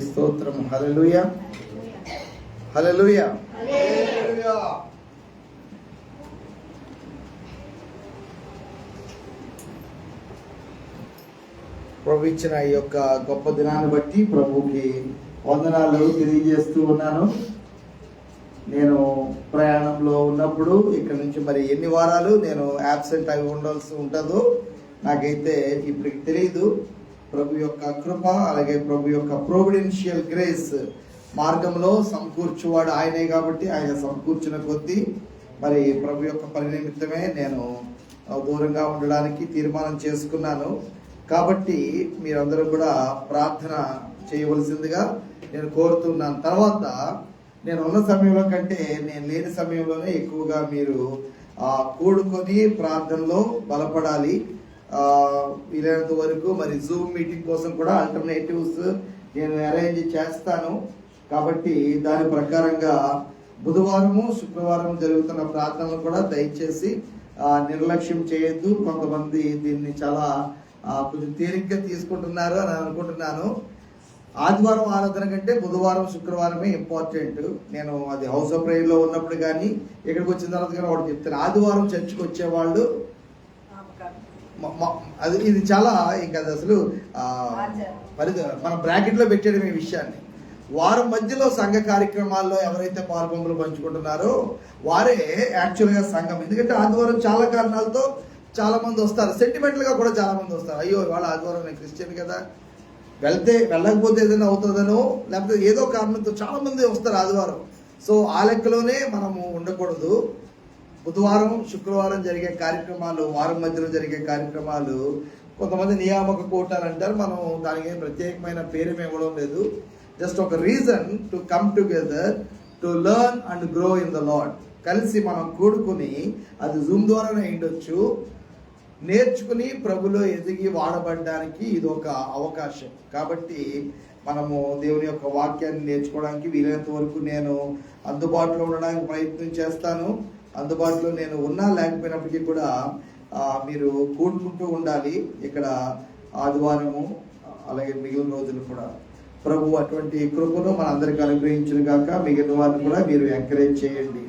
స్తోత్రం. హల్లెలూయా, హల్లెలూయా. ప్రభు ఇచ్చిన ఈ యొక్క గొప్ప దినాన్ని బట్టి ప్రభుకి వందనాలు తెలియజేస్తూ ఉన్నాను. నేను ప్రయాణంలో ఉన్నప్పుడు ఇక్కడ నుంచి మరి ఎన్ని వారాలు నేను యాబ్సెంట్ అయి ఉండాల్సి ఉంటుందో నాకైతే ఇప్పటికి తెలియదు. ప్రభు యొక్క కృప, అలాగే ప్రభు యొక్క ప్రొవిడెన్షియల్ గ్రేస్ మార్గంలో సమకూర్చువాడు ఆయనే కాబట్టి ఆయన సమకూర్చిన కొద్దీ మరి ప్రభు యొక్క పని నిమిత్తమే నేను దూరంగా ఉండడానికి తీర్మానం చేసుకున్నాను. కాబట్టి మీరందరూ కూడా ప్రార్థన చేయవలసిందిగా నేను కోరుతున్నాను. తర్వాత నేను ఉన్న సమయంలో కంటే నేను లేని సమయంలోనే ఎక్కువగా మీరు కూడుకొని ప్రార్థనలో బలపడాలి. వీలైనంత వరకు మరి జూమ్ మీటింగ్ కోసం కూడా ఆల్టర్నేటివ్స్ నేను అరేంజ్ చేస్తాను. కాబట్టి దాని ప్రకారంగా బుధవారము శుక్రవారం జరుగుతున్న ప్రార్థనలు కూడా దయచేసి నిర్లక్ష్యం చేయొద్దు. కొంతమంది దీన్ని చాలా కొంచెం తేలిగ్గా తీసుకుంటున్నారు అని అనుకుంటున్నాను. ఆదివారం ఆరాధన కంటే బుధవారం శుక్రవారమే ఇంపార్టెంట్. నేను అది హౌస్ ఆఫ్ ప్రేయర్లో ఉన్నప్పుడు కానీ ఇక్కడికి వచ్చిన తర్వాత కానీ ఒకటి చెప్తాను. ఆదివారం చర్చికి వచ్చేవాళ్ళు అది ఇది చాలా ఇంకా అది అసలు మన బ్రాకెట్లో పెట్టేయడం ఈ విషయాన్ని. వారం మధ్యలో సంఘ కార్యక్రమాల్లో ఎవరైతే పాల్గొంపులు పంచుకుంటున్నారో వారే యాక్చువల్గా సంఘం. ఎందుకంటే ఆదివారం చాలా కారణాలతో చాలా మంది వస్తారు, సెంటిమెంటల్గా కూడా చాలా మంది వస్తారు. అయ్యో ఇవాళ ఆదివారం నేను క్రిస్టియన్ కదా, వెళ్ళకపోతే ఏదైనా అవుతుందనో లేకపోతే ఏదో కారణంతో చాలా మంది వస్తారు ఆదివారం. సో ఆ లెక్కలోనే మనము ఉండకూడదు. బుధవారం శుక్రవారం జరిగే కార్యక్రమాలు, వారం మధ్యలో జరిగే కార్యక్రమాలు కొంతమంది నియామక కూటాలు అంటారు. మనం దానికి ప్రత్యేకమైన పేరు ఇవ్వడం లేదు. జస్ట్ ఒక reason to come together to learn and grow in the lord. కలిసి మనం కూడుకుని, అది జూమ్ ద్వారానే ఉండొచ్చు, నేర్చుకుని ప్రభులో ఎదిగి వాడబడడానికి ఇది ఒక అవకాశం. కాబట్టి మనము దేవుని యొక్క వాక్యాన్ని నేర్చుకోవడానికి వీలైనంత వరకు నేను అందుబాటులో ఉండడానికి ప్రయత్నం చేస్తాను. అందుబాటులో నేను ఉన్నా లేకపోయినప్పటికీ కూడా మీరు కూడుకుంటూ ఉండాలి ఇక్కడ ఆదివారము అలాగే మిగిలిన రోజులు కూడా. ప్రభు అటువంటి కృపను మన అందరికి అనుగ్రహించిన గాక. మిగిలిన వారిని కూడా మీరు ఎంకరేజ్ చేయండి.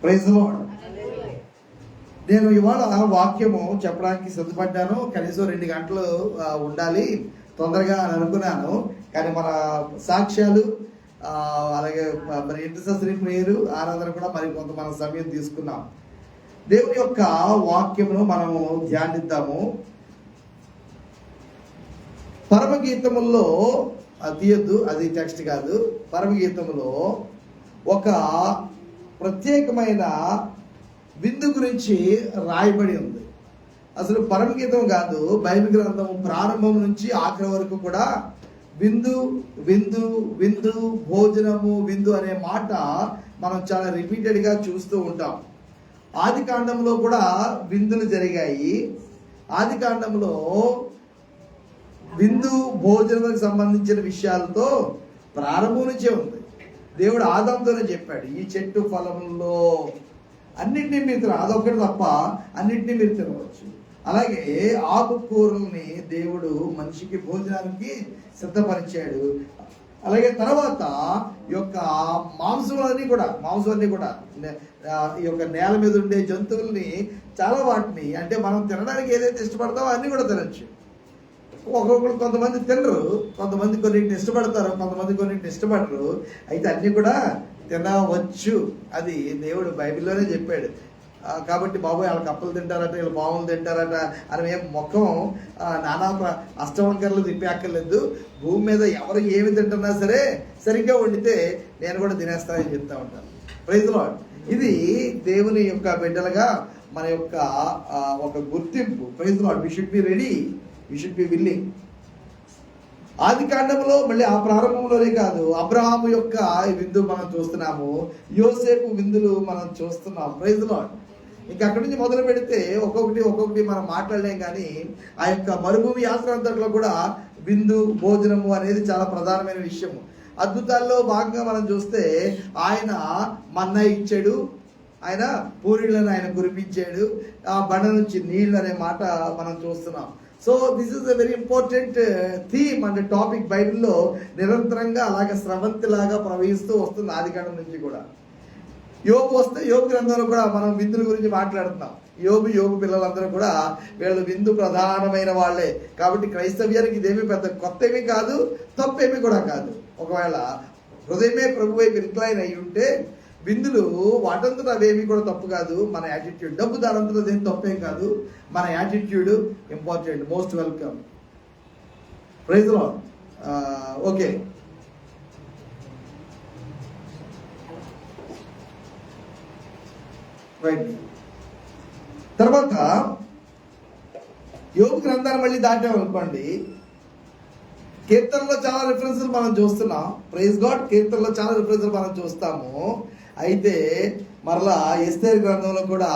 Praise the Lord. నేను ఇవాళ వాక్యము చెప్పడానికి సిద్ధపడ్డాను. కనీసం 2 గంటలు ఉండాలి తొందరగా అని అనుకున్నాను. కానీ మన సాక్ష్యాలు అలాగే మరి ఇంటర్సెసరీ ప్రేయర్ ఆరాధన కూడా మరి కొంత మన సమయం తీసుకున్నాం. దేవుని యొక్క వాక్యమును మనము ధ్యానిద్దాము. పరమగీతముల్లో తీయద్దు, అది టెక్స్ట్ కాదు. పరమగీతములో ఒక ప్రత్యేకమైన విందు గురించి రాయబడి ఉంది. అసలు పరమగీతం కాదు, బైబిల్ గ్రంథం ప్రారంభం నుంచి ఆఖరి వరకు కూడా విందు విందు విందు, భోజనము విందు అనే మాట మనం చాలా రిపీటెడ్గా చూస్తూ ఉంటాం. ఆది కాండంలో కూడా విందులు జరిగాయి. ఆది కాండంలో విందు భోజనాలకు సంబంధించిన విషయాలతో ప్రారంభం నుంచే ఉంది. దేవుడు ఆదాముతోనే చెప్పాడు, ఈ చెట్టు ఫలంలో అన్నింటినీ మీరు తిన, అదొక్కటి తప్ప అన్నింటినీ మీరు తినవచ్చు. అలాగే ఆకుకూరల్ని దేవుడు మనిషికి భోజనానికి సిద్ధపరిచాడు. అలాగే తర్వాత ఈ యొక్క మాంసాలన్నీ కూడా ఈ యొక్క నేల మీద ఉండే జంతువుల్ని చాలా వాటిని, అంటే మనం తినడానికి ఏదైతే ఇష్టపడతామో అన్నీ కూడా తినచ్చు. ఒక్కొక్కరు కొంతమంది తినరు, కొంతమంది కొన్నింటిని ఇష్టపడతారు, కొంతమంది కొన్నింటిని ఇష్టపడరు. అయితే అన్నీ కూడా తినవచ్చు. అది దేవుడు బైబిల్లోనే చెప్పాడు. కాబట్టి బాబోయ్ వాళ్ళ కప్పలు తింటారట, వీళ్ళు పాములు తింటారట అని ఏం మొఖం నానా అష్టవంకర్లు తిప్పేక్కర్లేదు. భూమి మీద ఎవరు ఏమి తింటున్నా సరే సరిగ్గా వండితే నేను కూడా తినేస్తానని చెప్తా ఉంటాను. Praise the lord. ఇది దేవుని యొక్క బిడ్డలుగా మన యొక్క ఒక గుర్తింపు. Praise the Lord. We should be ready, we should be willing. ఆది కాండంలో మళ్ళీ ఆ ప్రారంభంలోనే కాదు, అబ్రహాము యొక్క విందు మనం చూస్తున్నాము, యోసేపు విందులు మనం చూస్తున్నాం. Praise the Lord. ఇంకా అక్కడి నుంచి మొదలు పెడితే ఒక్కొక్కటి మనం మాట్లాడలేం. కానీ ఆ యొక్క మరుభూమి యాత్ర అంతట్లో కూడా విందు భోజనము అనేది చాలా ప్రధానమైన విషయము. అద్భుతాల్లో భాగంగా మనం చూస్తే ఆయన మన్నా ఇచ్చాడు, ఆయన పూరీలను ఆయన కురిపించాడు, ఆ బండ నుంచి నీళ్ళు అనే మాట మనం చూస్తున్నాం. So this is a very important theme అంటే టాపిక్ బైబిల్లో నిరంతరంగా అలాగే స్రవంతిలాగా ప్రవహిస్తూ వస్తుంది ఆదికాండం నుంచి కూడా. యోబు వస్తే యోబు గ్రంథంలో కూడా మనం విందుల గురించి మాట్లాడుతున్నాం. యోబు పిల్లలందరూ కూడా వీళ్ళు విందు ప్రధానమైన వాళ్ళే. కాబట్టి క్రైస్తవ్యానికి ఇదేమీ పెద్ద కొత్త ఏమీ కాదు, తప్పేమీ కూడా కాదు. ఒకవేళ హృదయమే ప్రభు వైపు ఇంక్లైన్ అయి ఉంటే విందులు వాటంతట అవేమీ కూడా తప్పు కాదు. మన యాటిట్యూడ్, డబ్బు దానంతట అదేం తప్పేం కాదు, మన attitude important. Most welcome. Praise the Lord. Okay, right. తర్వాత యోబు గ్రంథాన్ని మళ్ళీ దాటామనుకోండి, కీర్తనలో చాలా రిఫరెన్స్లు మనం చూస్తున్నాం. Praise God. కీర్తనలో చాలా రిఫరెన్స్లు మనం చూస్తాము. అయితే మరలా ఎస్తేరు గ్రంథంలో కూడా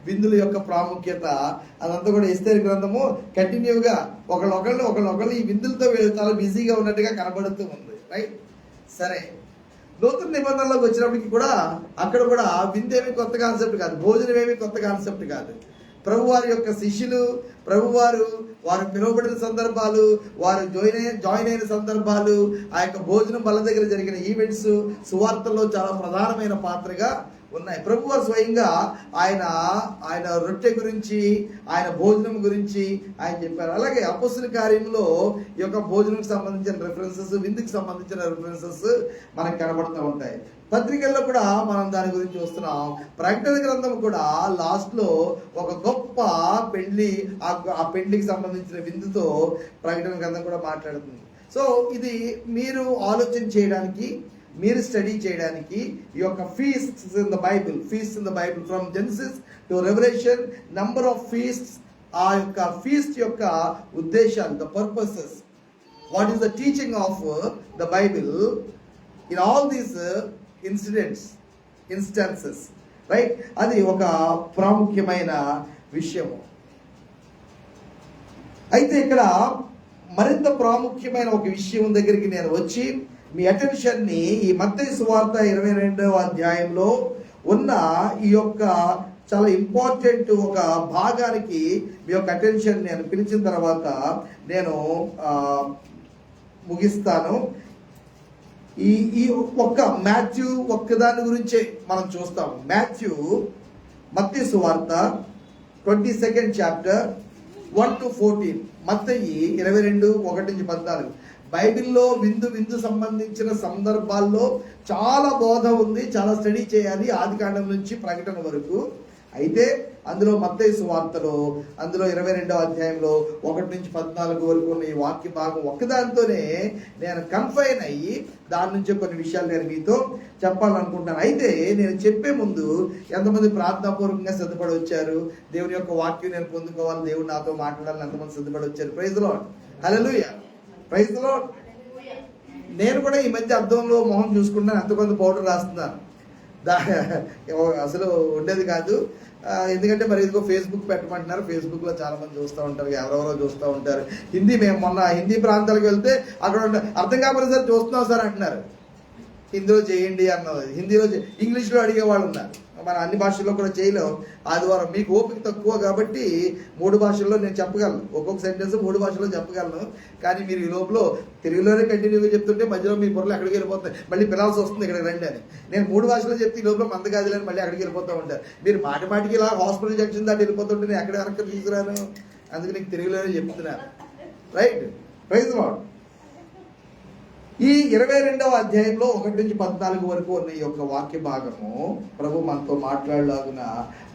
విందుల యొక్క ప్రాముఖ్యత అదంతా కూడా ఎస్తేరు గ్రంథము కంటిన్యూగా ఒకళ్ళొకళ్ళు ఈ విందులతో చాలా బిజీగా ఉన్నట్టుగా కనబడుతూ ఉంది. రైట్. సరే, నూతన నిబంధనలోకి వచ్చినప్పటికి కూడా అక్కడ కూడా విందేమీ కొత్త కాన్సెప్ట్ కాదు, భోజనం ఏమీ కొత్త కాన్సెప్ట్ కాదు. ప్రభువారి యొక్క శిష్యులు, వారు పిలువబడిన సందర్భాలు, వారు జాయిన్ అయిన సందర్భాలు, ఆ యొక్క భోజనం బల్ల దగ్గర జరిగిన ఈవెంట్స్ సువార్తల్లో చాలా ప్రధానమైన పాత్రగా ఉన్నాయి. ప్రభువారు స్వయంగా ఆయన రొట్టె గురించి, ఆయన భోజనం గురించి ఆయన చెప్పారు. అలాగే అపొస్తలుల కార్యంలో ఈ యొక్క భోజనంకి సంబంధించిన రిఫరెన్సెస్, విందుకి సంబంధించిన రిఫరెన్సెస్ మనకు కనబడుతూ ఉంటాయి. పత్రికల్లో కూడా మనం దాని గురించి చూస్తున్నాం. ప్రకటన గ్రంథం కూడా లాస్ట్లో ఒక గొప్ప పెళ్లి, ఆ పెళ్లికి సంబంధించిన విందుతో ప్రకటన గ్రంథం కూడా మాట్లాడుతుంది. సో ఇది మీరు ఆలోచన చేయడానికి, మీరు స్టడీ చేయడానికి ఈ యొక్క feasts in the Bible from Genesis to revolution, number of feasts, ఆ యొక్క ఫీస్ట్ యొక్క ఉద్దేశాలు, the purposes, what is the teaching of the Bible in all these instances, right. అది ఒక ప్రాముఖ్యమైన విషయము. అయితే ఇక్కడ మరింత ప్రాముఖ్యమైన ఒక విషయం దగ్గరికి నేను వచ్చి మీ అటెన్షన్ని ఈ మత్తయి సువార్త 22వ అధ్యాయంలో ఉన్న ఈ యొక్క చాలా ఇంపార్టెంట్ ఒక భాగానికి మీ యొక్క అటెన్షన్ నేను పిలిచిన తర్వాత నేను ముగిస్తాను. ఈ మాథ్యూ ఒక్కదాని గురించే మనం చూస్తాము. మత్తయి సువార్త 22nd చాప్టర్ 1 to 14. మత్తయి 22:1-14. బైబిల్లో విందు సంబంధించిన సందర్భాల్లో చాలా బోధ ఉంది, చాలా స్టడీ చేయాలి ఆదికాండం నుంచి ప్రకటన వరకు. అయితే అందులో మత్తయి సువార్తలో అందులో 22వ అధ్యాయంలో 1-14 వరకు ఉన్న ఈ వాక్య భాగం ఒక్కదానితోనే నేను కన్ఫైన్ అయ్యి దాని నుంచి కొన్ని విషయాలు నేను మీతో చెప్పాలనుకుంటున్నాను. అయితే నేను చెప్పే ముందు ఎంతమంది ప్రార్థనాపూర్వకంగా సిద్ధపడి వచ్చారు, దేవుని యొక్క వాక్యం నేను పొందుకోవాలి, దేవుడు నాతో మాట్లాడాలని ఎంతమంది సిద్ధపడి వచ్చారు? Praise the lord. Hallelujah. Praise the Lord. నేను కూడా ఈ మధ్య అద్దంలో మొహం చూసుకుంటాను, ఎంతమంది పౌడర్ రాస్తున్నాను. అసలు ఉండేది కాదు. ఎందుకంటే మరి ఇదిగో ఫేస్బుక్ పెట్టమంటున్నారు, ఫేస్బుక్లో చాలా మంది చూస్తూ ఉంటారు, ఎవరెవరో చూస్తూ ఉంటారు. మేము మొన్న హిందీ ప్రాంతాలకు వెళ్తే అక్కడ అర్థం కాకపోతే సార్ చూస్తున్నాం సార్ అంటున్నారు. హిందీలో చేయండి అన్నది, హిందీలో ఇంగ్లీష్లో అడిగే వాళ్ళు ఉన్నారు. మన అన్ని భాషల్లో కూడా చేయలేం. ఆదివారం మీకు ఓపిక తక్కువ కాబట్టి 3 భాషల్లో నేను చెప్పగలను, ఒక్కొక్క సెంటెన్స్ 3 భాషల్లో చెప్పగలను. కానీ మీరు ఈ లోపల తెలుగులోనే కంటిన్యూగా చెప్తుంటే మధ్యలో మీ బుర్రలు ఎక్కడికి వెళ్ళిపోతాయి, మళ్ళీ పిలాల్సి వస్తుంది ఇక్కడ రండి అని. నేను 3 భాషల్లో చెప్తే ఈ లోపల మందగాదిలని మళ్ళీ అక్కడికి వెళ్ళిపోతూ ఉంటారు. మీరు మాటికి ఇలా హాస్పిటల్ జంక్షన్ దాటి వెళ్ళిపోతుంటే నేను ఎక్కడ వెనక్కి తీసుకురాను, అందుకే నీకు తెలుగులోనే చెప్తున్నాను. రైట్. Praise the Lord. ఈ 22వ అధ్యాయంలో 1-14 వరకు ఉన్న ఈ యొక్క వాక్య భాగము ప్రభు మనతో మాట్లాడలాగున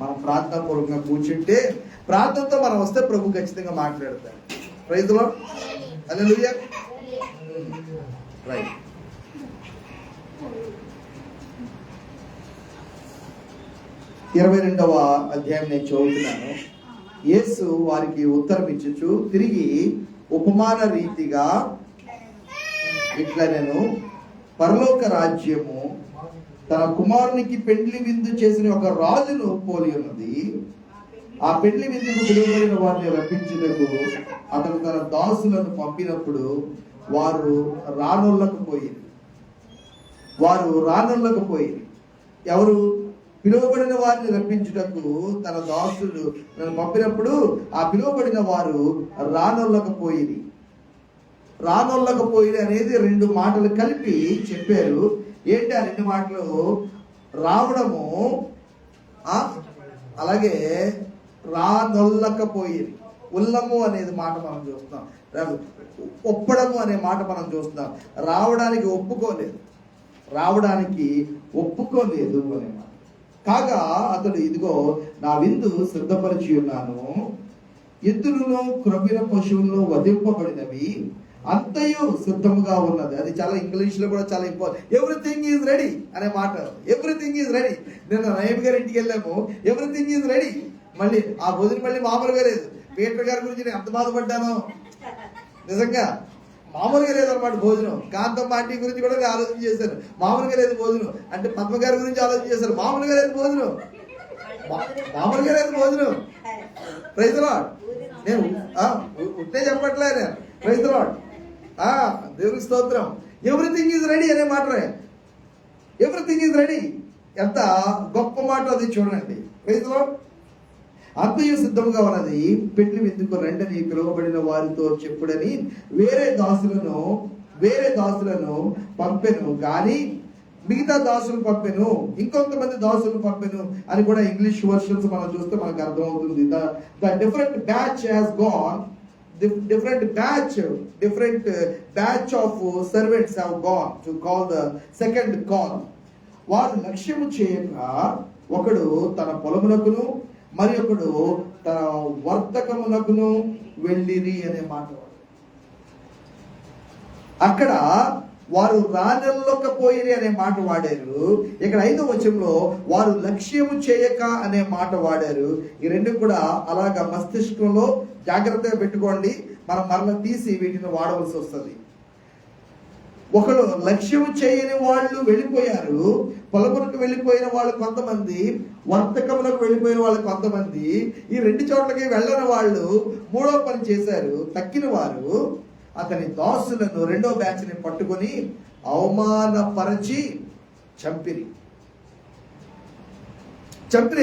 మనం ప్రార్థనాపూర్వకంగా కూర్చుంటే, ప్రార్థనతో మనం వస్తే ప్రభు ఖచ్చితంగా మాట్లాడతారు. Praise the lord. Hallelujah. Right. 22వ అధ్యాయం నేను చదువుతున్నాను. యేసు వారికి ఉత్తరం ఇచ్చుచు తిరిగి ఉపమాన రీతిగా ఇట్లా, నేను పరలోక రాజ్యము తన కుమారునికి పెండ్లి విందు చేసిన ఒక రాజును పోలి ఉన్నది. ఆ పెండ్లి విందుకు పిలువబడిన వారిని రప్పించుటకు అతను తన దాసులను పంపినప్పుడు వారు రానొల్లకపోయింది. ఎవరు? పిలువబడిన వారిని రప్పించుటకు తన దాసులు నన్ను పంపినప్పుడు ఆ పిలువబడిన వారు రానొల్లకపోయిరి అనేది 2 మాటలు కలిపి చెప్పారు. ఏంటి ఆ 2 మాటలు? రావడము, అలాగే రానొల్లకపోయిరి. ఉల్లము అనేది మాట మనం చూస్తున్నాం, ఒప్పడము అనే మాట మనం చూస్తున్నాం. రావడానికి ఒప్పుకోలేదు అనే మాట. కాగా అతడు, ఇదిగో నా విందు సిద్ధపరిచి ఉన్నాను, ఎద్దులను క్రొవ్విన పశువులను వధింపబడినవి, అంతయు సిద్ధముగా ఉన్నది. అది చాలా ఇంగ్లీష్ లో కూడా చాలా ఇంపార్టెంట్. ఎవ్రీథింగ్ ఈజ్ రెడీ అనే మాట. Everything is ready. నిన్న నయీం గారి ఇంటికి వెళ్ళాము, ఎవ్రీథింగ్ ఈజ్ రెడీ. మళ్ళీ ఆ భోజనం మళ్ళీ మామూలుగా లేదు. పీటర్ గారి గురించి నేను ఎంత బాధపడ్డాను నిజంగా. మామూలుగా లేదన్నమాట భోజనం. కాంతమ్మ ఆంటీ గురించి కూడా నేను ఆలోచన చేశాను, మామూలుగా లేదు భోజనం. అంటే పద్మ గారి గురించి ఆలోచన చేశారు, మామూలుగా లేదు భోజనం. Praise the Lord. నేను ఉంటే చెప్పట్లే, నేను ప్రైజ్ ది లార్డ్. దేవునికి స్తోత్రం. ఎవ్రీథింగ్ ఈజ్ రెడీ అనే మాట. Everything is ready. ఎంత గొప్ప మాట అది చూడండి. Praise the Lord. అంతయు సిద్ధముగా ఉన్నది, పెళ్లి విందుకు రండని పిలువబడిన వారితో చెప్పుడని వేరే దాసులను పంపెను, కానీ మిగతా దాసులు పంపెను, ఇంకొంతమంది దాసులు పంపెను అని కూడా ఇంగ్లీష్ వర్షన్స్ మనం చూస్తే మనకు అర్థమవుతుంది. The different batch has gone, different batch of servants have gone to call the second call. వారు లక్ష్యము చేయక ఒకడు తన పొలమునకును మరి ఒకడు తన వర్తకమునకును వెళ్ళిరి అనే మాట. అక్కడ వారు రానెల్లకపోయిరి అనే మాట వాడారు. ఇక్కడ 5వ వచనంలో వారు లక్ష్యము చేయక అనే మాట వాడారు. ఈ 2 కూడా అలాగా మస్తిష్కంలో జాగ్రత్తగా పెట్టుకోండి. మనం మరలా తీసి వీటిని వాడవలసి వస్తుంది. ఒకడు లక్ష్యము చేయని వాళ్ళు వెళ్ళిపోయారు, పొలములకు వెళ్ళిపోయిన వాళ్ళు కొంతమంది, వర్తకములకు వెళ్ళిపోయిన వాళ్ళు కొంతమంది. ఈ 2 చోట్లకి వెళ్ళని వాళ్ళు 3వ పని చేశారు. తక్కిన వారు అతని దాసులను 2వ బ్యాచ్ని పట్టుకొని అవమానపరచి చంపిరి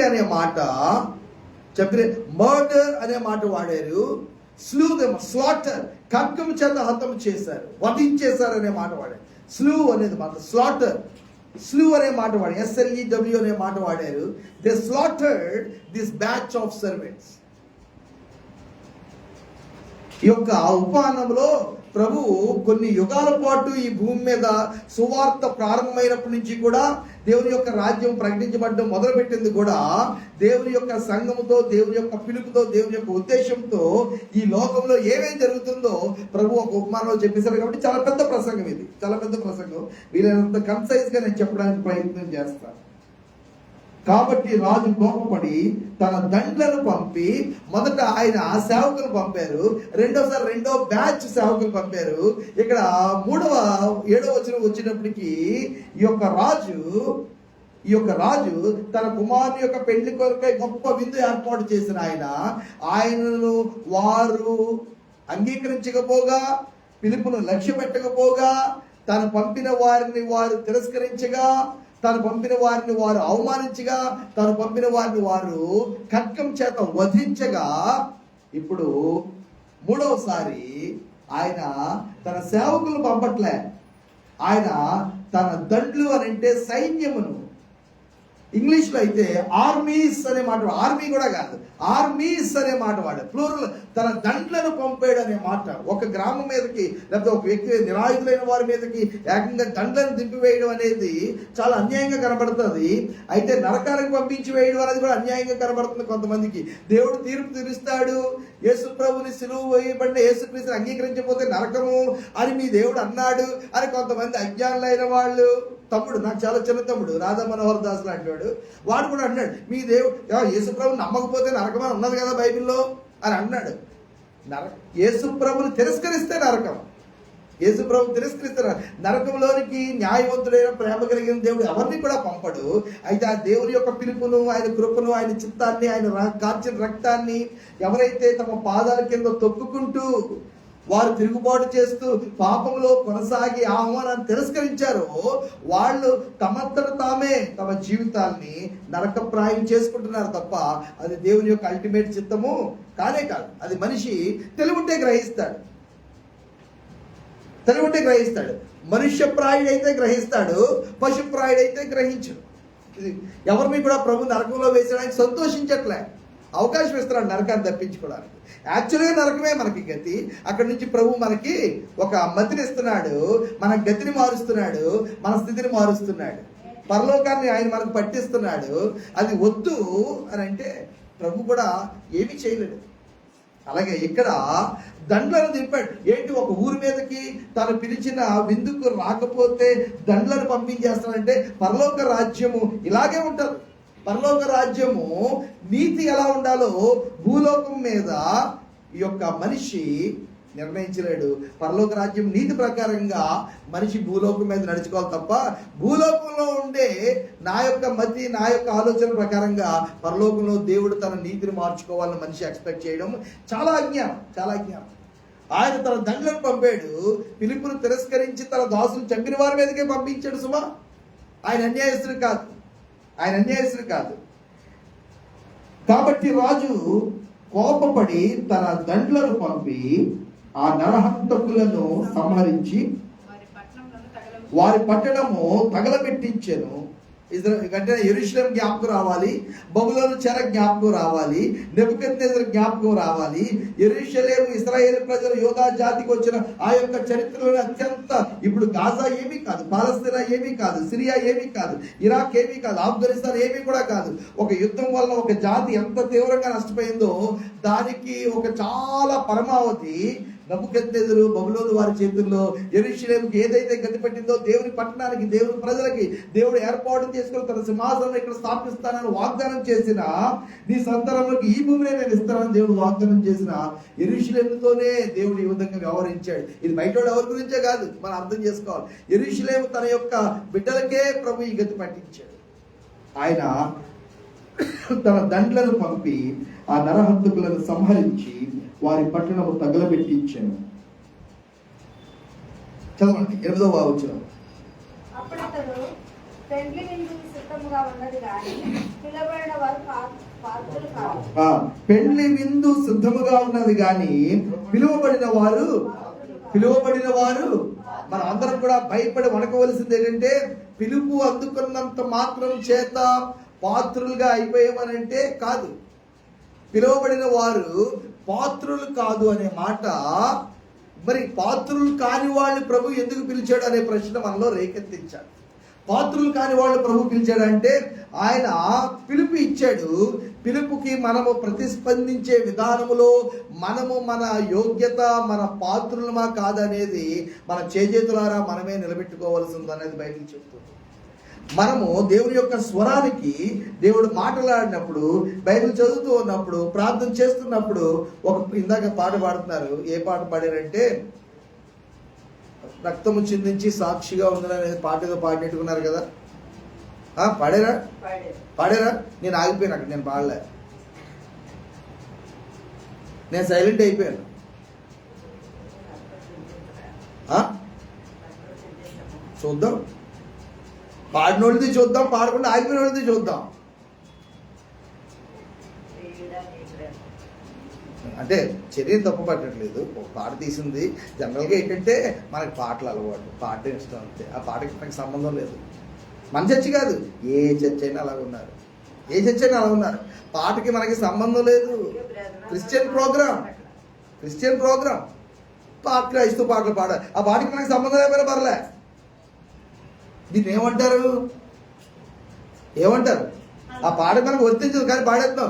అనే మాట, మర్డర్ అనే మాట వాడారు. స్లూ దెమ్, స్లాటర్, ఖడ్గం చేత హతం చేశారు, వధించేశారు అనే మాట వాడారు. స్లూ అనేది మాట, స్లూ అనే మాట వాడారు. SLEW అనే మాట వాడారు. They slaughtered this batch of servants. ఈ యొక్క ఉపమానంలో ప్రభువు కొన్ని యుగాల పాటు ఈ భూమి మీద సువార్త ప్రారంభమైనప్పటి నుంచి కూడా దేవుని యొక్క రాజ్యం ప్రకటించబడడం మొదలుపెట్టింది కూడా దేవుని యొక్క సంఘముతో, దేవుని యొక్క పిలుపుతో, దేవుని యొక్క ఉద్దేశంతో ఈ లోకంలో ఏమేం జరుగుతుందో ప్రభు ఒక ఉపమానంలో చెప్పేశారు. కాబట్టి చాలా పెద్ద ప్రసంగం ఇది, చాలా పెద్ద ప్రసంగం. వీలైనంత కన్సైజ్ గా నేను చెప్పడానికి ప్రయత్నం చేస్తాను. కాబట్టి రాజు కోపపడి తన దండ్లను పంపి, మొదట ఆయన ఆ సేవకులు పంపారు, రెండో బ్యాచ్ సేవకులు పంపారు. ఇక్కడ 7వ వచనం వచ్చినప్పటికీ ఈ యొక్క రాజు తన కుమారుని యొక్క పెళ్లి కొరకై గొప్ప విందు ఏర్పాటు చేసిన ఆయనను వారు అంగీకరించకపోగా, పిలుపును లక్ష్య పెట్టకపోగా, తను పంపిన వారిని వారు తిరస్కరించగా, తను పంపిన వారిని వారు అవమానించగా, తను పంపిన వారిని వారు ఖడ్గం చేత వధించగా, ఇప్పుడు 3వసారి ఆయన తన సేవకులు పంపట్లే, ఆయన తన దండ్లు అని అంటే సైన్యమును, ఇంగ్లీష్ లో అయితే ఆర్మీస్ అనే మాట, ఆర్మీ కూడా కాదు, ఆర్మీస్ అనే మాట వాడు, ప్లూరల్. తన దండ్లను పంపాడు అనే మాట. ఒక గ్రామం మీదకి లేకపోతే ఒక వ్యక్తి నిరాయుధులైన వారి మీదకి ఏకంగా దండ్లను దింపివేయడం అనేది చాలా అన్యాయంగా కనబడుతుంది. అయితే నరకానికి పంపించి వేయడం అనేది కూడా అన్యాయంగా కనబడుతుంది కొంతమందికి. దేవుడు తీర్పు తీరుస్తాడు, యేసు ప్రభుని సిలువ వేయబడిన యేసుక్రీస్తుని అంగీకరించకపోతే నరకము అని మీ దేవుడు అన్నాడు అని కొంతమంది అజ్ఞానులైన వాళ్ళు. తమ్ముడు, నాకు చాలా చిన్న తమ్ముడు రాధా మనోహర్ దాస్ లాంటి వాడు కూడా అన్నాడు, మీ దేవుడు యేసు ప్రభు నమ్మకపోతే నరకమని ఉన్నది కదా బైబిల్లో అని అన్నాడు. యేసు ప్రభుని తిరస్కరిస్తే నరకం, యేసు ప్రభు తిరస్కరిస్తే నరకంలోనికి న్యాయవంతుడైన ప్రేమ కలిగిన దేవుడు ఎవరిని కూడా పంపడు. అయితే ఆ దేవుని యొక్క పిలుపును, ఆయన కృపను, ఆయన చిత్తాన్ని, ఆయన కార్చిన రక్తాన్ని ఎవరైతే తమ పాదాల కింద తొక్కుకుంటూ వారు తిరుగుబాటు చేస్తూ పాపంలో కొనసాగి ఆహ్వానాన్ని తిరస్కరించారో వాళ్ళు తమంతట తామే తమ జీవితాల్ని నరకప్రాయం చేసుకుంటున్నారు తప్ప అది దేవుని యొక్క అల్టిమేట్ చిత్తము కానే కాదు. అది మనిషి తెలివుంటే గ్రహిస్తాడు, మనుష్యప్రాయుడైతే గ్రహిస్తాడు, పశుప్రాయుడైతే గ్రహించడు. ఎవరిని కూడా ప్రభు నరకంలో వేసడానికి సంతోషించట్లే, అవకాశం ఇస్తున్నాడు నరకాన్ని తప్పించుకోవడానికి. యాక్చువల్గా నరకమే మనకి గతి. అక్కడి నుంచి ప్రభు మనకి ఒక మతిని ఇస్తున్నాడు, మన గతిని మారుస్తున్నాడు, మన స్థితిని మారుస్తున్నాడు, పరలోకాన్ని ఆయన మనకు పట్టిస్తున్నాడు. అది వద్దు అని అంటే ప్రభు కూడా ఏమీ చేయలేడు. అలాగే ఇక్కడ దండ్లను దింపాడు. ఏంటి, ఒక ఊరి మీదకి తను పిలిచిన విందుకు రాకపోతే దండ్లను పంపించేస్తానంటే పరలోక రాజ్యము ఇలాగే ఉంటుంది. పరలోక రాజ్యము నీతి ఎలా ఉండాలో భూలోకం మీద ఈ యొక్క మనిషి నిర్ణయించలేడు. పరలోక రాజ్యం నీతి ప్రకారంగా మనిషి భూలోకం మీద నడుచుకోవాలి తప్ప భూలోకంలో ఉండే నా యొక్క మతి, నా యొక్క ఆలోచన ప్రకారంగా పరలోకంలో దేవుడు తన నీతిని మార్చుకోవాలని మనిషి ఎక్స్పెక్ట్ చేయడం చాలా అజ్ఞానం. ఆయన తన దండ్లను పంపాడు, పిలుపును తిరస్కరించి తన దాసులు చంపిన వారి మీదకే పంపించాడు. సుమా, ఆయన అన్యాయస్తుడు కాదు. కాబట్టి రాజు కోపపడి తన దండ్లను పంపి ఆ నరహంతకులను సంహరించి వారి పట్టణము తగలబెట్టించెను. అంటే యెరూషలేము జ్ఞాపకం రావాలి, బబులోను చెర జ్ఞాపకం రావాలి, నెబుకద్నెజరు జ్ఞాపకం రావాలి. యెరూషలేము ఇశ్రాయేలు ప్రజలు యోధా జాతికి వచ్చిన ఆ యొక్క చరిత్రలో అత్యంత, ఇప్పుడు గాజా ఏమీ కాదు, పాలస్తీనా ఏమీ కాదు, సిరియా ఏమీ కాదు, ఇరాక్ ఏమీ కాదు, ఆఫ్ఘనిస్తాన్ ఏమీ కూడా కాదు. ఒక యుద్ధం వల్ల ఒక జాతి ఎంత తీవ్రంగా నష్టపోయిందో దానికి ఒక చాలా పరమావధి నెబుకద్నెజరు బబులోను వారి చేతుల్లో యెరూషలేముకి ఏదైతే గతి పెట్టిందో, దేవుని పట్టణానికి, దేవుని ప్రజలకి దేవుడు ఏర్పాటు చేసుకుని తన సింహాసనం ఇక్కడ స్థాపిస్తానని వాగ్దానం చేసిన, నీ సంతానంలోకి ఈ భూమిని నేను ఇస్తానని దేవుడు వాగ్దానం చేసిన యెరూషలేముతోనే దేవుడు ఈ విధంగా వ్యవహరించాడు. ఇది బయట ఎవరి గురించే కాదు, మనం అర్థం చేసుకోవాలి. యెరూషలేము తన యొక్క బిడ్డలకే ప్రభు ఈ గతి పట్టించాడు. ఆయన తన దండ్లను పంపి ఆ నరహంతకులను సంహరించి వారి పట్టణము తగలబెట్టించాను. చదవండి 8వ వచనం. పెండ్లి విందు సిద్ధముగా ఉన్నది గాని పిలువబడిన వారు మనం అందరం కూడా భయపడి వణకవలసింది ఏంటంటే, పిలుపు అందుకున్నంత మాత్రం చేత పాత్రులుగా అయిపోయామనంటే కాదు. పిలువబడిన వారు పాత్రులు కాదు అనే మాట, మరి పాత్రులు కాని వాళ్ళు ప్రభు ఎందుకు పిలిచాడు అనే ప్రశ్న మనలో రేకెత్తించాడు. పాత్రులు కాని వాళ్ళు ప్రభు పిలిచాడంటే ఆయన పిలుపు ఇచ్చాడు. పిలుపుకి మనము ప్రతిస్పందించే విధానములో మనము మన యోగ్యత, మన పాత్రులమా కాదనేది మన చేతులారా మనమే నిలబెట్టుకోవాల్సి ఉంది అనేది బైబిల్ చెప్తుంది. మనము దేవుని యొక్క స్వరానికి, దేవుడు మాట్లాడినప్పుడు, బైబిల్ చదువుతూ ఉన్నప్పుడు, ప్రార్థన చేస్తున్నప్పుడు, ఇందాక పాట పాడుతున్నారు. ఏ పాట పాడారంటే, రక్తము చిందించి సాక్షిగా ఉందనే పాట ఏదో పాడినట్టుకున్నారు కదా. పాడారా? నేను ఆగిపోయాను అక్కడ, నేను పాడలే, నేను సైలెంట్ అయిపోయాను. చూద్దాం, పాడినోళ్ళది చూద్దాం, పాడకుండా ఆగిపోయిన వాళ్ళది చూద్దాం. అంటే చర్యను తప్పు పట్టట్లేదు, ఒక పాట తీసింది. జనరల్గా ఏంటంటే మనకి పాటలు అలవాటు, పాట ఇష్టం అంతే. ఆ పాటకి మనకి సంబంధం లేదు. మన చర్చి కాదు, ఏ చర్చ్ అయినా అలాగ ఉన్నారు, పాటకి మనకి సంబంధం లేదు. క్రిస్టియన్ ప్రోగ్రామ్ పాటలు ఇస్తూ పాటలు పాడాలి. ఆ పాటకి మనకి సంబంధం లేకపోయినా పర్లే. దీన్ని ఏమంటారు? ఆ పాట మనకు వర్తించదు కానీ పాడేస్తాం.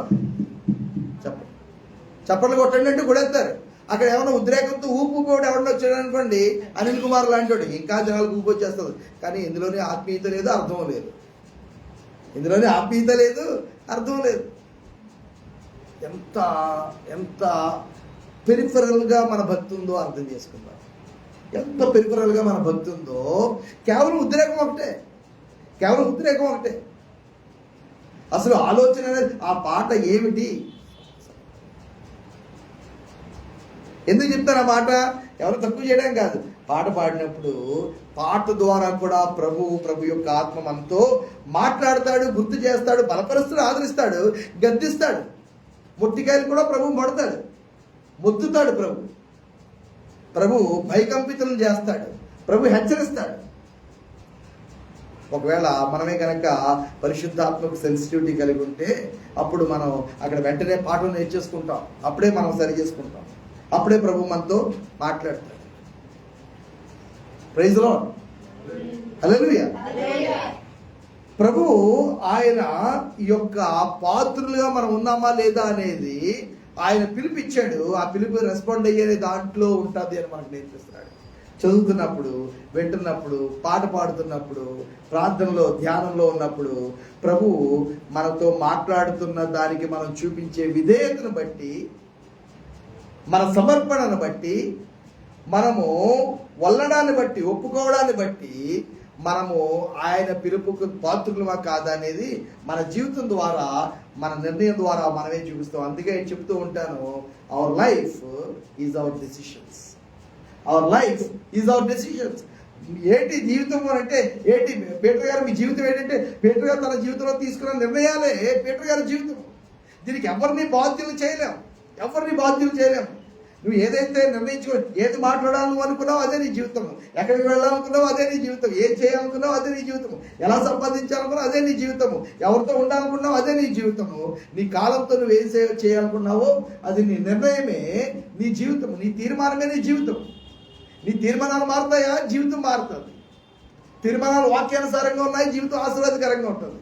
చప్పట్లు కొట్టండి అంటే కొడేస్తారు. అక్కడ ఏమన్నా ఉద్రేకంతో ఊపు కూడా ఎవరన్నా వచ్చాడు అనుకోండి, అనిల్ కుమార్ లాంటి వాడు, ఇంకా జనాలకు ఊపు వచ్చేస్తుంది. కానీ ఇందులోనే ఆత్మీయత లేదు, అర్థం లేదు. ఎంత పెరిఫరల్గా మన భక్తి ఉందో అర్థం చేసుకుందాం. ఎంత పెరిఫరల్గా మన భక్తి ఉందో. కేవలం ఉద్రేకం ఒకటే. అసలు ఆలోచన అనేది, ఆ పాట ఏమిటి? ఎందుకు చెప్తాను ఆ మాట? ఎవరు తక్కువ చేయడం కాదు. పాట పాడినప్పుడు పాట ద్వారా కూడా ప్రభు యొక్క ఆత్మ మనతో మాట్లాడతాడు, గుర్తు చేస్తాడు, బలపరుస్తాడు, ఆదరిస్తాడు, గద్దిస్తాడు. మొట్టికాయలు కూడా ప్రభు మొడతాడు, మొత్తుతాడు. ప్రభు భయకంపితులను చేస్తాడు, ప్రభు హెచ్చరిస్తాడు. ఒకవేళ మనమే కనుక పరిశుద్ధాత్మకు సెన్సిటివిటీ కలిగి ఉంటే అప్పుడు మనం అక్కడ వెంటనే పాటలు నేర్చేసుకుంటాం, అప్పుడే మనం సరి చేసుకుంటాం, అప్పుడే ప్రభు మనతో మాట్లాడతాడు. ప్రైజ్ ది లార్డ్, హల్లెలూయా. ప్రభు ఆయన యొక్క పాత్రులుగా మనం ఉన్నామా లేదా అనేది ఆయన పిలిపిచ్చాడు. ఆ పిలుపు రెస్పాండ్ అయ్యేది దాంట్లో ఉంటుంది అని మనకు నేర్పిస్తున్నాడు. చదువుతున్నప్పుడు, వింటున్నప్పుడు, పాట పాడుతున్నప్పుడు, ప్రార్థనలో, ధ్యానంలో ఉన్నప్పుడు ప్రభు మనతో మాట్లాడుతున్న దానికి మనం చూపించే విధేయతను బట్టి, మన సమర్పణను బట్టి, మనము వల్లడాన్ని బట్టి, ఒప్పుకోవడాన్ని బట్టి మనము ఆయన పిలుపుకు పాత్రులమా కాదా అనేది మన జీవితం ద్వారా, మన నిర్ణయం ద్వారా మనమే చూపిస్తాం. అందుకే చెప్తూ ఉంటాను, our life is our decisions. Our life is our decisions. ఏంటి జీవితం అంటే ఏంటి? పీటర్ గారు మీ జీవితం ఏంటంటే, పీటర్ గారు తన జీవితంలో తీసుకున్న నిర్ణయాలే పీటర్ గారి జీవితం. దీనికి ఎవరిని బాధ్యులు చేయలేం. నువ్వు ఏదైతే నిర్ణయించుకో, ఏది మాట్లాడాలను అనుకున్నావు అదే నీ జీవితం, ఎక్కడికి వెళ్ళాలనుకున్నావు అదే నీ జీవితం, ఏం చేయాలనుకున్నావు అదే నీ జీవితం, ఎలా సంపాదించాలనుకున్నావు అదే నీ జీవితము, ఎవరితో ఉండాలనుకున్నావు అదే నీ జీవితము, నీ కాలంతో నువ్వు ఏం చేయాలనుకున్నావో అది నీ నిర్ణయమే నీ జీవితం, నీ తీర్మానమే నీ జీవితం. నీ తీర్మానాలు మారుతాయా, జీవితం మారుతుంది. తీర్మానాలు వాక్యానుసారంగా ఉన్నాయి, జీవితం ఆశీర్వాదకరంగా ఉంటుంది.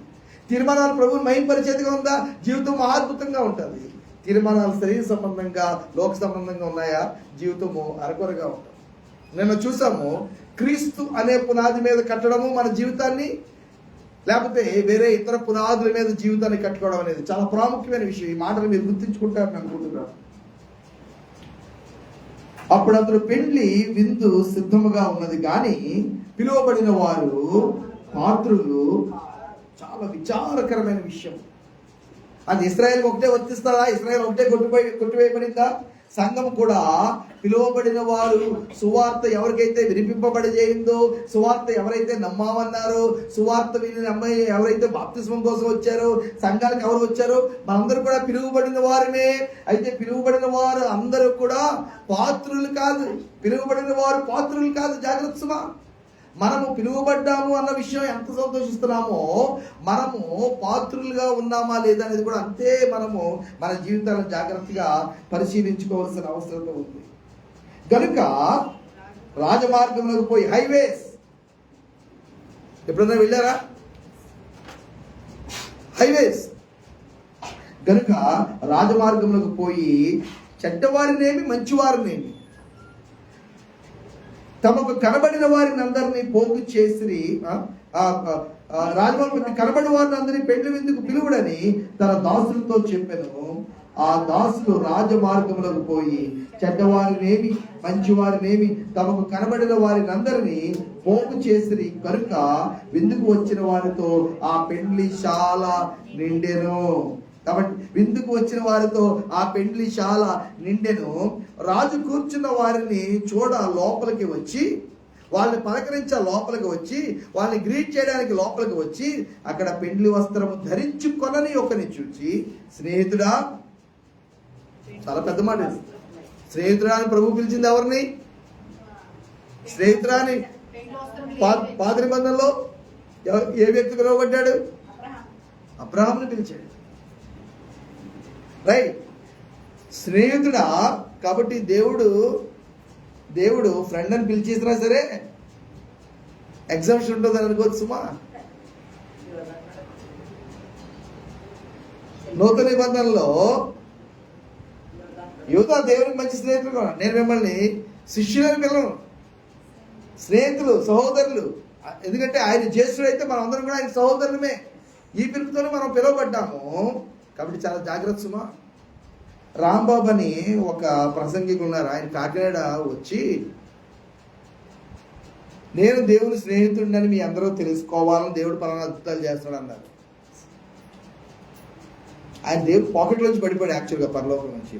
తీర్మానాలు ప్రభువుని మహింపరిచేదిగా ఉందా, జీవితం మహాద్భుతంగా ఉంటుంది. తీర్మానాలు శరీర సంబంధంగా, లోక సంబంధంగా ఉన్నాయా, జీవితము అరకొరగా ఉంటుంది. నిన్న చూసాము, క్రీస్తు అనే పునాది మీద కట్టడము మన జీవితాన్ని, లేకపోతే వేరే ఇతర పునాదుల మీద జీవితాన్ని కట్టుకోవడం అనేది చాలా ప్రాముఖ్యమైన విషయం. ఈ మాటలు మీరు గుర్తుంచుకుంటారని అనుకుంటున్నాను. అప్పుడు అతడు పెండ్లి విందు సిద్ధముగా ఉన్నది కానీ పిలువబడిన వారు పాత్రులు. చాలా విచారకరమైన విషయం. అది ఇశ్రాయేల్ ఒకటే వర్తిస్తుందా? ఇశ్రాయేల్ ఒకటే కొట్టివేయబడిందా? సంఘం కూడా పిలువబడిన వారు, సువార్త ఎవరికైతే వినిపింపబడి చేయిందో, సువార్త ఎవరైతే నమ్మామన్నారో, సువార్త విని నమ్మి ఎవరైతే బాప్తిస్మం కోసం వచ్చారో, సంఘానికి ఎవరు వచ్చారో మనందరూ కూడా పిలువబడిన వారమే. అయితే పిలువబడిన వారు అందరూ కూడా పాత్రులు కాదు. పిలువబడిన వారు పాత్రులు కాదు. జాగ్రత్త సుమా. మనము పిలువబడ్డాము అన్న విషయం ఎంత సంతోషిస్తున్నామో, మనము పాత్రులుగా ఉన్నామా లేదా అనేది కూడా అంతే మనము మన జీవితాలను జాగ్రత్తగా పరిశీలించుకోవాల్సిన అవసరం ఉంది. కనుక రాజమార్గంలోకి పోయి, హైవేస్ ఎప్పుడన్నా వెళ్ళారా? హైవేస్. కనుక రాజమార్గంలోకి పోయి చెడ్డవారినేమి మంచివారినేమి, తమకు కనబడిన వారిని అందరినీ పోగు చేసి, రాజమార్గం కనబడిన వారిని అందరినీ పెళ్లి విందుకు పిలువుడని తన దాసులతో చెప్పాను. ఆ దాసులు రాజమార్గంలోకి పోయి చెడ్డవారినేమి మంచివారినేమి తమకు కనబడిన వారిని అందరినీ పోగు చేసి, కనుక విందుకు వచ్చిన వారితో ఆ పెండ్లిశాల నిండెను. కాబట్టి విందుకు వచ్చిన వారితో ఆ పెండ్లిశాల నిండెను. రాజు కూర్చున్న వారిని చూడ లోపలికి వచ్చి, వాళ్ళని పలకరించ లోపలికి వచ్చి, వాళ్ళని గ్రీట్ చేయడానికి లోపలికి వచ్చి, అక్కడ పెండ్లి వస్త్రము ధరించుకొనని ఒకరిని చూచి, స్నేహితుడా, చాలా పెద్ద మాట, స్నేహితుడా అని ప్రభు పిలిచింది ఎవరిని? స్నేహితుడా అని పాత నిబంధనలో ఏ వ్యక్తి పిలువబడ్డాడు? అబ్రహాముని పిలిచాడు. రైట్. స్నేహితుడా. కాబట్టి దేవుడు ఫ్రెండ్ అని పిలిచేసినా సరే ఎగ్జామ్షన్ ఉంటుందని అనుకోవచ్చు సుమా. నూతన నిబంధనలో యువత దేవునికి మంచి స్నేహితులు. నేను మిమ్మల్ని శిష్యులని పిల్లలు, స్నేహితులు, సహోదరులు. ఎందుకంటే ఆయన జ్యేష్ఠుడైతే మనం అందరం కూడా ఆయన సహోదరులమే. ఈ పిలుపుతోనే మనం పిలువబడ్డాము. కాబట్టి చాలా జాగ్రత్త సుమా. రాంబాబు అని ఒక ప్రసంగికులు ఉన్నారు. ఆయన కాకినాడ వచ్చి, నేను దేవుని స్నేహితుడిని మీ అందరూ తెలుసుకోవాలని దేవుడు పలానా అద్భుతాలు చేస్తాడు అన్నారు. ఆయన దేవుడు పాకెట్లోంచి పడిపోయాడు. యాక్చువల్గా పరలోకం నుంచి,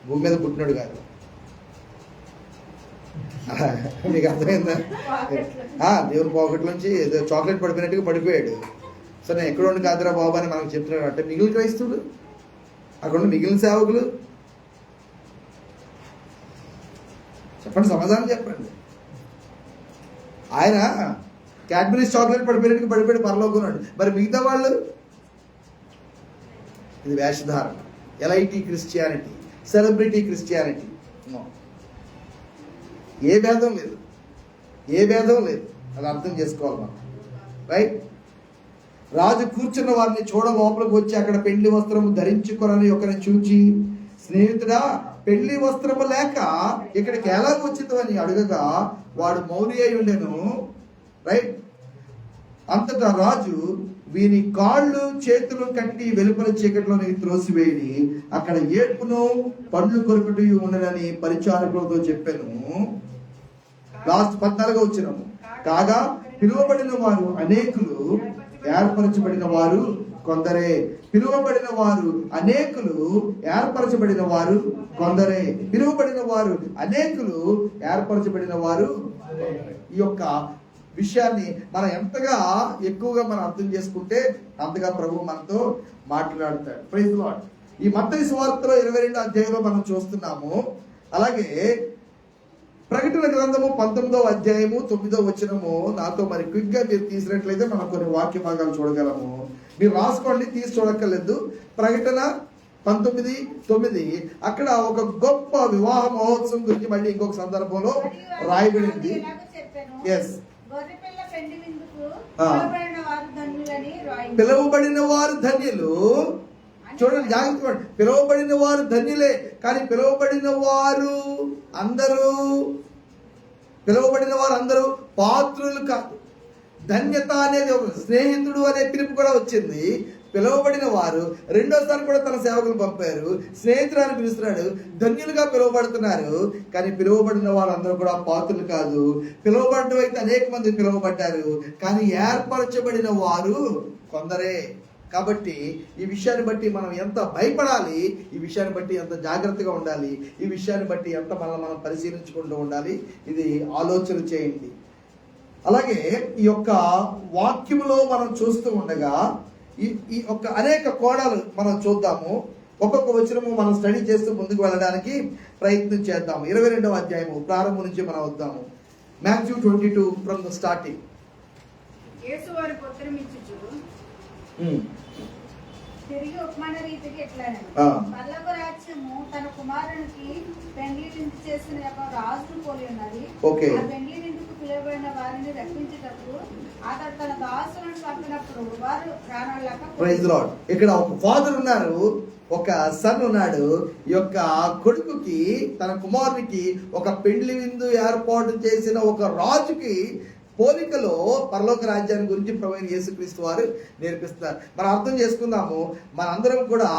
భూమి మీద పుట్టినాడు కాదు. మీకు అర్థమైందా? దేవుని పాకెట్ నుంచి ఏదో చాక్లెట్ పడిపోయినట్టుగా పడిపోయాడు. సో నేను ఎక్కడ ఉండి కాదురా బాబు అని మనకు చెప్తున్నాడు. అంటే మిగిలిన క్రైస్తవుడు, అక్కడ ఉండి మిగిలిన సేవకులు, చెప్పండి, సమాధానం చెప్పండి. ఆయన క్యాడ్బరీస్ చాక్లెట్ పడిపోయినట్టుగా పడిపోయాడు, పరలోకున్నాడు. మరి మిగతా వాళ్ళు ఇది వేషధారణ, ఎలైటీ క్రిస్టియానిటీ, సెలబ్రిటీ క్రిస్టియానిటీ. ఏ భేదం లేదు, ఏ భేదం లేదు. అది అర్థం చేసుకోవాలి మనం, రైట్? రాజు కూర్చున్న వారిని చూడ లోపలికి వచ్చి అక్కడ పెళ్లి వస్త్రము ధరించుకొనని ఒకరిని చూచి, స్నేహితుడా, పెళ్లి వస్త్రము లేక ఇక్కడికి ఎలా వచ్చిందని అడగగా వాడు మౌని అయి ఉండెను, రైట్? అంతటా రాజు వీని కాళ్ళు చేతులు కట్టి వెలుపల చీకట్లోని త్రోసివేయని అక్కడ ఏడ్పును పండ్లు కొరుకుతూ ఉండనని పరిచారకులతో చెప్పాను. లాస్ట్ 14వ వచనం. కాగా పిలువబడిన వారు అనేకులు, ఏర్పరచబడిన వారు కొందరే. పిలువబడిన వారు అనేకులు, ఏర్పరచబడిన వారు కొందరే. పిలువబడిన వారు అనేకులు, ఏర్పరచబడిన వారు. ఈ యొక్క విషయాన్ని మనం ఎంతగా ఎక్కువగా మనం అర్థం చేసుకుంటే అంతగా ప్రభు మనతో మాట్లాడతాడు. Praise the Lord. ఈ మత్తయి సువార్తలో 22వ అధ్యాయంలో మనం చూస్తున్నాము. అలాగే ప్రకటన గ్రంథము 19వ అధ్యాయము 9వ వచనము నాతో మరి క్విక్ గా మీరు తీసినట్లయితే మనం కొన్ని వాక్య భాగాలు చూడగలము. మీరు రాసుకోండి, తీసి చూడక్కర్లేదు. ప్రకటన 19:9 అక్కడ ఒక గొప్ప వివాహ మహోత్సవం గురించి మళ్ళీ ఇంకొక సందర్భంలో రాయబడింది. ఎస్, పిలువబడిన వారు ధన్యులు. చూడండి, జాగ్రత్త. పిలువబడిన వారు ధన్యులే, కానీ పిలువబడిన వారు అందరూ పాత్రులు కాదు. ధన్యత అనేది ఒక స్నేహితుడు అనే పిలుపు కూడా వచ్చింది. పిలువబడిన వారు రెండోసారి కూడా తన సేవకులు పంపారు, స్నేహితుడు అని పిలుస్తున్నాడు, ధన్యులుగా పిలువబడుతున్నారు. కానీ పిలువబడిన వారు అందరూ కూడా పాత్రులు కాదు. పిలువబడటం అయితే అనేక మంది పిలువబడ్డారు, కానీ ఏర్పరచబడిన వారు కొందరే. కాబట్టి ఈ విషయాన్ని బట్టి మనం ఎంత భయపడాలి, ఈ విషయాన్ని బట్టి ఎంత జాగ్రత్తగా ఉండాలి, ఈ విషయాన్ని బట్టి ఎంత మనం పరిశీలించుకుంటూ ఉండాలి, ఇది ఆలోచన చేయండి. అలాగే ఈ యొక్క వాక్యములో మనం చూస్తూ ఉండగా ఈ యొక్క అనేక కోణాలు మనం చూద్దాము. ఒక్కొక్క వచనము మనం స్టడీ చేస్తూ ముందుకు వెళ్ళడానికి ప్రయత్నం చేద్దాము. 22వ అధ్యాయము ప్రారంభం నుంచి మనం వద్దాము. Matthew 22 from the starting. Yesu వారికి ఉత్తరమిచ్చుచు తిరిగి ఉపమాన రీతికి ఎట్లనెను, పల్లపు రాజ్యము తన కుమారునికి పెండ్లి విందు చేసిన యొక్క రాజును పోలి ఉన్నది. ఆ పెండ్లి విందుకు పిలువబడిన వారిని రప్పించేటప్పుడు అతడు తన దాసులను పంపినప్పుడు వారు రానలేక. Praise the lord. ఇక్కడ ఒక ఫాదర్ ఉన్నారు, ఒక సన్ ఉన్నాడు. ఈ యొక్క కొడుకుకి, తన కుమారునికి ఒక పెండ్లి విందు ఏర్పాటు చేసిన ఒక రాజుకి పోలికలో పరలోక రాజ్యాన్ని గురించి ప్రభువైన యేసుక్రీస్తు వారు నేర్పిస్తున్నారు. మనం అర్థం చేసుకుందాము. మనందరం కూడా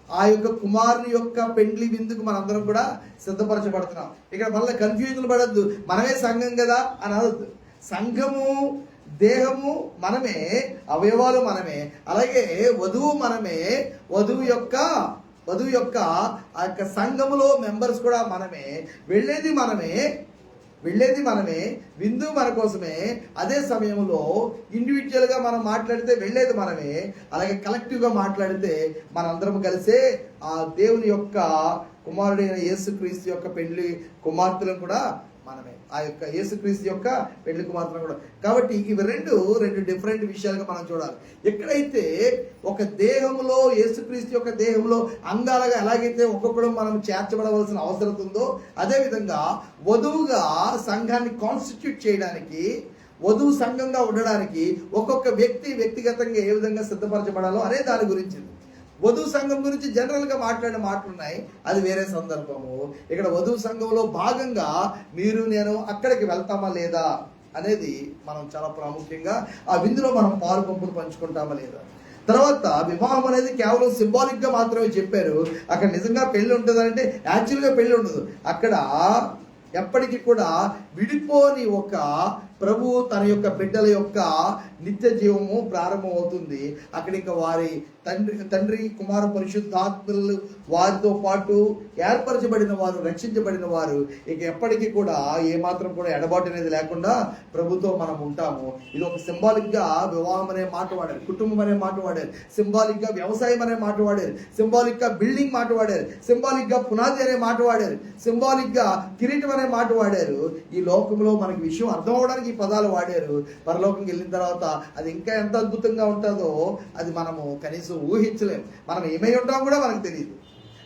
ఆ యొక్క కుమారుని యొక్క పెండ్లి విందుకు మనందరం కూడా సిద్ధపరచబడుతున్నాం. ఇక్కడ మళ్ళీ కన్ఫ్యూజన్ పడద్దు. మనమే సంఘం కదా అని అనద్దు. సంఘము, దేహము మనమే, అవయవాలు మనమే, అలాగే వధువు మనమే. వధువు యొక్క ఆ యొక్క సంఘములో మెంబర్స్ కూడా మనమే. వెళ్ళేది మనమే, విందు మన కోసమే. అదే సమయంలో ఇండివిజువల్గా మనం మాట్లాడితే వెళ్ళేది మనమే, అలాగే కలెక్టివ్గా మాట్లాడితే మనందరం కలిసే ఆ దేవుని యొక్క కుమారుడైన యేసుక్రీస్తు యొక్క పెళ్లి కుమార్తెలను కూడా మనమే. ఆ యొక్క యేసుక్రీస్తు యొక్క పెళ్లి కుమార్తెలను కూడా. కాబట్టి ఇవి రెండు డిఫరెంట్ విషయాలుగా మనం చూడాలి. ఎక్కడైతే ఒక దేహంలో, యేసుక్రీస్తు యొక్క దేహంలో అంగాలుగా ఎలాగైతే ఒక్కొక్కడు మనం చేర్చబడవలసిన అవసరం ఉందో, అదేవిధంగా వధువుగా సంఘాన్ని కాన్స్టిట్యూట్ చేయడానికి, వధువు సంఘంగా ఉండడానికి ఒక్కొక్క వ్యక్తిగతంగా ఏ విధంగా సిద్ధపరచబడాలో అనే దాని గురించి. వధువు సంఘం గురించి జనరల్గా మాట్లాడిన మాటలున్నాయి, అది వేరే సందర్భము. ఇక్కడ వధువు సంఘంలో భాగంగా మీరు నేను అక్కడికి వెళ్తామా లేదా అనేది మనం చాలా ప్రాముఖ్యంగా ఆ విందులో మనం పాలు పంపులు పంచుకుంటామా లేదా. తర్వాత వివాహం అనేది కేవలం సింబాలిక్గా మాత్రమే చెప్పారు. అక్కడ నిజంగా పెళ్లి ఉంటుందంటే యాక్చువల్గా పెళ్లి ఉండదు. అక్కడ ఎప్పటికీ కూడా విడిపోని ఒక ప్రభు తన యొక్క బిడ్డల యొక్క నిత్య జీవము ప్రారంభం అవుతుంది. అక్కడ ఇంకా వారి తండ్రి కుమార పరిశుద్ధాత్మలు వారితో పాటు ఏర్పరచబడిన వారు, రక్షించబడిన వారు ఇక ఎప్పటికీ కూడా ఏమాత్రం కూడా ఎడబాటు అనేది లేకుండా ప్రభుతో మనం ఉంటాము. ఇది ఒక సింబాలిక్ గా వివాహం అనే మాట వాడారు, కుటుంబం అనే మాట వాడారు, సింబాలిక్ గా వ్యవసాయం అనే మాట వాడారు, సింబాలిక్ గా బిల్డింగ్ మాట వాడారు, సింబాలిక్ గా పునాది అనే మాట వాడారు, సింబాలిక్ గా కిరీటం అనే మాట వాడారు. ఈ లోకంలో మనకి విషయం అర్థం అవడానికి ఈ పదాలు వాడారు. పరలోకంకి వెళ్ళిన తర్వాత అది ఇంకా ఎంత అద్భుతంగా ఉంటుందో అది మనము కనీసం ఊహించలేము. మనం ఏమై ఉంటామో కూడా మనకు తెలియదు.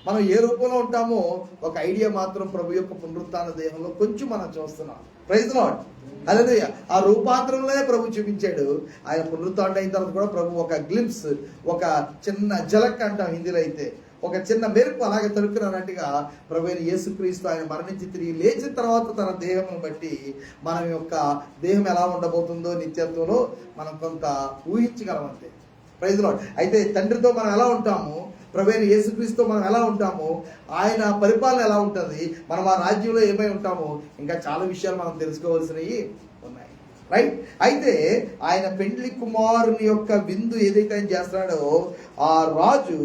మనం ఏ రూపంలో ఉంటామో ఒక ఐడియా మాత్రం ప్రభు యొక్క పునరుత్థాన దేహంలో కొంచెం మనం చూస్తున్నాం. Praise Lord, hallelujah. ఆ రూపాంతరంలోనే ప్రభు చూపించాడు. ఆయన పునరుత్థానం అయిన తర్వాత కూడా ప్రభు ఒక గ్లింప్స్, ఒక చిన్న జలక్ అంటాం హిందీలో అయితే, ఒక చిన్న మెరుపు అలాగే తలుపుకున్నట్టుగా ప్రభు అయిన యేసుక్రీస్తు ఆయన మరణించి తిరిగి లేచిన తర్వాత తన దేహమును బట్టి మన యొక్క దేహం ఎలా ఉండబోతుందో నిత్యత్వంలో మనం కొంత ఊహించగలం అంతే. Praise Lord. అయితే తండ్రితో మనం ఎలా ఉంటాము, ప్రభు అయిన యేసుక్రీస్తుతో మనం ఎలా ఉంటాము, ఆయన పరిపాలన ఎలా ఉంటుంది, మనం ఆ రాజ్యంలో ఏమై ఉంటామో, ఇంకా చాలా విషయాలు మనం తెలుసుకోవాల్సినవి ఉన్నాయి. రైట్. అయితే ఆయన పెండ్లి కుమారుని యొక్క విందు ఏదైతే ఆయన చేస్తున్నాడో ఆ రాజు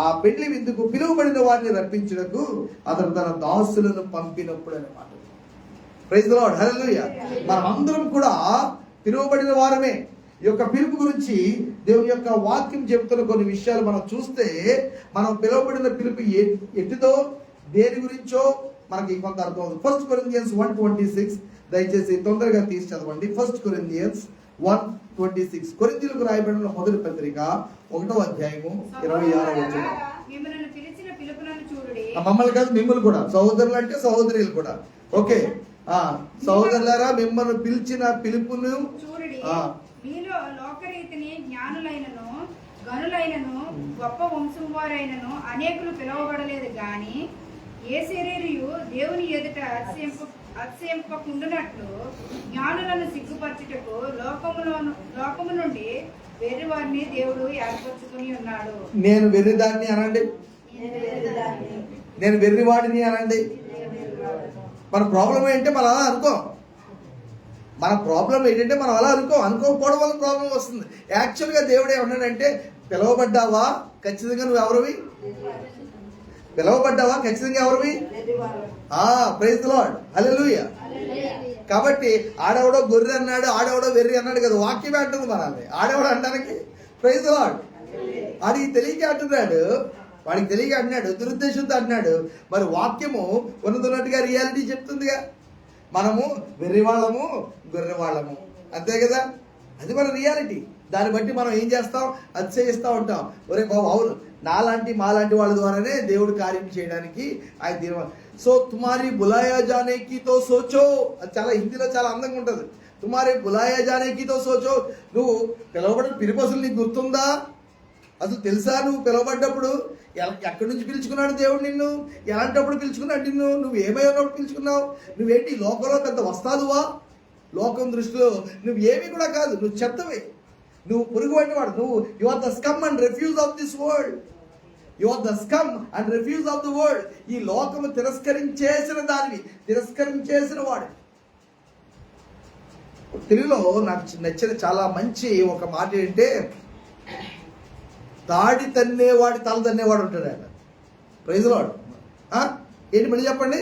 ఆ పెండ్లి విందుకు పిలువబడిన వారిని రప్పించుటకు అతను తన దాసులను పంపినప్పుడు అన్నమాట. ప్రైజ్ ది లార్డ్, హల్లెలూయా. మనం అందరం కూడా పిలువబడిన వారమే. ఈ యొక్క పిలుపు గురించి దేవుని యొక్క వాక్యం చెబుతున్న కొన్ని విషయాలు మనం చూస్తే, మనం పిలువబడిన పిలుపు ఎట్టిదో దేని గురించో మనకి కొంత అర్థం అవుతుంది. 1 Corinthians 1:26 దయచేసి తొందరగా తీసి చదవండి. 1 Corinthians 1:26 కొరింథీయులకు రాయబడిన మొదటి పత్రిక 1వ అధ్యాయము 26వ వచనం. మమ్మల్ని కాదు, మిమ్మల్ని కూడా, సహోదరులు అంటే సహోదరులు కూడా. ఓకే, సహోదరులారా మిమ్మల్ని పిలిచిన పిలుపును మీలో లోకరీతిని జ్ఞానులైనను గనులైనను గొప్ప వంశం వారైనను అనేకులు పిలువబడలేదు గాని ఏ శరీరియు దేవుని ఎదుట అతిశయింపకుండునట్లు జ్ఞానులను సిగ్గుపరచుటకు లోకము నుండి వేరే వారిని దేవుడు ఏర్పరచుకుని ఉన్నాడు. నేను వెర్రిదాన్ని అనండి, నేను వెర్రివాడిని అనండి. మన ప్రాబ్లం ఏంటంటే మనం అలా అనుకోం. మన ప్రాబ్లం ఏంటంటే మనం అలా అనుకోకపోవడం వల్ల ప్రాబ్లం వస్తుంది. యాక్చువల్గా దేవుడు ఏమన్నాడంటే, పిలవబడ్డావా ఖచ్చితంగా నువ్వు ఎవరివి, పిలవబడ్డావా ఖచ్చితంగా ఎవరివి. ప్రైజ్ ది లార్డ్, హల్లెలూయా. కాబట్టి ఆడెవడో గొర్రె అన్నాడు, ఆడెవడో వెర్రి అన్నాడు కదా, వాక్యమే అంటుంది మనల్ని ఆడెవడో అనడానికి. Praise the Lord. వాడికి తెలియక అంటున్నాడు, వాడికి తెలియక అంటున్నాడు, దురుద్దేశంతో అంటున్నాడు. మరి వాక్యము ఉన్నట్టుగా రియాలిటీ చెప్తుందిగా. మనము వెర్రివాళ్ళము, గొర్రెవాళ్ళము, అంతే కదా. అది మన రియాలిటీ. దాన్ని బట్టి మనం ఏం చేస్తాం, అతిశయిస్తూ ఉంటాం. ఒరే బాబు, అవును, నాలాంటి మాలాంటి వాళ్ళ ద్వారానే దేవుడు కార్యం చేయడానికి ఆయన తీర్మానం. సో తుమారి బులాయా జానేకి తో సోచో, అది చాలా హిందీలో చాలా అందంగా ఉంటుంది. తుమారి బులాయా జానేకి తో సోచో. నువ్వు పిలవబడిన పిలుపు అసలు నీకు గుర్తుందా? అసలు తెలుసా నువ్వు పిలవబడ్డప్పుడు ఎక్కడి నుంచి పిలుచుకున్నాడు దేవుడు నిన్ను, ఎలాంటప్పుడు పిలుచుకున్నాడు నిన్ను, నువ్వు ఏమై ఉన్నప్పుడు పిలుచుకున్నావు? నువ్వేంటి లోకంలో పెద్ద వస్తాదువా? లోకం దృష్టిలో నువ్వు ఏమీ కూడా కాదు, నువ్వు చెత్తవే, నువ్వు పురుగు వంటి వాడు. నువ్వు you are the scum and refuse of this world. You are the scum and refuse of the world. ఈ లోకము తిరస్కరించేసిన దానివి, తిరస్కరించేసిన వాడు. తెలుగులో నాకు నచ్చిన చాలా మంచి ఒక మాట ఏంటంటే, తాడి తన్నేవాడి తల తన్నేవాడు ఉంటాడు ఆయన. Praise Lord. ఏంటి మళ్ళీ చెప్పండి.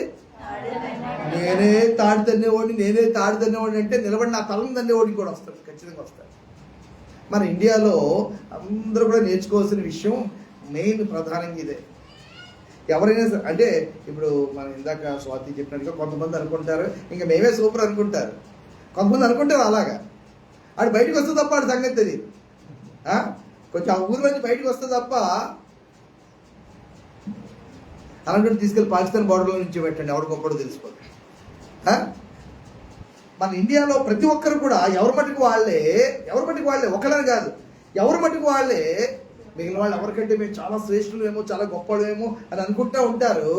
నేనే తాడి తన్నేవాడిని అంటే నిలబడి నా తలను తన్నేవాడికి కూడా వస్తాడు, ఖచ్చితంగా వస్తాడు. మన ఇండియాలో అందరూ కూడా నేర్చుకోవాల్సిన విషయం మెయిన్ ప్రధానంగా ఇదే. ఎవరైనా అంటే ఇప్పుడు మనం ఇందాక స్వాతి చెప్పినట్టుగా కొంతమంది అనుకుంటారు ఇంకా మేమే సూపర్ అనుకుంటారు, కొంతమంది అనుకుంటారు అలాగా. ఆడు బయటకు వస్తే తప్ప ఆడి సంగతి తెలియదు. కొంచెం ఆ ఊరి నుంచి బయటకు వస్తే తప్ప, అలాంటి తీసుకెళ్ళి పాకిస్తాన్ బార్డర్లో నుంచి పెట్టండి, ఎవరికొక్కడో తెలిసిపోతుంది. మన ఇండియాలో ప్రతి ఒక్కరు కూడా ఎవరి మటుకు వాళ్ళే ఒకళ్ళని కాదు, ఎవరి మటుకు వాళ్ళే మిగిలిన వాళ్ళు ఎవరికంటే మేము చాలా శ్రేష్ఠులేమో, చాలా గొప్పలేమో అని అనుకుంటూ ఉంటారు.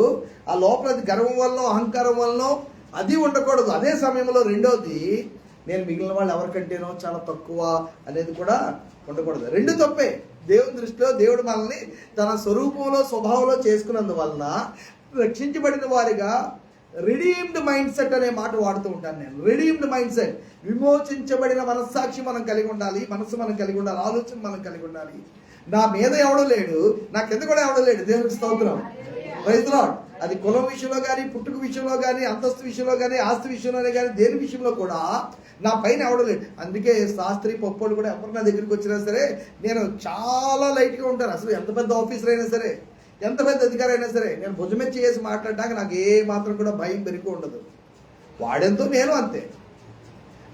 ఆ లోపల అది గర్వం వల్ల, అహంకారం వల్ల అది ఉండకూడదు. అదే సమయంలో రెండోది, నేను మిగిలిన వాళ్ళు ఎవరికంటేనో చాలా తక్కువ అనేది కూడా ఉండకూడదు. రెండు తప్పే. దేవుని దృష్టిలో దేవుడు మనల్ని తన స్వరూపంలో, స్వభావంలో చేసుకున్నందువలన రక్షించబడిన వారిగా, రిడీమ్డ్ మైండ్ సెట్ అనే మాట వాడుతూ ఉంటాను నేను. రిడీమ్డ్ మైండ్ సెట్, విమోచించబడిన మనస్సాక్షి మనం కలిగి ఉండాలి, మనస్సు మనం కలిగి ఉండాలి, ఆలోచన మనం కలిగి ఉండాలి. నా మీద ఎవడో లేడు, నా కింద కూడా ఎవడో లేడు. దేవునికి స్తోత్రం. Praise the Lord. అది కులం విషయంలో కానీ, పుట్టుక విషయంలో కానీ, అంతస్తు విషయంలో కానీ, ఆస్తి విషయంలోనే కానీ, దేని విషయంలో కూడా నా పైన ఎవడో లేడు. అందుకే శాస్త్రి పప్పోడు కూడా ఎవరు నా దగ్గరికి వచ్చినా సరే నేను చాలా లైట్గా ఉంటాను. అసలు ఎంత పెద్ద ఆఫీసర్ అయినా సరే, ఎంత పెద్ద అధికారి అయినా సరే, నేను భుజమే చేసి మాట్లాడడానికి నాకు ఏ మాత్రం కూడా భయం పెరిగి ఉండదు. వాడెంతో నేను అంతే.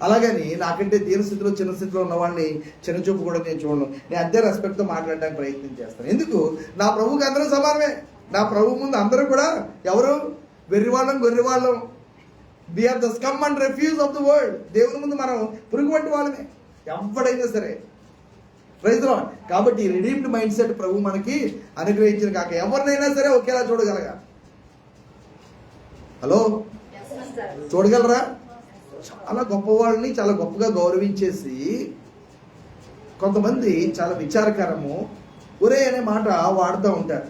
అలాగని నాకంటే దీన స్థితిలో, చిన్న స్థితిలో ఉన్న వాళ్ళని చిన్న చూపు కూడా నేను చూడను. నేను అదే రెస్పెక్ట్తో మాట్లాడడానికి ప్రయత్నం చేస్తాను. ఎందుకు? నా ప్రభువుకి అందరూ సమానమే. నా ప్రభు ముందు అందరూ కూడా ఎవరు? వెర్రివాళ్ళం, గొర్రెవాళ్ళం. We are the scum and refuse of the world. దేవుని ముందు మనం పురుగు వంటి వాళ్ళమే, ఎవడైనా సరే. Praise the Lord. కాబట్టి రిడీమ్డ్ మైండ్ సెట్ ప్రభు మనకి అనుగ్రహించిన కాక ఎవరినైనా సరే ఒకేలా చూడగలగా. హలో, చూడగలరా? చాలా గొప్ప వాళ్ళని చాలా గొప్పగా గౌరవించేసి కొంతమంది చాలా విచారకరము ఒరే అనే మాట వాడుతూ ఉంటారు.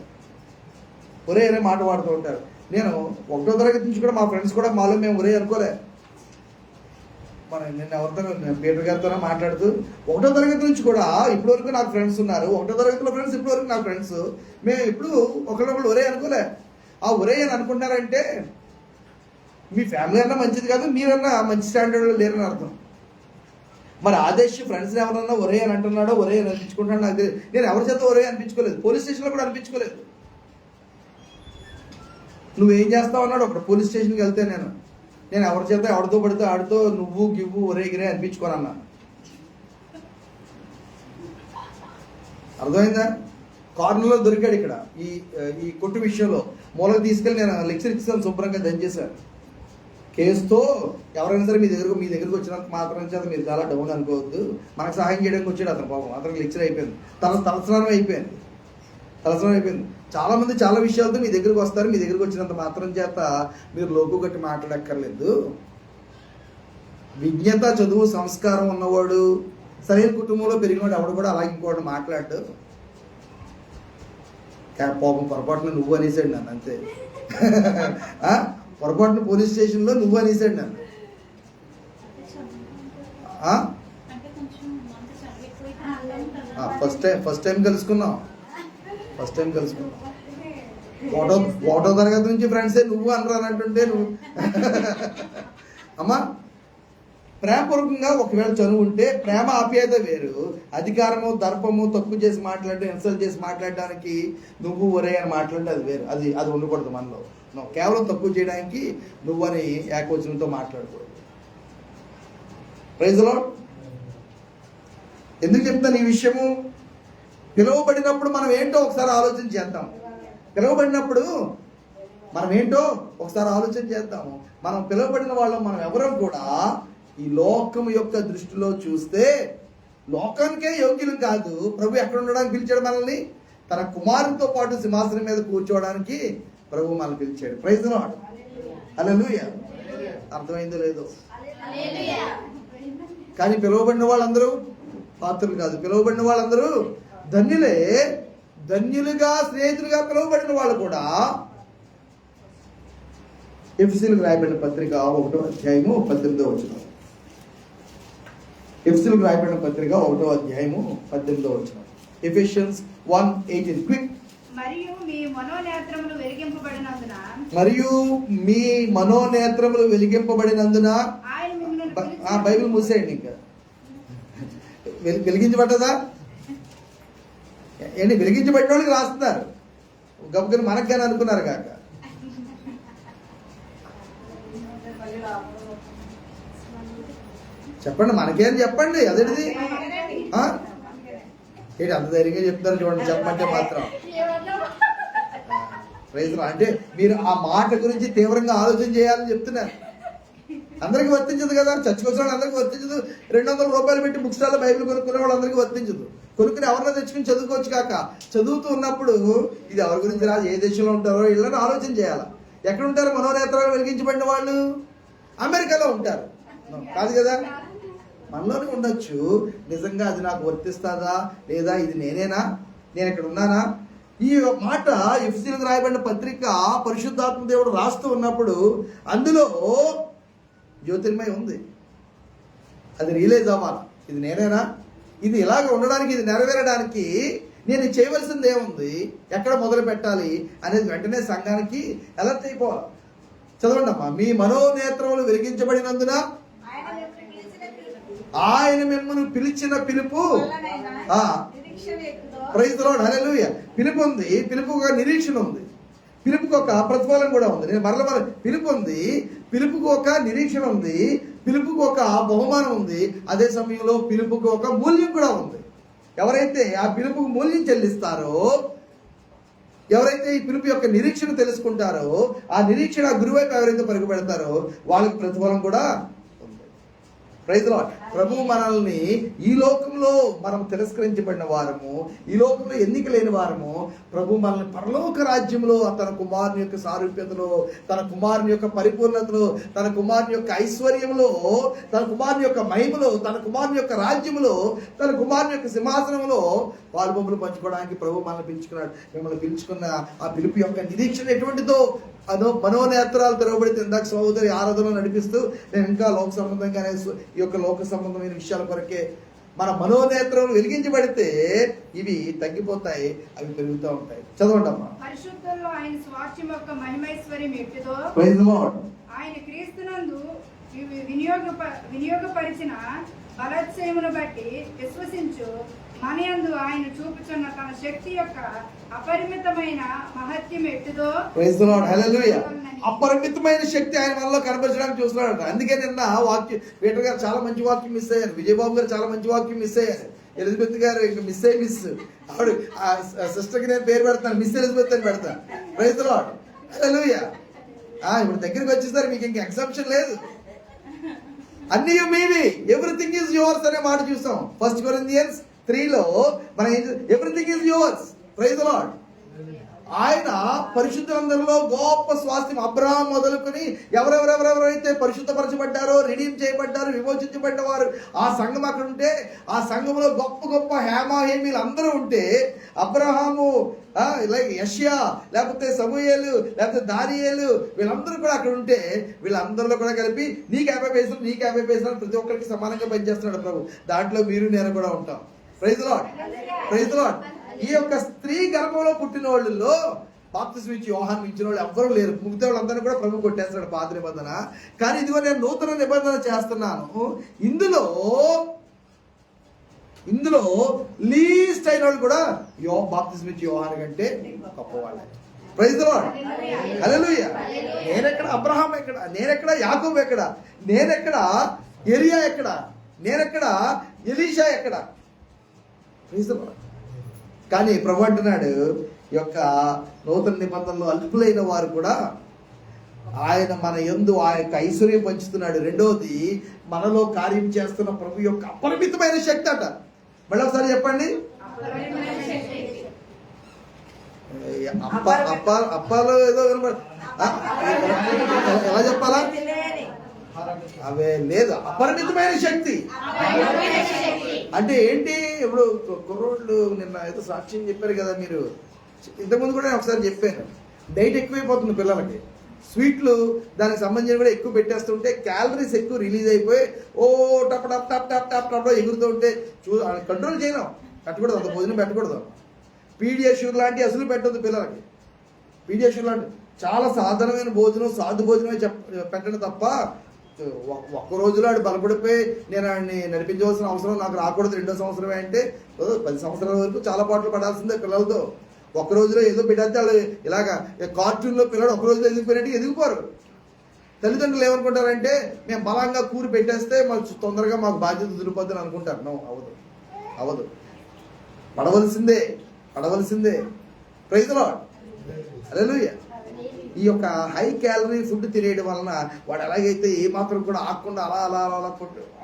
ఒరే అనే మాట వాడుతూ ఉంటారు. నేను 1వ తరగతి నుంచి కూడా మా ఫ్రెండ్స్ కూడా మాలో మేము ఒరే అనుకోలే. నేను ఎవరితో పీటర్ గారితో మాట్లాడుతూ 1వ తరగతి నుంచి కూడా ఇప్పటి వరకు నాకు ఫ్రెండ్స్ ఉన్నారు. 1వ తరగతిలో ఫ్రెండ్స్ ఇప్పటి వరకు నాకు ఫ్రెండ్స్. మేము ఇప్పుడు ఒకరినొకరు ఒరే అనుకోలే. ఆ ఒరే అని అనుకుంటున్నారంటే మీ ఫ్యామిలీ అన్నా మంచిది కాదు, మీరన్నా మంచి స్టాండర్డ్లో లేరని అర్థం. మరి ఆదేశ్ ఫ్రెండ్స్ని ఎవరన్నా ఒరే అని అంటున్నాడో, ఒరే అని అనిపించుకుంటున్నాడు నాకు తెలియదు. నేను ఎవరి చేత ఒరే అనిపించుకోలేదు, పోలీస్ స్టేషన్లో కూడా అనిపించుకోలేదు. నువ్వేం చేస్తావు అన్నాడు ఒకటి. పోలీస్ స్టేషన్కి వెళ్తే నేను ఎవరి చేత ఎవరితో పడితే ఆడితో నువ్వు గివ్వు ఒరే గిరే అనిపించుకోనన్నా. అర్థమైందా? కార్నర్లో దొరికాడు ఇక్కడ ఈ కొట్టు విషయంలో. మూలకు తీసుకెళ్ళి నేను లెక్చర్ ఇచ్చాను, శుభ్రంగా దంచేశాను. కేసుతో ఎవరైనా సరే మీ దగ్గరకు వచ్చినంత మాత్రం చేత మీరు చాలా డౌన్ అనుకోవద్దు. మనకు సహాయం చేయడానికి వచ్చాడు అతను. పాపం అతనికి లెక్చర్ అయిపోయింది, తలస్నానం అయిపోయింది. చాలా మంది చాలా విషయాలతో మీ దగ్గరకు వస్తారు. మీ దగ్గరకు వచ్చినంత మాత్రం చేత మీరు లోకు గట్టి మాట్లాడక్కర్లేదు. విజ్ఞత, చదువు, సంస్కారం ఉన్నవాడు, సరైన కుటుంబంలో పెరిగినవాడు ఎవడు కూడా అలాగే ఇంకోటి మాట్లాడు. పాపం పొరపాటున నువ్వు అనేసాడు నన్ను, అంతే. పొరపాటున పోలీస్ స్టేషన్లో నువ్వు అనేసాడు నన్ను. ఫస్ట్ టైం కలుసుకున్నాం. ఒకటో తరగతి నుంచి ఫ్రెండ్సే నువ్వు అనరానంటుంటే నువ్వు. అమ్మా, ప్రేమపూర్వకంగా ఒకవేళ చనువు ఉంటే ప్రేమ ఆప్యాయత వేరు. అధికారము, దర్పము, తక్కువ చేసి మాట్లాడడం, ఇన్సల్ట్ చేసి మాట్లాడడానికి నువ్వు ఒరే అని మాట్లాడితే అది వేరు. అది ఉండకూడదు మనలో. కేవలం తక్కువ చేయడానికి నువ్వు అని ఏకవచనంతో మాట్లాడకూడదు. Praise the Lord. ఎందుకు చెప్తాను ఈ విషయము? పిలువబడినప్పుడు మనం ఏంటో ఒకసారి ఆలోచన చేద్దాం. పిలువబడినప్పుడు మనం ఏంటో ఒకసారి ఆలోచన చేద్దాము. మనం పిలువబడిన వాళ్ళం, మనం ఎవరం కూడా ఈ లోకం యొక్క దృష్టిలో చూస్తే లోకానికే యోగ్యులు కాదు. ప్రభు ఎక్కడ ఉండడానికి పిలిచాడు మనల్ని? తన కుమారునితో పాటు సింహాసనం మీద కూర్చోవడానికి ప్రభు మనల్ని పిలిచాడు. Praise the lord. హల్లెలూయా. అర్థమైందో లేదో కానీ పిలువబడిన వాళ్ళందరూ పాత్రలు కాదు. పిలువబడిన వాళ్ళందరూ ధన్యులే. ధన్యులుగా, స్నేహితులుగా పిలువబడిన వాళ్ళు కూడా. ఎఫెసీయులకు రాయబడిన పత్రిక 1వ అధ్యాయము 18వ వచనం. ఎఫెసీయులకు రాయబడిన పత్రిక 1వ అధ్యాయము 18వ వచనం. ఎఫెషియన్స్ 1:18. క్విక్. మరియు మీ మనోనేత్రములు వెలిగింపబడినందున బైబిల్ మూసేయండి. ఇంకా వెలిగించబడ్డదా ఏంటి? వెలిగించబడిన వాళ్ళకి రాస్తున్నారు. గబుకని మనకు కానీ అనుకున్నారు కాక. చెప్పండి, మనకేం చెప్పండి. అదేంటిది? ఏంటి అంత ధైర్యంగా చెప్తారు చూడండి, చెప్పమంటే మాత్రం. రైతులు అంటే మీరు ఆ మాట గురించి తీవ్రంగా ఆలోచన చేయాలని చెప్తున్నారు. అందరికీ వర్తించదు కదా. చర్చకు వచ్చిన వాళ్ళు అందరికీ వర్తించదు. 200 రూపాయలు పెట్టి బుక్ స్టాల్లో బైబిల్ కొనుక్కునే వాళ్ళందరికీ వర్తించదు. కొనుక్కుని ఎవరినో తెచ్చుకుని చదువుకోవచ్చు కాక. చదువుతూ ఉన్నప్పుడు ఇది ఎవరి గురించి రాదు, ఏ దేశంలో ఉంటారో ఇళ్ళని ఆలోచన చేయాలి. ఎక్కడ ఉంటారు మనోనేత్రాలు వెలిగించబడిన వాళ్ళు? అమెరికాలో ఉంటారు కాదు కదా. మనలోనే ఉండొచ్చు. నిజంగా అది నాకు వర్తిస్తుందా లేదా, ఇది నేనేనా, నేను ఇక్కడ ఉన్నానా, ఈ మాట ఎఫెసీయులకు రాయబడిన పత్రిక పరిశుద్ధాత్మ దేవుడు రాస్తూ ఉన్నప్పుడు అందులో జ్యోతిర్మయం ఉంది. అది రియలైజ్ అవ్వాలి, ఇది నేనేనా, ఇది ఇలాగ ఉండడానికి, ఇది నెరవేరడానికి నేను చేయవలసింది ఏముంది, ఎక్కడ మొదలు పెట్టాలి అనేది వెంటనే సంఘానికి అలర్ట్ అయిపోవాలి. చదవండి అమ్మా. మీ మనోనేత్రములు వెలిగించబడినందున ఆయన మిమ్మల్ని పిలిచిన పిలుపు, ప్రైజ్ ది లార్డ్, హల్లెలూయా. పిలుపు ఉంది, పిలుపు ఒక నిరీక్షణ ఉంది, పిలుపుకు ఒక ప్రతిఫలం కూడా ఉంది. నేను మరల పిలుపు ఉంది, పిలుపుకు ఒక నిరీక్షణ ఉంది, పిలుపుకు ఒక బహుమానం ఉంది. అదే సమయంలో పిలుపుకు ఒక మూల్యం కూడా ఉంది. ఎవరైతే ఆ పిలుపుకు మూల్యం చెల్లిస్తారో, ఎవరైతే ఈ పిలుపు యొక్క నిరీక్షణ తెలుసుకుంటారో, ఆ నిరీక్షణ గురువైపు ఎవరైతే పరుగుపెడతారో వాళ్ళకి ప్రతిఫలం కూడా ఉంది. Praise the lord. ప్రభు మనల్ని ఈ లోకంలో మనం తిరస్కరించబడిన వారము, ఈ లోకంలో ఎన్నిక లేని వారము, ప్రభు మనల్ని పరలోక రాజ్యంలో తన కుమారుని యొక్క సారూప్యతలో, తన కుమారుని యొక్క పరిపూర్ణతలో, తన కుమారుని యొక్క ఐశ్వర్యంలో, తన కుమారుని యొక్క మహిమలో, తన కుమారుని యొక్క రాజ్యంలో, తన కుమారుని యొక్క సింహాసనంలో పాలుబొమ్మలు పంచుకోవడానికి ప్రభు మనల్ని పిలుచుకున్నాడు. మిమ్మల్ని పిలుచుకున్న ఆ పిలుపు యొక్క నిరీక్షణ ఎటువంటిదో మనోనేత్రాలు తెరవబడితే ఇందాక సహోదరి ఆరాధనలో నడిపిస్తూ నేను ఇంకా లోక సంబంధంగానే ఈ యొక్క లోక సంబంధమైన విషయాల కొరకే మన మనోనేత్రం వెలిగించబడితే ఇవి తగ్గిపోతాయి, అవి పెరుగుతూ ఉంటాయి. చదవండి అమ్మా. పరిశుద్ధుల్లో ఆయన స్వాస్థ్యం యొక్క మహిమైశ్వర్యం ఎట్టిదో ప్రైజ్ ది లార్డ్. ఆయన క్రీస్తునందు వినియోగపరిచిన బలత్సయమును బట్టి విశ్వసించు మనయందు ఆయన చూపుచున్న తన శక్తి యొక్క అపరిమితమైన మహత్యం ఎట్టిదో. ప్రైజ్ ది లార్డ్, హల్లెలూయా. అపరిమితమైన శక్తి ఆయన మనలో కనపరచడానికి చూస్తున్నాడు. అందుకే నిన్న వాక్యం పీటర్ గారు చాలా మంచి వాక్యం మిస్ అయ్యారు, విజయబాబు గారు చాలా మంచి వాక్యం మిస్ అయ్యారు, ఎలిజబెత్ గారు ఇంకా మిస్ ఆవిడ సిస్టర్కి నేను పేరు పెడతాను, మిస్ ఎలిజబెత్ అని పెడతాను. Praise the lord, hallelujah. ఇప్పుడు దగ్గరికి వచ్చేసరికి మీకు ఇంకా ఎగ్జామ్షన్ లేదు, అన్ని మీవి, ఎవ్రీథింగ్ ఈజ్ యువర్స్ అనే మాట చూస్తాం. 1 Corinthians 3లో మనం everything is yours. Praise the Lord. ఆయన పరిశుద్ధులందరిలో గొప్ప స్వాస్థ్యం. అబ్రహాం మొదలుకొని ఎవరెవరైతే పరిశుద్ధపరచబడ్డారో, రిడీమ్ చేయబడ్డారో, విమోచించబడ్డ వారు ఆ సంఘం అక్కడ ఉంటే, ఆ సంఘంలో గొప్ప గొప్ప హేమాహేమీలు అందరూ ఉంటే, అబ్రహాము, లైక్ యెషయా, లేకపోతే సమూయేలు, లేకపోతే దానియేలు, వీళ్ళందరూ కూడా అక్కడ ఉంటే, వీళ్ళందరిలో కూడా కలిపి నీకు 50 పైసలు, నీకు 50 పైసలు ప్రతి ఒక్కరికి సమానంగా పనిచేస్తున్నాడు ప్రభు. దాంట్లో మీరు నేను కూడా ఉంటాం. Praise the Lord, praise the Lord. ఈ యొక్క స్త్రీ గర్భంలో పుట్టిన వాళ్ళలో బాప్తిస్మం ఇచ్చి యోహాను ఇచ్చిన వాళ్ళు ఎవ్వరూ లేరు. మిగతా వాళ్ళందరినీ కూడా ప్రభు కొట్టేస్తాడు పాత నిబంధన. కానీ ఇదిగో నేను నూతన నిబంధన చేస్తున్నాను. ఇందులో లీస్ట్ అయిన వాళ్ళు కూడా బాప్తిస్మం ఇచ్చి యోహాను కంటే గొప్పవాళ్ళే. ప్రైజ్ ది లార్డ్, హల్లెలూయా. నేనెక్కడ అబ్రహాం, ఎక్కడ నేనెక్కడ యాకోబు, ఎక్కడ నేనెక్కడ ఎలియా, ఎక్కడ నేనెక్కడ ఎలీషా, ఎక్కడ. Praise the Lord. కానీ ప్రభు అంటున్నాడు, ఈ యొక్క నూతన నిబంధనలో అల్పులైన వారు కూడా ఆయన మన యందు ఆ యొక్క ఐశ్వర్యం పంచుతున్నాడు. రెండోది, మనలో కార్యం చేస్తున్న ప్రభు యొక్క అపరిమితమైన శక్తి అట. మళ్ళీ ఒకసారి చెప్పండి. అప్పాలో ఏదో ఎలా చెప్పాలా, అవే లేదు, అపరిమితమైన శక్తి అంటే ఏంటి? ఇప్పుడు కుర్రోళ్ళు నిన్న ఏదో సాక్ష్యం చెప్పారు కదా మీరు, ఇంతకుముందు కూడా నేను ఒకసారి చెప్పాను. డైట్ ఎక్కువైపోతుంది పిల్లలకి, స్వీట్లు దానికి సంబంధించిన కూడా ఎక్కువ పెట్టేస్తుంటే క్యాలరీస్ ఎక్కువ రిలీజ్ అయిపోయి ఓ టప్ టప్ టప్ టప్ టప్ టప్ ఎగురుతూ ఉంటే కంట్రోల్ చేయలేం, పెట్టకూడదు, అంత భోజనం పెట్టకూడదు. పీడియాష్యూర్ లాంటి అసలు పెట్టదు పిల్లలకి. పీడియాష్యూర్ లాంటి చాలా సాధారణమైన భోజనం, సాధు భోజనమే పెట్టడం తప్ప ఒక్క రోజులో ఆడు బలపడిపోయి నేను ఆడిని నడిపించవలసిన అవసరం నాకు రాకూడదు, 2వ సంవత్సరమే అంటే 10 సంవత్సరాల వరకు చాలా పాటలు పడాల్సిందే పిల్లలతో. ఒక్క రోజులో ఏదో పెట్టేస్తే వాళ్ళు ఇలాగా కార్టూన్లో పిల్లలు ఒక రోజులో ఎదిగిపోయినట్టు ఎదిగిపోరు. తల్లిదండ్రులు ఏమనుకుంటారంటే మేము బలంగా కూరి పెట్టేస్తే మాకు తొందరగా మాకు బాధ్యత దురిపోద్దని అనుకుంటారు. నో, అవదు. పడవలసిందే. ప్రైజ్ ది లార్డ్, హల్లెలూయా. ఈ యొక్క హై క్యాలరీ ఫుడ్ తినేయడం వలన వాడు ఎలాగైతే ఏ మాత్రం కూడా ఆగకుండా అలా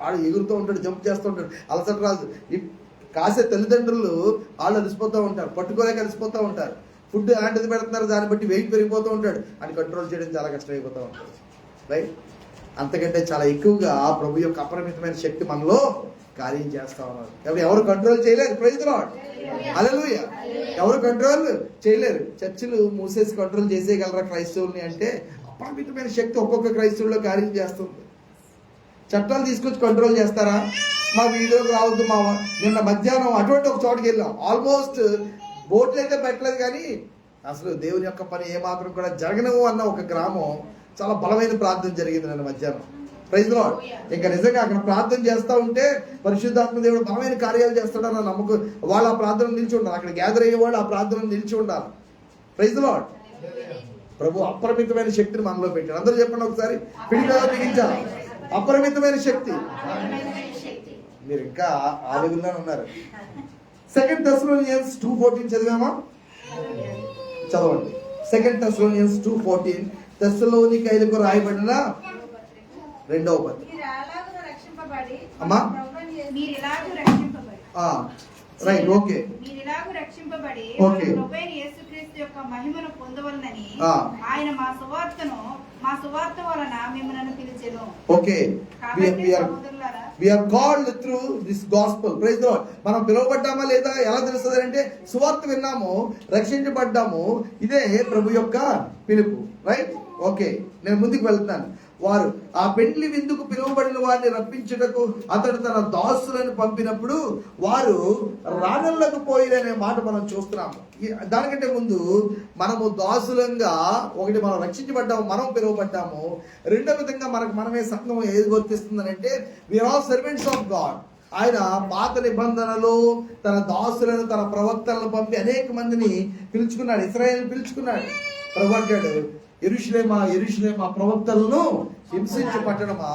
వాడు ఎగురుతూ ఉంటాడు, జంప్ చేస్తూ ఉంటాడు, అలసట రాదు. కాసే తల్లిదండ్రులు వాళ్ళు అలసిపోతూ ఉంటారు, పట్టుకోలేక అలసిపోతూ ఉంటారు. ఫుడ్ ఎలాంటిది పెడుతున్నారు దాన్ని బట్టి వెయిట్ పెరిగిపోతూ ఉంటాడు, అని కంట్రోల్ చేయడం చాలా కష్టమైపోతూ ఉంటుంది. రైట్. అంతకంటే చాలా ఎక్కువగా ప్రభు యొక్క అపరిమితమైన శక్తి మనలో కార్యం చేస్తా ఉన్నారు. ఎవరు కంట్రోల్ చేయలేరు. Praise the lord. హల్లెలూయా. ఎవరు కంట్రోల్ చేయలేరు. చర్చిలు మూసేసి కంట్రోల్ చేసేయగలరా క్రైస్తవుల్ని అంటే అపరిమితమైన శక్తి ఒక్కొక్క క్రైస్తవుల్లో కార్యం చేస్తుంది. చట్టాలు తీసుకొచ్చి కంట్రోల్ చేస్తారా? మా వీడియోకి రావద్దు మా నిన్న మధ్యాహ్నం అటువంటి ఒక చోటుకి వెళ్ళాం. ఆల్మోస్ట్ బోట్లు అయితే పెట్టలేదు, కానీ అసలు దేవుని యొక్క పని ఏమాత్రం కూడా జరగను అన్న ఒక గ్రామం చాలా బలమైన ప్రార్థన జరిగింది నిన్న మధ్యాహ్నం. Praise the Lord. ఇంకా నిజంగా అక్కడ ప్రార్థన చేస్తూ ఉంటే పరిశుద్ధాత్మ దేవుడు బలమైన కార్యాలు చేస్తాడన్న నమ్మకం. వాళ్ళు ఆ ప్రార్థన నిలిచి ఉండాలి. అక్కడ గ్యాదర్ అయ్యే వాళ్ళు ఆ ప్రార్థన నిలిచి ఉండాలి. Praise the lord. ప్రభు అపరిమితమైన శక్తిని మనలో పెట్టాడు. అందరూ చెప్పండి ఒకసారి, పిడిగా బిగించాలి. అపరిమితమైన శక్తి. మీరు ఇంకా ఆలుగుల్లోనే ఉన్నారు. 2 Thessalonians 2:14 చదివామా? చదవండి. 2 Thessalonians 2:14 తెస్సలోనికైలకు రాయబడిన 2వ పత్రిక. అమ్మా రైట్. ఓకే. ఓకే. యేసుక్రీస్తు యొక్క మహిమను పొందవలనని ఆయన మా సువార్త వలన మిమ్మల్ని పిలిచెను. Okay. We are called through this gospel. Praise the Lord. మనం పిలువబడ్డామా లేదా ఎలా తెలుస్తుంది అంటే సువార్త విన్నాము, రక్షించబడ్డాము. ఇదే ప్రభు యొక్క పిలుపు. రైట్. ఓకే. నేను ముందుకు వెళ్తున్నాను. వారు ఆ పెండ్లి విందుకు పిలువబడిన వారిని రప్పించుటకు అతడు తన దాసులను పంపినప్పుడు వారు రానల్లకు పోయిరనే మాట మనం చూస్తున్నాము. దానికంటే ముందు మనము దాసులంగా ఒకటి మనం రక్షించబడ్డాము, మనం పిలువబడ్డాము. రెండవ విధంగా మనమే సంఘం ఏది గుర్తిస్తుందని అంటే we are all servants of God. ఆయన పాత నిబంధనలో తన దాసులను తన ప్రవక్తలను పంపి అనేక మందిని పిలుచుకున్నాడు. ఇశ్రాయేలును పిలుచుకున్నాడు. ప్రభు అంటాడు, యెరూషలేమా యెరూషలేమా ప్రవక్తలను హింసించు పట్టణమా,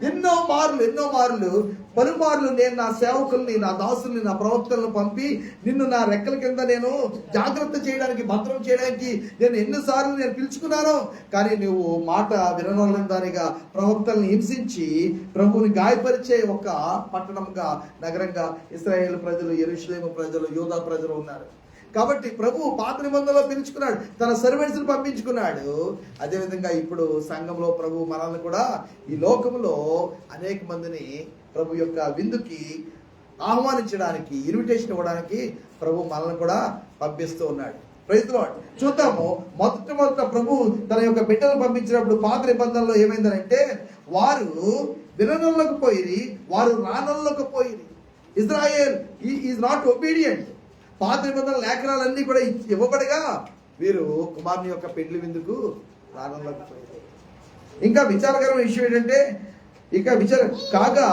ఎన్నో మార్లు పలుమార్లు నేను నా సేవకుల్ని, నా దాసుల్ని, నా ప్రవక్తలను పంపి నిన్ను నా రెక్కల కింద నేను జాగ్రత్త చేయడానికి, భద్రం చేయడానికి నేను ఎన్నిసార్లు నేను పిలుచుకున్నాను. కానీ నువ్వు మాట విననోళ్ళని దానిగా ప్రవక్తల్ని హింసించి ప్రభువుని గాయపరిచే ఒక పట్టణంగా, నగరంగా ఇశ్రాయేలు ప్రజలు, యెరూషలేము ప్రజలు, యూదా ప్రజలు ఉన్నారు. కాబట్టి ప్రభు పాత నిబంధనలో పిలుచుకున్నాడు, తన సర్వెంట్స్ని పంపించుకున్నాడు. అదేవిధంగా ఇప్పుడు సంఘంలో ప్రభు మనల్ని కూడా ఈ లోకంలో అనేక మందిని ప్రభు యొక్క విందుకి ఆహ్వానించడానికి, ఇన్విటేషన్ ఇవ్వడానికి ప్రభు మనల్ని కూడా పంపిస్తూ ఉన్నాడు. Praise the Lord. చూద్దాము. మొదట ప్రభు తన యొక్క బిడ్డలు పంపించినప్పుడు పాత నిబంధనలో ఏమైందంటే వారు విననోళ్ళకు పోయి, వారు రానోళ్ళకు పోయి. Israel is not obedient. పాత నిబంధనల లేఖనాలన్నీ కూడా ఇవ్వబడగా వీరు కుమారుని యొక్క పెండ్లి విందుకు రానలేకపోయారు. ఇంకా విచారకరమైన విషయం ఏంటంటే కాగా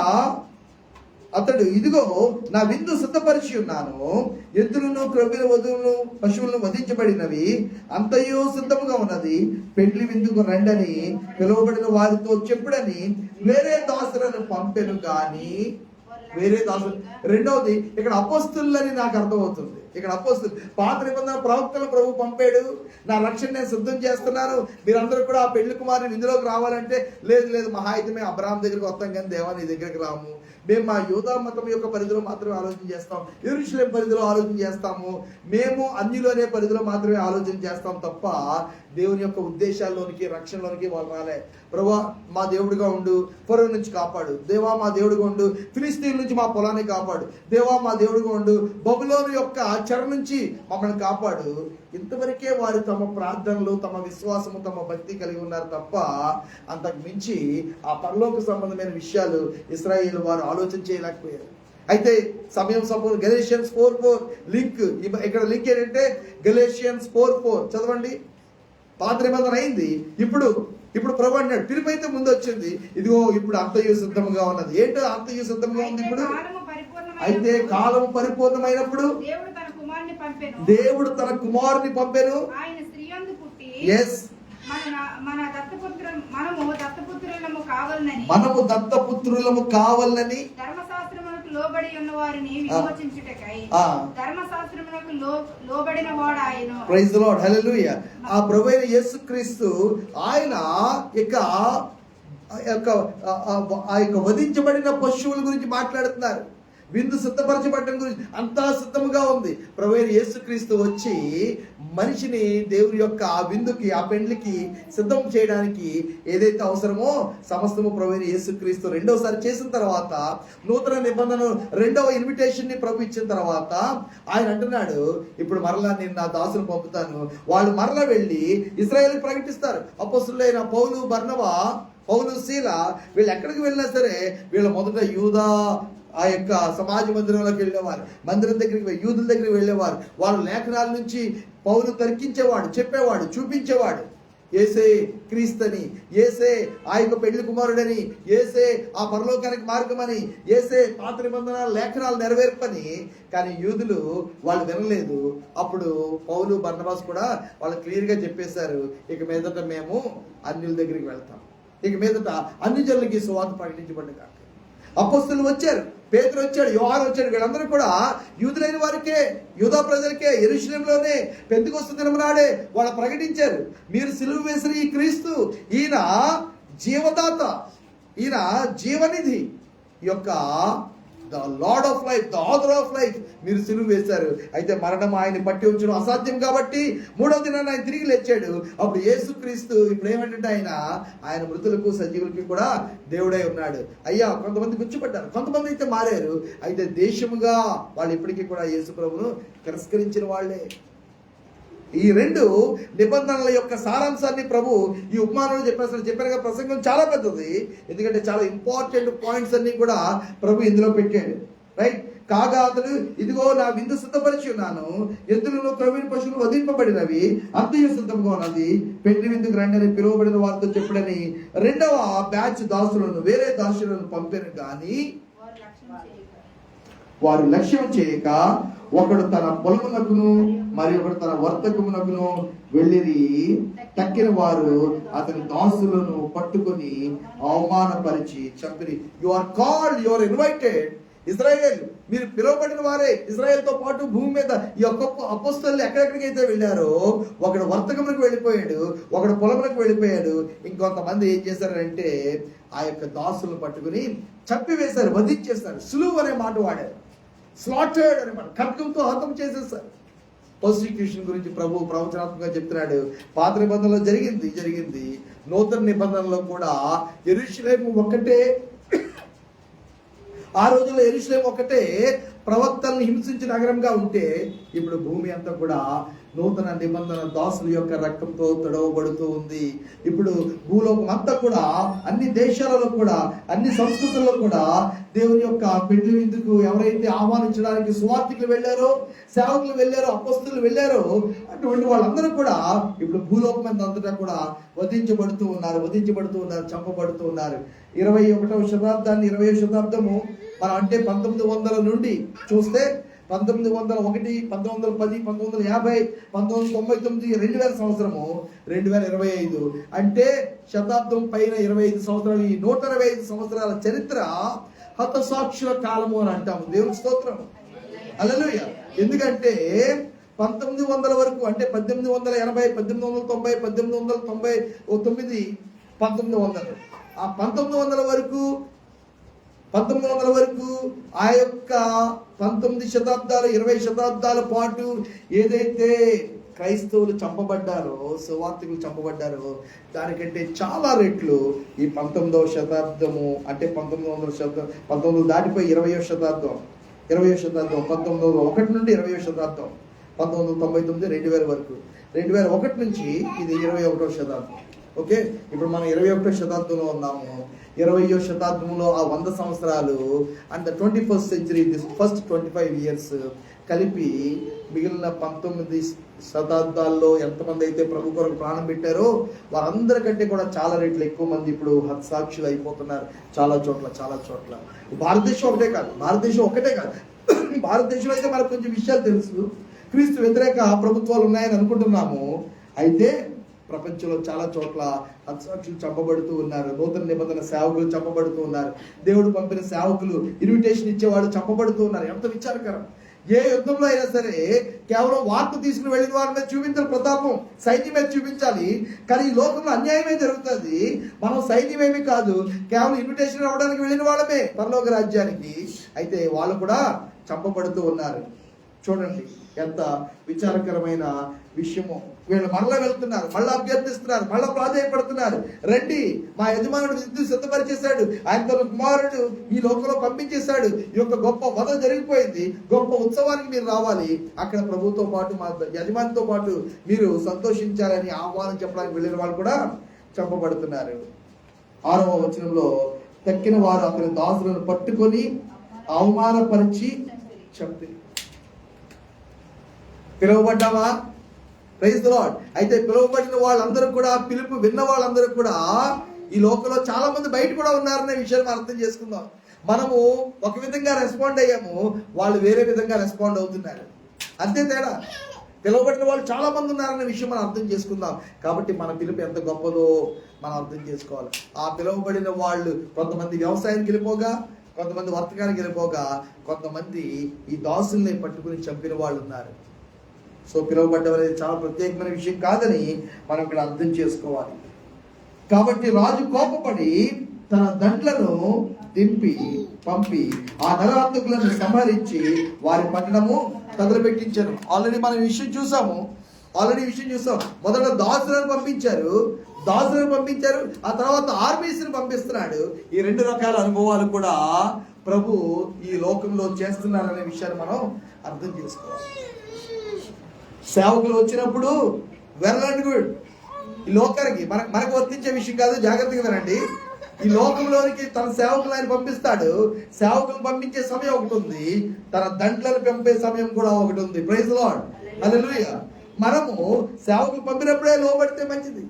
అతడు ఇదిగో నా విందు సిద్ధపరిచి ఉన్నాను, ఎద్దులను, క్రొవ్వుల, వధువులను, పశువులను వధించబడినవి అంతయో సిద్ధముగా ఉన్నది, పెండ్లి విందుకు రండని పిలువబడిన వారితో చెప్పుడని వేరే దాసులను పంపెను గాని వేరే దాసులు. రెండవది ఇక్కడ అపోస్తులని నాకు అర్థమవుతుంది. ఇక్కడ అపోస్తులు పాత నిబంధన ప్రవక్తలు ప్రభు పంపాడు, నా రక్షణ నేను సిద్ధం చేస్తున్నాను, మీరందరూ కూడా ఆ పెళ్లి కుమారుని ఇందులోకి రావాలంటే లేదు మహా అయితే మేము అబ్రహాం దగ్గరికి వస్తాం కానీ దేవా నీ దగ్గరికి రాము, మేము మా యూదా మతం యొక్క పరిధిలో మాత్రమే ఆలోచన చేస్తాం, యెరూషలేం పరిధిలో ఆలోచన చేస్తాము, మేము అన్యులు అనే పరిధిలో మాత్రమే ఆలోచన చేస్తాం తప్ప దేవుని యొక్క ఉద్దేశాల్లోనికి, రక్షణలోనికి వాళ్ళు రాలే. ప్రభువా మా దేవుడిగా ఉండు, ఫరో నుంచి కాపాడు, దేవా మా దేవుడిగా ఉండు, ఫిలిస్తీన్ నుంచి మా పొలాన్ని కాపాడు, దేవా మా దేవుడిగా ఉండు, బబులోను యొక్క చెర నుంచి మమ్మల్ని కాపాడు. ఇంతవరకే వారు తమ ప్రార్థనలు, తమ విశ్వాసము, తమ భక్తి కలిగి ఉన్నారు తప్ప అంతకు మించి ఆ పరలోక సంబంధమైన విషయాలు ఇశ్రాయేలు వారు ఆలోచన చేయలేకపోయారు. అయితే సమయం సంపూర్ణ గలేషియన్స్ 4:4 లింక్, ఇక్కడ లింక్ ఏంటంటే గలేషియన్స్ 4:4 చదవండి. పాత నిబంధన అయింది, ఇప్పుడు ప్రభు అన్నాడు పిలుపు అయితే ముందు వచ్చింది, ఇదిగో ఇప్పుడు అంతయు సిద్ధంగా ఉన్నది. ఏంటో అంతయు సిద్ధంగా ఉంది ఇప్పుడు. అయితే కాలం పరిపూర్ణమైనప్పుడు దేవుడు తన కుమారుని పంపెను. ఎస్, మనము దత్తపుత్రులము కావాలని ధర్మశాస్త్రమునకు లోబడి ఉన్న వారిని విమోచించుటకై ధర్మశాస్త్రమునకు లోబడిన వాడు ఆయన. Praise the lord. హల్లెలూయా. ఆ ప్రభువైన యేసుక్రీస్తు ఆయన ఆ యొక్క వధించబడిన పశువుల గురించి మాట్లాడుతున్నారు. విందు సిద్ధపరచబడటం గురించి అంతా సిద్ధముగా ఉంది. ప్రభువైన యేసుక్రీస్తు వచ్చి మనిషిని దేవుని యొక్క ఆ విందుకి, ఆ పెండ్లికి సిద్ధం చేయడానికి ఏదైతే అవసరమో సమస్తము ప్రభువైన యేసుక్రీస్తు రెండోసారి చేసిన తర్వాత, నూతన నిబంధన రెండవ ఇన్విటేషన్ ని ప్రభు ఇచ్చిన తర్వాత ఆయన అంటున్నాడు, ఇప్పుడు మరలా నేను నా దాసులు పంపుతాను, వాళ్ళు మరలా వెళ్ళి ఇశ్రాయేలుకి ప్రకటిస్తారు. అపోస్తలులైన పౌలు, బర్నబా, పౌలు, శీల వీళ్ళు ఎక్కడికి వెళ్ళినా సరే వీళ్ళు మొదట యూదా ఆ యొక్క సమాజ మందిరంలోకి వెళ్ళేవారు, మందిరం దగ్గరికి యూదుల దగ్గరికి వెళ్ళేవారు. వాళ్ళు లేఖనాల నుంచి పౌలు తర్కించేవాడు, చెప్పేవాడు, చూపించేవాడు. యేసే క్రీస్తని, యేసే ఆ యొక్క పెళ్లి కుమారుడని, యేసే ఆ పరలోకానికి మార్గమని, యేసే పాత నిబంధన లేఖనాలు నెరవేర్పని. కానీ యూదులు వాళ్ళు వినలేదు. అప్పుడు పౌలు, బర్నబాస్ కూడా వాళ్ళు క్లియర్గా చెప్పేశారు, ఇక మీదట మేము అన్యుల దగ్గరికి వెళ్తాం, ఇక మీదట అన్ని జనులకి సువార్త ప్రకటించబడ్డ. అపోస్తలులు వచ్చారు, పేతురు వచ్చాడు, యోహాను వచ్చాడు, వీళ్ళందరూ కూడా యూదులైన వారికే, యూదా ప్రజలకే యెరూషలేములోనే పెంతెకొస్తు దినము నాడే వాళ్ళు ప్రకటించారు, మీరు సిలువ వేసిన ఈ క్రీస్తు, ఈయన జీవదాత, ఈయన జీవనిధి, ఈ యొక్క the Lord of life, the author of life మీరు సిలువ వేశారు. అయితే మరణం ఆయన పట్టి ఉంచడం అసాధ్యం కాబట్టి మూడవ దినాన్ని ఆయన తిరిగి లేచాడు. అప్పుడు యేసుక్రీస్తు ఇప్పుడు ఏమంటే ఆయన మృతులకు సజీవులకి కూడా దేవుడై ఉన్నాడు. అయ్యా, కొంతమంది గుర్చిపడ్డారు, కొంతమంది అయితే మారారు. అయితే దేశముగా వాళ్ళు ఇప్పటికీ కూడా యేసు ప్రభువును తిరస్కరించిన వాళ్ళే. ఈ రెండు నిబంధనల యొక్క సారాంశాన్ని ప్రభు ఈ ఉపమానంలో చెప్పారు. ప్రసంగం చాలా పెద్దది, ఎందుకంటే చాలా ఇంపార్టెంట్ పాయింట్స్ అన్ని కూడా ప్రభు ఇందులో పెట్టాడు. రైట్? కాగా అతడు, ఇదిగో నా విందు సిద్ధపరిచి ఉన్నాను, ఎద్దులను క్రమీణ పశువులు వధింపబడినవి, అంతయు సిద్ధంగా ఉన్నది, పెళ్లి విందుకు రండి అని పిలువబడిన వారితో చెప్పుడని రెండవ బ్యాచ్ దాసులను, వేరే దాసులను పంపాను. కానీ వారు లక్ష్యం చేయక ఒకడు తన పొలమునకును మరి ఒకడు తన వర్తకమునకును వెళ్ళిరి. తక్కిన వారు అతని దాసులను పట్టుకొని అవమానపరిచి చంపిరి. You are called, you are invited. Israel, మీరు పిలువబడిన వారే. ఇజ్రాయేల్తో పాటు భూమి మీద ఈ యొక్క అపోస్తలులు ఎక్కడెక్కడికైతే వెళ్ళారో, ఒకడు వర్తకములకు వెళ్ళిపోయాడు, ఒకడు పొలములకు వెళ్ళిపోయాడు. ఇంకొంతమంది ఏం చేశారంటే ఆ యొక్క దాసులను పట్టుకుని చంపివేశారు, వధించేశారు. సులువు అనే మాట వాడారు, స్లాటర్డ్ అనే మాట, ఖడ్గంతో హతం చేసేసారు. పర్సిక్యూషన్ గురించి ప్రభు ప్రవచనాత్మకంగా చెప్తున్నాడు. పాత నిబంధనలో జరిగింది, నూతన నిబంధనలో కూడా యెరూషలేము ఒక్కటే, ఆ రోజుల్లో యెరూషలేము ఒక్కటే ప్రవక్తలను హింసించిన నగరంగా ఉంటే, ఇప్పుడు భూమి అంతా కూడా నూతన నిబంధన దాసుల యొక్క రక్తంతో తడవబడుతూ ఉంది. ఇప్పుడు భూలోకం అంతా కూడా, అన్ని దేశాలలో కూడా, అన్ని సంస్కృతుల్లో కూడా దేవుని యొక్క పెళ్లి విందుకు ఎవరైతే ఆహ్వానించడానికి సువార్థికులు వెళ్ళారో, సేవకులు వెళ్ళారో, అపోస్తలులు వెళ్ళారో, అటువంటి వాళ్ళందరూ కూడా ఇప్పుడు భూలోకం అంతటా కూడా వధించబడుతూ ఉన్నారు, చంపబడుతూ ఉన్నారు. 21వ శతాబ్దాన్ని, 20వ శతాబ్దము మనం అంటే 1900 నుండి చూస్తే 1901, 1910, 1950, 1999, 2000 సంవత్సరము, 2025 అంటే శతాబ్దం పైన 25 సంవత్సరాలు. ఈ 125 సంవత్సరాల చరిత్ర హతసాక్షుల కాలము అని అంటాము. దేవుని స్తోత్రం, హల్లెలూయా. ఎందుకంటే 1900 వరకు, అంటే 1880, 1890, 1899, 1900, ఆ 1900 వరకు ఆ యొక్క 19 శతాబ్దాలు, 20 శతాబ్దాల పాటు ఏదైతే క్రైస్తవులు చంపబడ్డారో, సువార్థికులు చంపబడ్డారో, దానికంటే చాలా రెట్లు ఈ 19వ శతాబ్దము, అంటే 1900 దాటిపోయి 20వ శతాబ్దం, 1901 నుండి 20వ శతాబ్దం, 1999, 2000 వరకు, 2001 నుంచి ఇది 21వ శతాబ్దం. ఓకే, ఇప్పుడు మనం 21వ శతాబ్దంలో ఉన్నాము. 20వ శతాబ్దంలో ఆ 100 సంవత్సరాలు and the 21st century, this first 25 years కలిపి మిగిలిన 19 శతాబ్దాల్లో ఎంతమంది అయితే ప్రభు కొరకు ప్రాణం పెట్టారో వారందరికంటే కూడా చాలా రెట్లు ఎక్కువ మంది ఇప్పుడు హతసాక్షులు అయిపోతున్నారు చాలా చోట్ల. భారతదేశం ఒకటే కాదు, భారతదేశంలో అయితే మనకు కొంచెం విషయాలు తెలుసు. క్రీస్తు వ్యతిరేక ప్రభుత్వాలు ఉన్నాయని అనుకుంటున్నాము. అయితే ప్రపంచంలో చాలా చోట్ల హతసాక్షులు చంపబడుతూ ఉన్నారు. నూతన నిబంధన సేవకులు చంపబడుతూ ఉన్నారు. దేవుడు పంపిన సేవకులు, ఇన్విటేషన్ ఇచ్చేవాడు చంపబడుతూ ఉన్నారు. ఎంత విచారకరం! ఏ యుద్ధంలో అయినా సరే కేవలం వార్త తీసుకుని వెళ్ళిన వారి మీద చూపించాలి, ప్రతాపం సైన్యం మీద చూపించాలి. కానీ ఈ లోకంలో అన్యాయమే జరుగుతుంది. మనం సైన్యమేమి కాదు, కేవలం ఇన్విటేషన్ అవ్వడానికి వెళ్ళిన వాళ్ళమే పరలోక రాజ్యానికి. అయితే వాళ్ళు కూడా చంపబడుతూ ఉన్నారు. చూడండి ఎంత విచారకరమైన విషయము. వీళ్ళు మరలా వెళ్తున్నారు, మళ్ళా అభ్యర్థిస్తున్నారు, మళ్ళా ప్రాధాన్యపడుతున్నారు. రండి, మా యజమానుడు విద్యుత్ సిద్ధపరిచేశాడు, ఆయన తన కుమారుడు ఈ లోకంలో పంపించేశాడు, ఈ యొక్క గొప్ప వధ జరిగిపోయింది, గొప్ప ఉత్సవానికి మీరు రావాలి, అక్కడ ప్రభుతో పాటు మా యజమానితో పాటు మీరు సంతోషించాలని ఆహ్వానం చెప్పడానికి వెళ్ళిన వాళ్ళు కూడా చంపబడుతున్నారు. 6వ వచనంలో తక్కిన వారు అతని దాసులను పట్టుకొని అవమానపరిచి చంపి. పిలువబడ్డావా? Praise the Lord. అయితే పిలువబడిన వాళ్ళందరూ కూడా, పిలుపు విన్న వాళ్ళందరూ కూడా ఈ లోకంలో చాలా మంది బయట కూడా ఉన్నారనే విషయాన్ని అర్థం చేసుకుందాం. మనము ఒక విధంగా రెస్పాండ్ అయ్యాము, వాళ్ళు వేరే విధంగా రెస్పాండ్ అవుతున్నారు. అంతే తేడా. పిలువబడిన వాళ్ళు చాలా మంది ఉన్నారనే విషయం మనం అర్థం చేసుకుందాం. కాబట్టి మన పిలుపు ఎంత గొప్పదో మనం అర్థం చేసుకోవాలి. ఆ పిలువబడిన వాళ్ళు కొంతమంది వ్యవసాయానికి వెళ్ళిపోగా, కొంతమంది వర్తకానికి వెళ్ళిపోగా, కొంతమంది ఈ దాసుల్ని పట్టుకుని చంపిన వాళ్ళు ఉన్నారు. సో పిలువబడ్డం అనేది చాలా ప్రత్యేకమైన విషయం కాదని మనం ఇక్కడ అర్థం చేసుకోవాలి. కాబట్టి రాజు కోపపడి తన దండ్లను దింపి పంపి ఆ నరహంతకులను సంహరించి వారి పట్టణము తగలబెట్టించారు. ఆల్రెడీ మనం విషయం చూసాము. మొదట దాసులను పంపించారు, ఆ తర్వాత ఆర్మీస్ని పంపిస్తున్నాడు. ఈ 2 రకాల అనుభవాలు కూడా ప్రభు ఈ లోకంలో చేస్తున్నారనే విషయాన్ని మనం అర్థం చేసుకోవాలి. సేవకులు వచ్చినప్పుడు వెల్ అండ్ గుడ్. ఈ లోకానికి మనకు వర్తించే విషయం కాదు, జాగ్రత్తగా వినండి. ఈ లోకంలోనికి తన సేవకులు ఆయన పంపిస్తాడు. సేవకులు పంపించే సమయం ఒకటి ఉంది, తన దండ్లను పంపే సమయం కూడా ఒకటి ఉంది. ప్రైజ్ ది లార్డ్, హల్లెలూయా. మనము సేవకులు పంపినప్పుడే లోబడితే మంచిది,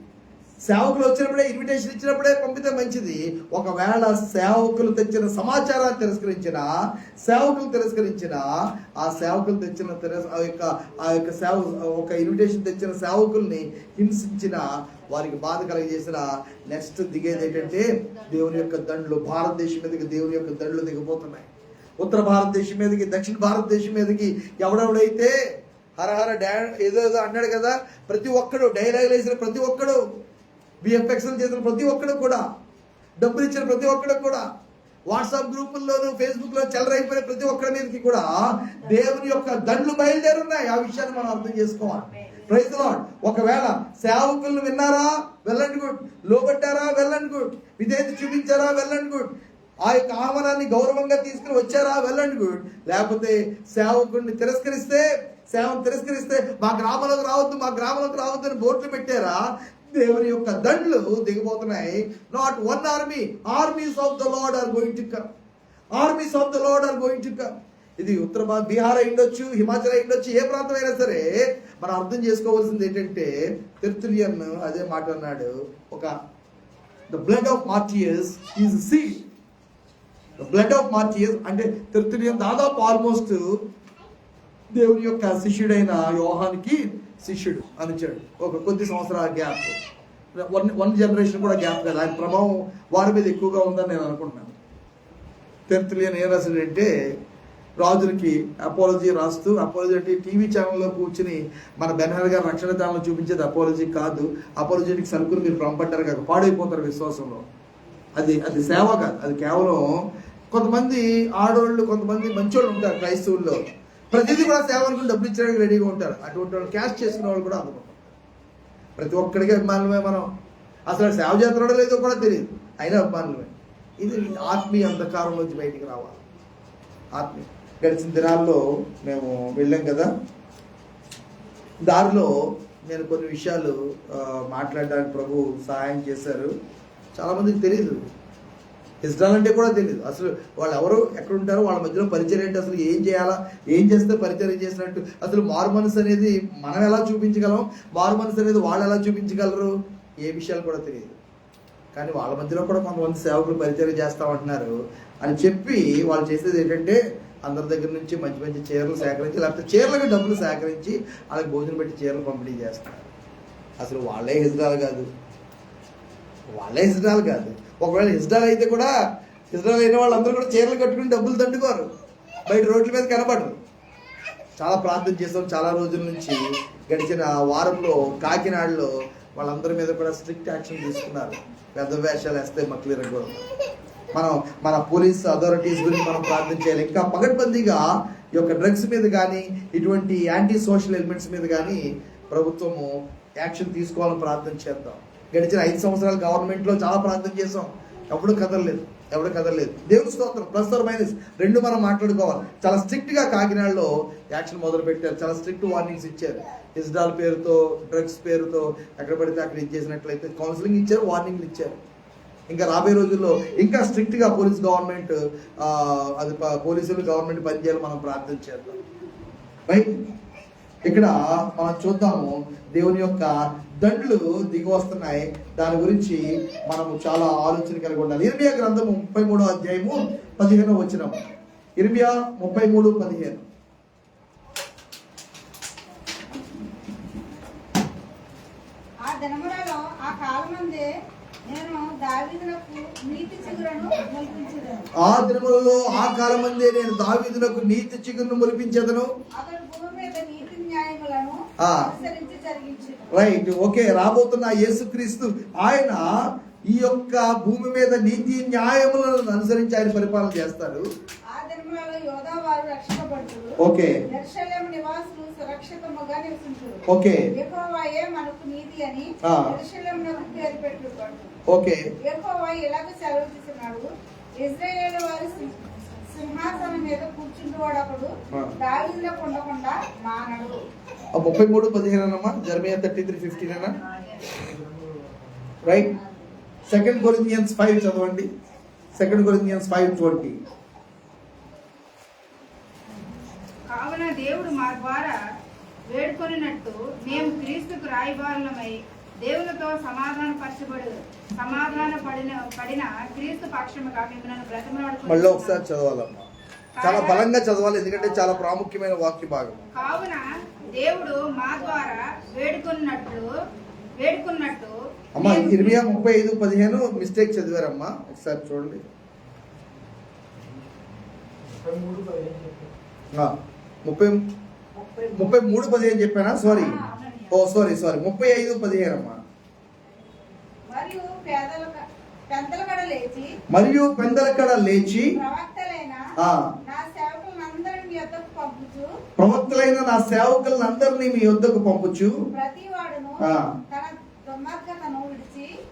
సేవకులు వచ్చినప్పుడే ఇన్విటేషన్ ఇచ్చినప్పుడే పంపితే మంచిది. ఒకవేళ సేవకులు తెచ్చిన సమాచారాన్ని తిరస్కరించిన, ఆ సేవకులు తెచ్చిన ఒక ఇన్విటేషన్ తెచ్చిన సేవకుల్ని హింసించిన, వారికి బాధ కలిగజేసిన, నెక్స్ట్ దిగేది ఏంటంటే దేవుని యొక్క దండ్లు. భారతదేశం మీదకి దేవుని యొక్క దండ్లు దిగిపోతున్నాయి. ఉత్తర భారతదేశం మీదకి, దక్షిణ భారతదేశం మీదకి ఎవడెవడైతే హరహర ఏదో అన్నాడు కదా, ప్రతి ఒక్కడు డైలాగులు వేసిన ప్రతి ఒక్కడు, బిఎఫ్ఎక్స్లు చేసిన ప్రతి ఒక్కడు కూడా, డబ్బులు ఇచ్చిన ప్రతి ఒక్కడు కూడా, వాట్సాప్ గ్రూపుల్లోనూ ఫేస్బుక్లో చెలరైపోయిన ప్రతి ఒక్కడి మీదకి కూడా దేవుని యొక్క దండ్లు బయలుదేరున్నాయి. ఆ విషయాన్ని మనం అర్థం చేసుకోవాలి. Praise the Lord. ఒకవేళ సేవకులను విన్నారా, వెల్ అండ్ గుడ్. లోబట్టారా, వెల్ అండ్ గుడ్. విధేయత చూపించారా, వెల్ అండ్ గుడ్. ఆ యొక్క ఆహ్వానాన్ని గౌరవంగా తీసుకుని వచ్చారా, వెల్ అండ్ గుడ్. లేకపోతే సేవకుడిని తిరస్కరిస్తే మా గ్రామంలోకి రావద్దు అని బోర్డులు పెట్టారా, దేవుని యొక్క దండ్లు దిగిపోతున్నాయి. Not one army, armies of the Lord are going to come. ఇది ఉత్తర బీహార్ అయిండొచ్చు, హిమాచల్ అయిండొచ్చు, ఏ ప్రాంతం అయినా సరే మనం అర్థం చేసుకోవాల్సింది ఏంటంటే, తెర్తులియన్ అదే మాట అన్నాడు. The blood of martyrs is seed. The blood of martyrs అంటే తెర్తులియన్ దాదాపు ఆల్మోస్ట్ దేవుని యొక్క శిష్యుడైన యోహానికి శిష్యుడు అనిచాడు. ఒక కొద్ది సంవత్సరాల గ్యాప్, వన్ జనరేషన్ కూడా గ్యాప్ కదా. ఆయన ప్రభావం వారి మీద ఎక్కువగా ఉందని నేను అనుకుంటున్నాను. తెర్తులియన్ ఏం రాశాడంటే, రాజులకి అపాలజీ రాస్తూ, అపాలజీ అంటే టీవీ ఛానల్లో కూర్చుని మన బెనహర్ గారు రక్షణ ఛానల్లో చూపించేది అపాలజీ కాదు. అపాలజీకి సరుకులు మీరు పంపడ్డారు కాదు, పాడైపోతారు విశ్వాసంలో. అది సేవ కాదు, అది కేవలం కొంతమంది ఆడవాళ్ళు, కొంతమంది మంచోళ్ళు ఉంటారు క్రైస్తవుల్లో, ప్రతిదీ కూడా సేవ అనుకుని డబ్బులు ఇచ్చడానికి రెడీగా ఉంటారు. అటువంటి వాళ్ళు క్యాష్ చేసుకునే వాళ్ళు కూడా అనుకుంటారు. ప్రతి ఒక్కడికి అభిమానులమే మనం. అసలు సేవ చేస్తున్నాడో లేదో కూడా తెలియదు, అయినా అభిమానులమే. ఇది ఆత్మీయ అంధకారం నుంచి బయటికి రావాలి. ఆత్మీయ గడిచిన దినాల్లో మేము వెళ్ళాం కదా, దారిలో నేను కొన్ని విషయాలు మాట్లాడడానికి ప్రభు సహాయం చేశారు. చాలామందికి తెలియదు, ఇజ్రాయెల్ అంటే కూడా తెలియదు. అసలు వాళ్ళు ఎవరు, ఎక్కడ ఉంటారో, వాళ్ళ మధ్యలో పరిచయం ఏంటి, అసలు ఏం చేయాలా, ఏం చేస్తే పరిచయం చేసినట్టు, అసలు మారు మనసు అనేది మనం ఎలా చూపించగలం, మారు మనసు అనేది వాళ్ళు ఎలా చూపించగలరు, ఏ విషయాలు కూడా తెలియదు. కానీ వాళ్ళ మధ్యలో కూడా కొంతమంది సేవకులు పరిచయం చేస్తామంటున్నారు అని చెప్పి వాళ్ళు చేసేది ఏంటంటే, అందరి దగ్గర నుంచి మంచి మంచి చీరలు సేకరించి, లేకపోతే చీరలకు డబ్బులు సేకరించి వాళ్ళకి భోజనం పెట్టి చీరలు పంపిణీ చేస్తారు. అసలు వాళ్ళే ఇజ్రాయెల్ కాదు. ఒకవేళ ఇజ్రాయెల్ అయితే కూడా, ఇజ్రాయెల్ అయిన వాళ్ళందరూ కూడా చీరలు కట్టుకుని డబ్బులు దండుకోరు, బయట రోడ్ల మీద కనబడరు. చాలా ప్రార్థన చేసాం చాలా రోజుల నుంచి. గడిచిన వారంలో కాకినాడలో వాళ్ళందరి మీద కూడా స్ట్రిక్ట్ యాక్షన్ తీసుకున్నారు. పెద్ద వేషాలు వేస్తే మక్లీర కూడా మన పోలీస్ అథారిటీస్ గురించి మనం ప్రార్థన చేయాలి. ఇంకా పగడ్బందీగా ఈ యొక్క డ్రగ్స్ మీద కానీ ఇటువంటి యాంటీ సోషల్ ఎలిమెంట్స్ మీద కానీ ప్రభుత్వము యాక్షన్ తీసుకోవాలని ప్రార్థన చేద్దాం. గడిచిన 5 సంవత్సరాలు గవర్నమెంట్లో చాలా ప్రార్థన చేసాం, ఎవడు కదలలేదు. దేవుని స్తోత్రం. ప్లస్ ఆర్ మైనస్ 2 మనం మాట్లాడుకోవాలి. చాలా స్ట్రిక్ట్గా కాకినాడలో యాక్షన్ మొదలు పెట్టారు. చాలా స్ట్రిక్ట్ వార్నింగ్స్ ఇచ్చారు. ఇస్డాల్ పేరుతో, డ్రగ్స్ పేరుతో ఎక్కడ పడితే అక్కడ ఇచ్చేసినట్లయితే కౌన్సిలింగ్ ఇచ్చారు, వార్నింగ్లు ఇచ్చారు. ఇంకా రాబోయే రోజుల్లో ఇంకా స్ట్రిక్ట్గా గవర్నమెంట్ గవర్నమెంట్ పనిచేయాలి. మనం ప్రార్థన చేద్దాం. రైట్, ఇక్కడ మనం చూద్దాము దేవుని యొక్క దండ్లు దిగి వస్తున్నాయి. దాని గురించి మనము చాలా ఆలోచన కలిగి ఉండాలి. ఇర్మియా గ్రంథము 33వ అధ్యాయము 15వ వచనం. ఇర్మియా 33:15. ఆ దినములలో ఆ కాలమందే నేను దావీదునకు నీతి చిగురును మొలిపించెదను. ఆ దినములలో ఆ కాలమందే నేను దావీదునకు నీతి చిగురును మొలిపించెదను. అతడు భూమి మీద నీతి న్యాయములను అనుసరించి జరిగించెను. Right, okay. రాబోతున్న యేసుక్రీస్తు ఆయన ఈ యొక్క భూమి మీద నీతి న్యాయములను అనుసరించి ఆయన పరిపాలన చేస్తాడు. ఆ దినములలో యోధా వారు రక్షింపబడుదురు. ఓకే. యెరూషలేము నివాసులు సురక్షితముగా నివసించుదురు. ఓకే. యెహోవాయే మనకు నీతి అని యెరూషలేమునకు పేరు పెట్టుకొను. ఓకే. యెహోవా ఇలాగ సెలవు చేస్తున్నాడు, ఇశ్రాయేలు వారి సింహాసనం మీద కూర్చుంటువాడొకడు దావీదులకు ఉండకుండా మానడు. 33:15 అమ్మా. జెరమియా 33:15 అన్నా. రైట్. 2 Corinthians 5 చదవండి. 2 Corinthians 5:20. కావున దేవుడు మా ద్వారా వేడుకొనినట్టు మేము క్రీస్తుకు రాయబారులమై దేవునితో పడిన క్రీస్తు పక్షముగా మిమ్మల్ని బ్రతిమలాడుకొనుచున్నాము. మళ్ళీ ఒకసారి చదవాలమ్మా. చాలా బలంగా చదవాలి, ఎందుకంటే చాలా ప్రాముఖ్యమైన వాక్య భాగం. కావున దేవుడు మా ద్వారా వేడుకున్నట్టు అమ్మా, ఇర్మియా 35:15 మిస్టేక్ చదివారమ్మా. ఒకసారి చూడండి. 33:15 చెప్పానా? సారీ 35:15 అమ్మా. మరియు పెందలకడ లేచి ప్రవక్తలైన నా సేవకులందరినీ మీ యొద్దకు పంపుచు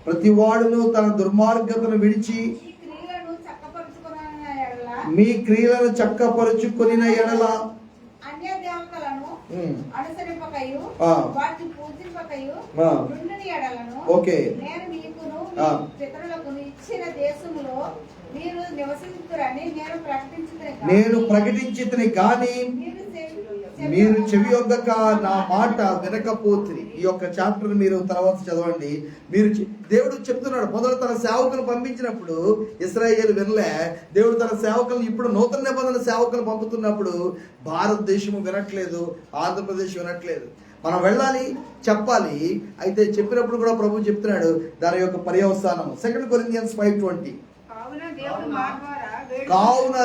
ప్రతివాడును తన దుర్మార్గతను విడిచి మీ క్రియలను చక్కపరుచుకొనిన ఎడల అన్య దేవతలను అనుసరింపకయు వాటిని పూజింపకయు నుండిన ఎడలను నేను మీకును పితరులకును ఇచ్చిన దేశములో మీరు నివసించురని నేను ప్రకటించితిని గాని మీరు చెవి యొద్దక నా మాట వినకపోతిరి. ఈ యొక్క చాప్టర్ మీరు తర్వాత చదవండి. దేవుడు చెప్తున్నాడు, మొదలు తన సేవకులు పంపించినప్పుడు ఇశ్రాయేలు వినలే. దేవుడు తన సేవకులను ఇప్పుడు నూతన నిబంధన సేవకులు పంపుతున్నప్పుడు భారతదేశము వినట్లేదు, ఆంధ్రప్రదేశ్ వినట్లేదు. మనం వెళ్ళాలి, చెప్పాలి. అయితే చెప్పినప్పుడు కూడా ప్రభు చెప్తున్నాడు దాని యొక్క పర్యవసానం. 2 Corinthians 5:20. కావున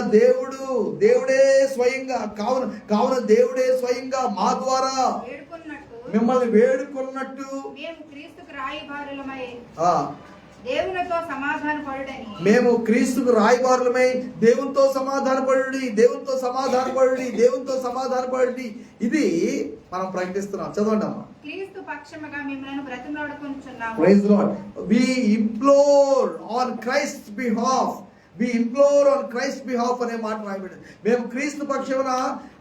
దేవుడే స్వయంగా మా ద్వారా మిమ్మల్ని వేడుకున్నట్టు మేము క్రీస్తుకు రాయబారులమై దేవునితో సమాధానపడుడి. ఇది మనం ప్రకటిస్తున్నాం. చదవండి అమ్మా. క్రీస్తు పక్షముగా మిమ్మల్ని బ్రతిమలాడుకొనుచున్నాము. Praise Lord. We implore on Christ's behalf అనే మాట రాయబడింది. మేము క్రీస్తు పక్షమున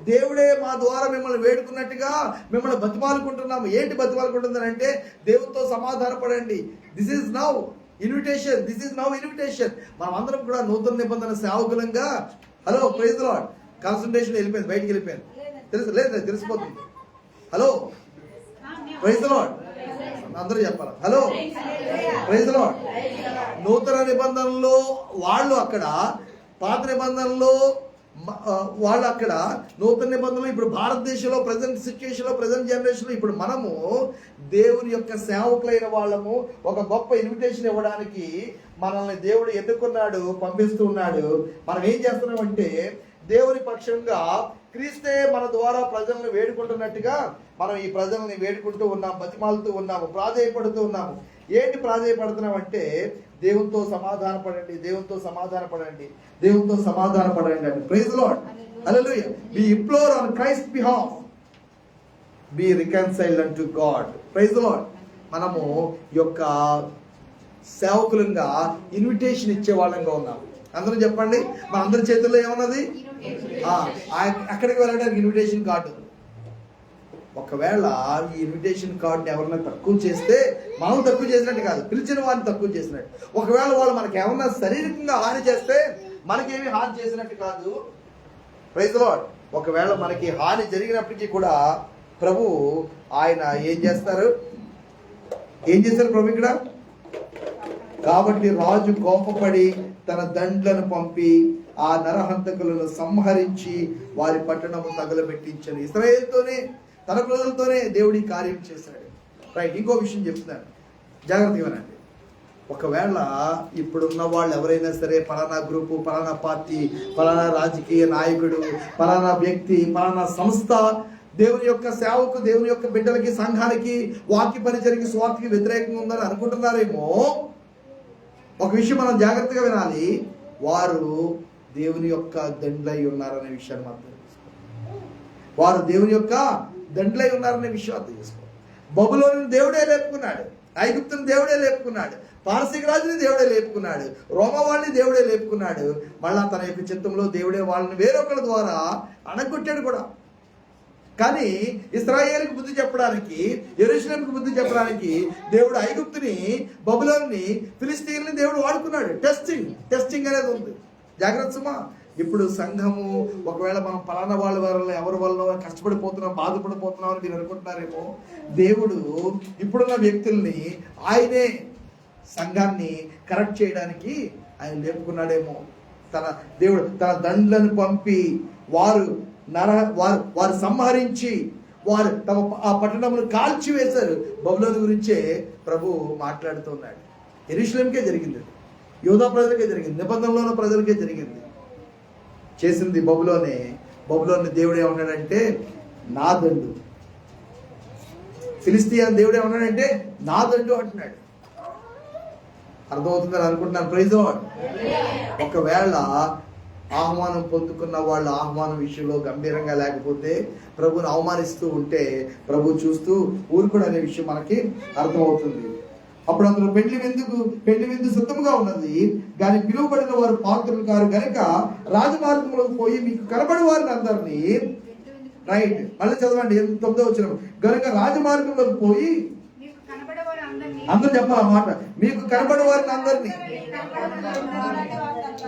దేవుడే మా ద్వారా మిమ్మల్ని వేడుకున్నట్టుగా మిమ్మల్ని బతిమాలుకుంటున్నాము. ఏంటి బతిమాలుకుంటుందంటే దేవునితో సమాధానపడండి. This is now invitation. మనం అందరం కూడా నూతన నిబంధన సేవకులంగా. Hello, praise Lord. కాన్సంట్రేషన్ వెళ్ళిపోయింది, బయటికి వెళ్ళిపోయింది. తెలిసిపోతుంది. Hello, praise Lord. అందరూ చెప్పాలి హలో, ప్రైజ్ లార్డ్. నూతన నిబంధనలో వాళ్ళు అక్కడ, పాత నిబంధనలో వాళ్ళు అక్కడ, నూతన నిబంధనలు ఇప్పుడు భారతదేశంలో ప్రజెంట్ సిచ్యుయేషన్లో, ప్రజెంట్ జనరేషన్లో ఇప్పుడు మనము దేవుని యొక్క సేవకులైన వాళ్ళము. ఒక గొప్ప ఇన్విటేషన్ ఇవ్వడానికి మనల్ని దేవుడు ఎన్నుకున్నాడు, పంపిస్తూ ఉన్నాడు. మనం ఏం చేస్తున్నామంటే దేవుని పక్షంగా క్రీస్తే మన ద్వారా ప్రజలను వేడుకుంటున్నట్టుగా మనం ఈ ప్రజల్ని వేడుకుంటూ ఉన్నాం, బతిమాలుతూ ఉన్నాము, ప్రాధేయపడుతూ ఉన్నాము. ఏంటి ప్రాధేయపడుతున్నాం అంటే దేవునితో సమాధాన పడండి, దేవునితో సమాధాన పడండి, దేవునితో సమాధాన పడండి అంటే. Praise the lord, hallelujah. We implore on Christ behalf, be reconciled unto God. Praise the Lord. మనము యొక్క సేవకులంగా ఇన్విటేషన్ ఇచ్చే వాళ్ళంగా ఉన్నాము. అందరూ చెప్పండి, మన అందరి చేతుల్లో ఏమున్నది? అక్కడికి వెళ్ళడానికి ఇన్విటేషన్ కార్డు. ఒకవేళ ఈ ఇన్విటేషన్ కార్డుని ఎవరన్నా తక్కువ చేస్తే మనం తక్కువ చేసినట్టు కాదు, పిలిచిన వారిని తక్కువ చేసినట్టు. ఒకవేళ వాళ్ళు మనకి ఏమన్నా శారీరకంగా హాని చేస్తే మనకేమీ హాని చేసినట్టు కాదు. Praise the Lord. ఒకవేళ మనకి హాని జరిగినప్పటికీ కూడా ప్రభు ఆయన ఏం చేస్తారు ప్రభు ఇక్కడ? కాబట్టి రాజు కోపపడి తన దండ్లను పంపి ఆ నరహంతకులను సంహరించి వారి పట్టణము తగలబెట్టించను. ఇశ్రాయేలుతోనే, తన ప్రజలతోనే దేవుడి కార్యం చేశాడు. రైట్. ఇంకో విషయం చెప్తున్నాను, జాగ్రత్తగా వినండి. ఒకవేళ ఇప్పుడున్న వాళ్ళు ఎవరైనా సరే పలానా గ్రూపు, పలానా పార్టీ, పలానా రాజకీయ నాయకుడు, పలానా వ్యక్తి, పలానా సంస్థ దేవుని యొక్క సేవకు, దేవుని యొక్క బిడ్డలకి, సంఘానికి, వాక్య పరిచర్యకి, స్వార్థకి వ్యతిరేకంగా ఉందని అనుకుంటున్నారేమో. ఒక విషయం మనం జాగ్రత్తగా వినాలి, వారు దేవుని యొక్క దండ్లై ఉన్నారనే విషయాన్ని మాత్రం తెలుసుకో. వారు దేవుని యొక్క దండ్లై ఉన్నారనే విషయం అర్థం చేసుకో. బబులోనుని దేవుడే లేపుకున్నాడు, ఐగుప్తుని దేవుడే లేపుకున్నాడు, పారసీక రాజుని దేవుడే లేపుకున్నాడు, రోమవాళ్ళని దేవుడే లేపుకున్నాడు. మళ్ళా తన యొక్క చిత్తంలో దేవుడే వాళ్ళని వేరొకరి ద్వారా అణగొట్టాడు కూడా. కానీ ఇశ్రాయేలుకు బుద్ధి చెప్పడానికి, యెరూషలేముకు బుద్ధి చెప్పడానికి దేవుడు ఐగుప్తుని, బబులోనుని, ఫిలిస్తీన్లని దేవుడు వాడుకున్నాడు. టెస్టింగ్ అనేది ఉంది. జాగ్రత్త సుమా. ఇప్పుడు సంఘము ఒకవేళ మనం పలానా వాళ్ళ వల్ల, ఎవరి వల్ల కష్టపడిపోతున్నాం, బాధపడిపోతున్నాం అని మీరు అనుకుంటున్నారేమో. దేవుడు ఇప్పుడున్న వ్యక్తుల్ని, ఆయనే సంఘాన్ని కరెక్ట్ చేయడానికి ఆయన లేపుకున్నాడేమో. దేవుడు తన దండ్లను పంపి వారు సంహరించి వారు తమ ఆ పట్టణమును కాల్చివేశారు. బబులోను గురించే ప్రభు మాట్లాడుతున్నాడు. యెరూషలేముకే జరిగింది, యూదా ప్రజలకే జరిగింది, నిబంధనలో ఉన్న ప్రజలకే జరిగింది. చేసింది బబులోనే. బబులోని దేవుడు ఏమన్నాడంటే నా దండు. ఫిలిస్తీన్ దేవుడు ఏమన్నాడంటే నా దండు అంటున్నాడు. అర్థమవుతుందని అనుకుంటున్నాను. Praise the Lord. ఒకవేళ ఆహ్వానం పొందుకున్న వాళ్ళు ఆహ్వానం విషయంలో గంభీరంగా లేకపోతే, ప్రభుని అవమానిస్తూ ఉంటే ప్రభు చూస్తూ ఊరుకోడు అనే విషయం మనకి అర్థమవుతుంది. అప్పుడు అందులో పెళ్లి విందు సిద్ధముగా ఉన్నది, కానీ పిలువబడిన వారు పాత్రులు కారు గనుక రాజమార్గంలోకి పోయి మీకు కనబడి వారిని అందరినీ. రైట్, మళ్ళీ చదవండి 9వ వచనం. గనుక రాజమార్గంలోకి పోయి, అందరూ చెప్పాలి మాట, మీకు కనబడి వారిని అందరినీ.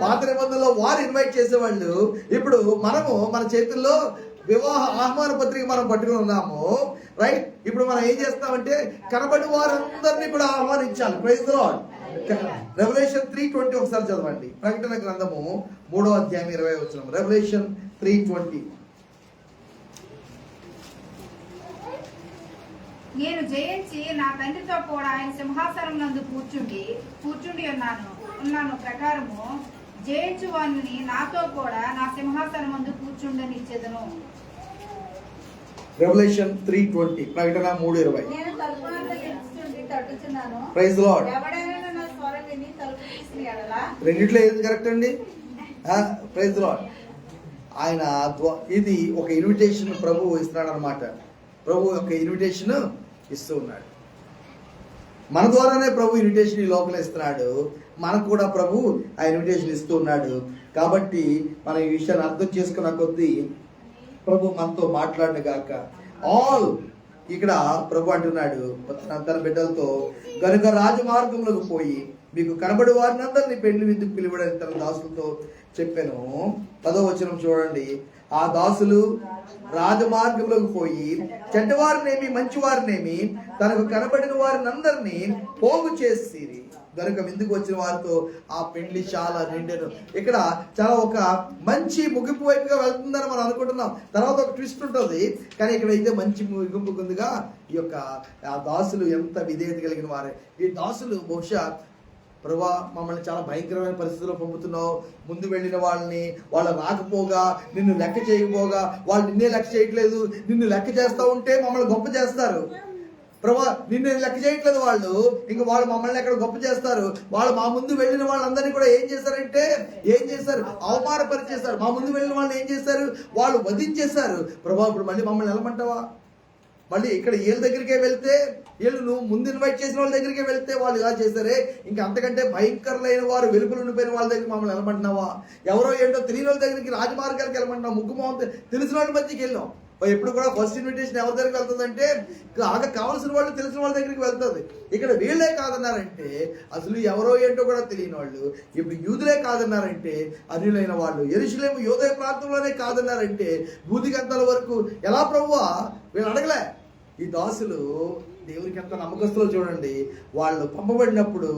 పాత నిబంధనలో వారు ఇన్వైట్ చేసేవాళ్ళు. ఇప్పుడు మనము మన చేతుల్లో వివాహ ఆహ్వాన పత్రిక మనం పట్టుకుని ఉన్నాము. రైట్. ఇప్పుడు మనం ఏం చేస్తామంటే కనబడి వారందరినీ కూడా ఆహ్వానించాలి. Praise the lord. రెవల్యూషన్ 3:20 ఒకసారి చదవండి. ప్రకటన గ్రంథము 3వ అధ్యాయం 20వ వచనం. రెవల్యూషన్ 3:20. నేను జయించి నా తండ్రితో కూడా ఆయన సింహాసనం నందు కూర్చుండి ఉన్నాను ప్రకారము జయించు వారిని నాతో కూడా నా సింహాసనం నందు కూర్చుండనిచ్చెదను. రెవల్యూషన్ 3:20. ప్రకటన 3:20. నేను తలుపునందు నిలుచుండి తట్టుచున్నాను. Praise the Lord. ఎవడైనా నా స్వరం విని తలుపు తీసిన యెడల. రెండిట్లో ఏది కరెక్ట్ అండి? Praise the Lord. ఆయన ఇది ఒక ఇన్విటేషన్ ప్రభు ఇస్తున్నాడు అనమాట. ప్రభు ఒక ఇన్విటేషన్ ఇస్తూ ఉన్నాడు. మన ద్వారానే ప్రభు ఇన్విటేషన్ ఈ లోపల ఇస్తున్నాడు. మనకు కూడా ప్రభు ఆ ఇన్విటేషన్ ఇస్తూ ఉన్నాడు. కాబట్టి మనం ఈ విషయాన్ని అర్థం చేసుకున్న కొద్దీ ప్రభు మనతో మాట్లాడిన గాక. ఆల్ ఇక్కడ ప్రభు అంటున్నాడు తన బిడ్డలతో, గనుక రాజమార్గంలోకి పోయి మీకు కనబడి వారిని అందరినీ పెళ్లి విందుకు పిలువడని తన దాసులతో చెప్పాను. 10వ వచనం చూడండి. ఆ దాసులు రాజమార్గంలోకి పోయి చెడ్డవారినేమి మంచివారినేమి తనకు కనబడిన వారిని అందరినీ పోగు చేసి గనుక విందుకు వచ్చిన వారితో ఆ పెళ్లి చాలా నిండెను. ఇక్కడ చాలా ఒక మంచి ముగింపు వైపుగా వెళ్తుందని మనం అనుకుంటున్నాం. తర్వాత ఒక ట్విస్ట్ ఉంటుంది, కానీ ఇక్కడ అయితే మంచి ముగింపు ఉందిగా. ఈ యొక్క ఆ దాసులు ఎంత విధేయత కలిగిన వారే. ఈ దాసులు బహుశా ప్రభువా మమ్మల్ని చాలా భయంకరమైన పరిస్థితుల్లో పంపుతున్నావు, ముందు వెళ్ళిన వాళ్ళని వాళ్ళు రాకపోగా నిన్ను లెక్క చేయకపోగా వాళ్ళు నిన్నే లెక్క చేయట్లేదు, నిన్ను లెక్క చేస్తూ ఉంటే మమ్మల్ని గొప్ప చేస్తారు ప్రభువా, నిన్ను లెక్క చేయట్లేదు వాళ్ళు, ఇంక వాళ్ళు మమ్మల్ని ఎక్కడ గొప్ప చేస్తారు. వాళ్ళు మా ముందు వెళ్ళిన వాళ్ళందరినీ కూడా ఏం చేశారు అవమానపరిచేశారు. మా ముందు వెళ్ళిన వాళ్ళని ఏం చేశారు, వాళ్ళు వధించేశారు. ప్రభువా ఇప్పుడు మళ్ళీ మమ్మల్ని వెళ్ళమంటావా? మళ్ళీ ఇక్కడ వీళ్ళ దగ్గరికే వెళ్తే, వీళ్ళు నువ్వు ముందు ఇన్వైట్ చేసిన వాళ్ళ దగ్గరికే వెళ్తే వాళ్ళు ఇలా చేశారే, ఇంకా అంతకంటే భయంకరమైన వారు వెలుపులు ఉండిపోయిన వాళ్ళ దగ్గర మమ్మల్ని వెళ్ళమంటున్నావా? ఎవరో ఏంటో తెలియని వాళ్ళ దగ్గరికి రాజమార్గాలకు వెళ్ళమంటున్నావు, ముగ్గు మొహం తెలిసిన వాళ్ళ మధ్యకి వెళ్ళాం. ఎప్పుడు కూడా ఫస్ట్ ఇన్విటేషన్ ఎవరి దగ్గరికి వెళ్తుందంటే బాగా కావాల్సిన వాళ్ళు తెలిసిన వాళ్ళ దగ్గరికి వెళ్తుంది. ఇక్కడ వీళ్ళే కాదన్నారంటే అసలు ఎవరో ఏంటో కూడా తెలియని వాళ్ళు, ఇప్పుడు యూదులే కాదన్నారంటే అన్యులైన వాళ్ళు, యెరూషలేము యూదయ ప్రాంతంలోనే కాదన్నారంటే భూదిగంతాల వరకు ఎలా ప్రభువా? వీళ్ళు అడగలే. ఈ దాసులు దేవునికి ఎంత నమ్మకస్తులో చూడండి. వాళ్ళు పంపబడినప్పుడు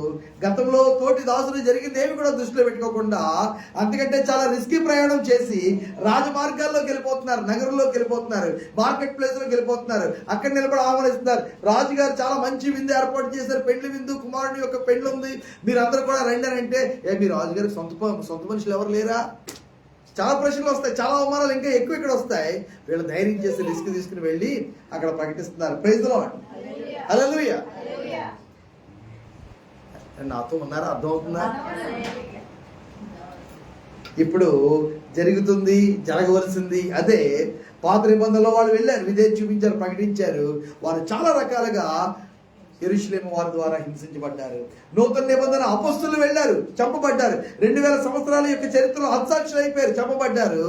గతంలో తోటి దాసులు జరిగింది ఏమి కూడా దృష్టిలో పెట్టుకోకుండా అంతకంటే చాలా రిస్కీ ప్రయాణం చేసి రాజమార్గాల్లోకి వెళ్ళిపోతున్నారు, నగరంలోకి వెళ్ళిపోతున్నారు, మార్కెట్ ప్లేస్లోకి వెళ్ళిపోతున్నారు, అక్కడ నిలబడి ఆహ్వానిస్తున్నారు. రాజుగారు చాలా మంచి విందు ఏర్పాటు చేశారు, పెళ్లి విందు, కుమారుని యొక్క పెళ్లి ఉంది, మీరు అందరూ కూడా రండి అని అంటే మీ రాజుగారికి సొంత మనుషులు ఎవరు లేరా? చాలా ప్రశ్నలు వస్తాయి, చాలా అవమానాలు ఇంకా ఎక్కువ ఇక్కడ వస్తాయి. వీళ్ళు ధైర్యం చేసి రిస్క్ తీసుకుని వెళ్ళి అక్కడ ప్రకటిస్తున్నారు. ప్రైజ్ ది లార్డ్, హల్లెలూయా. నాతో ఉన్నారా? అర్థమవుతుందా? ఇప్పుడు జరగవలసింది అదే. పాత నిబంధనలో వాళ్ళు వెళ్ళారు, విధేయత చూపించారు, ప్రకటించారు. వారు చాలా రకాలుగా యెరూషలేము వారి ద్వారా హింసించబడ్డారు. నూతన నిబంధన అపొస్తలులు వెళ్ళారు, చంపబడ్డారు. 2000 సంవత్సరాల యొక్క చరిత్రలో హతసాక్షులు అయిపోయారు, చంపబడ్డారు.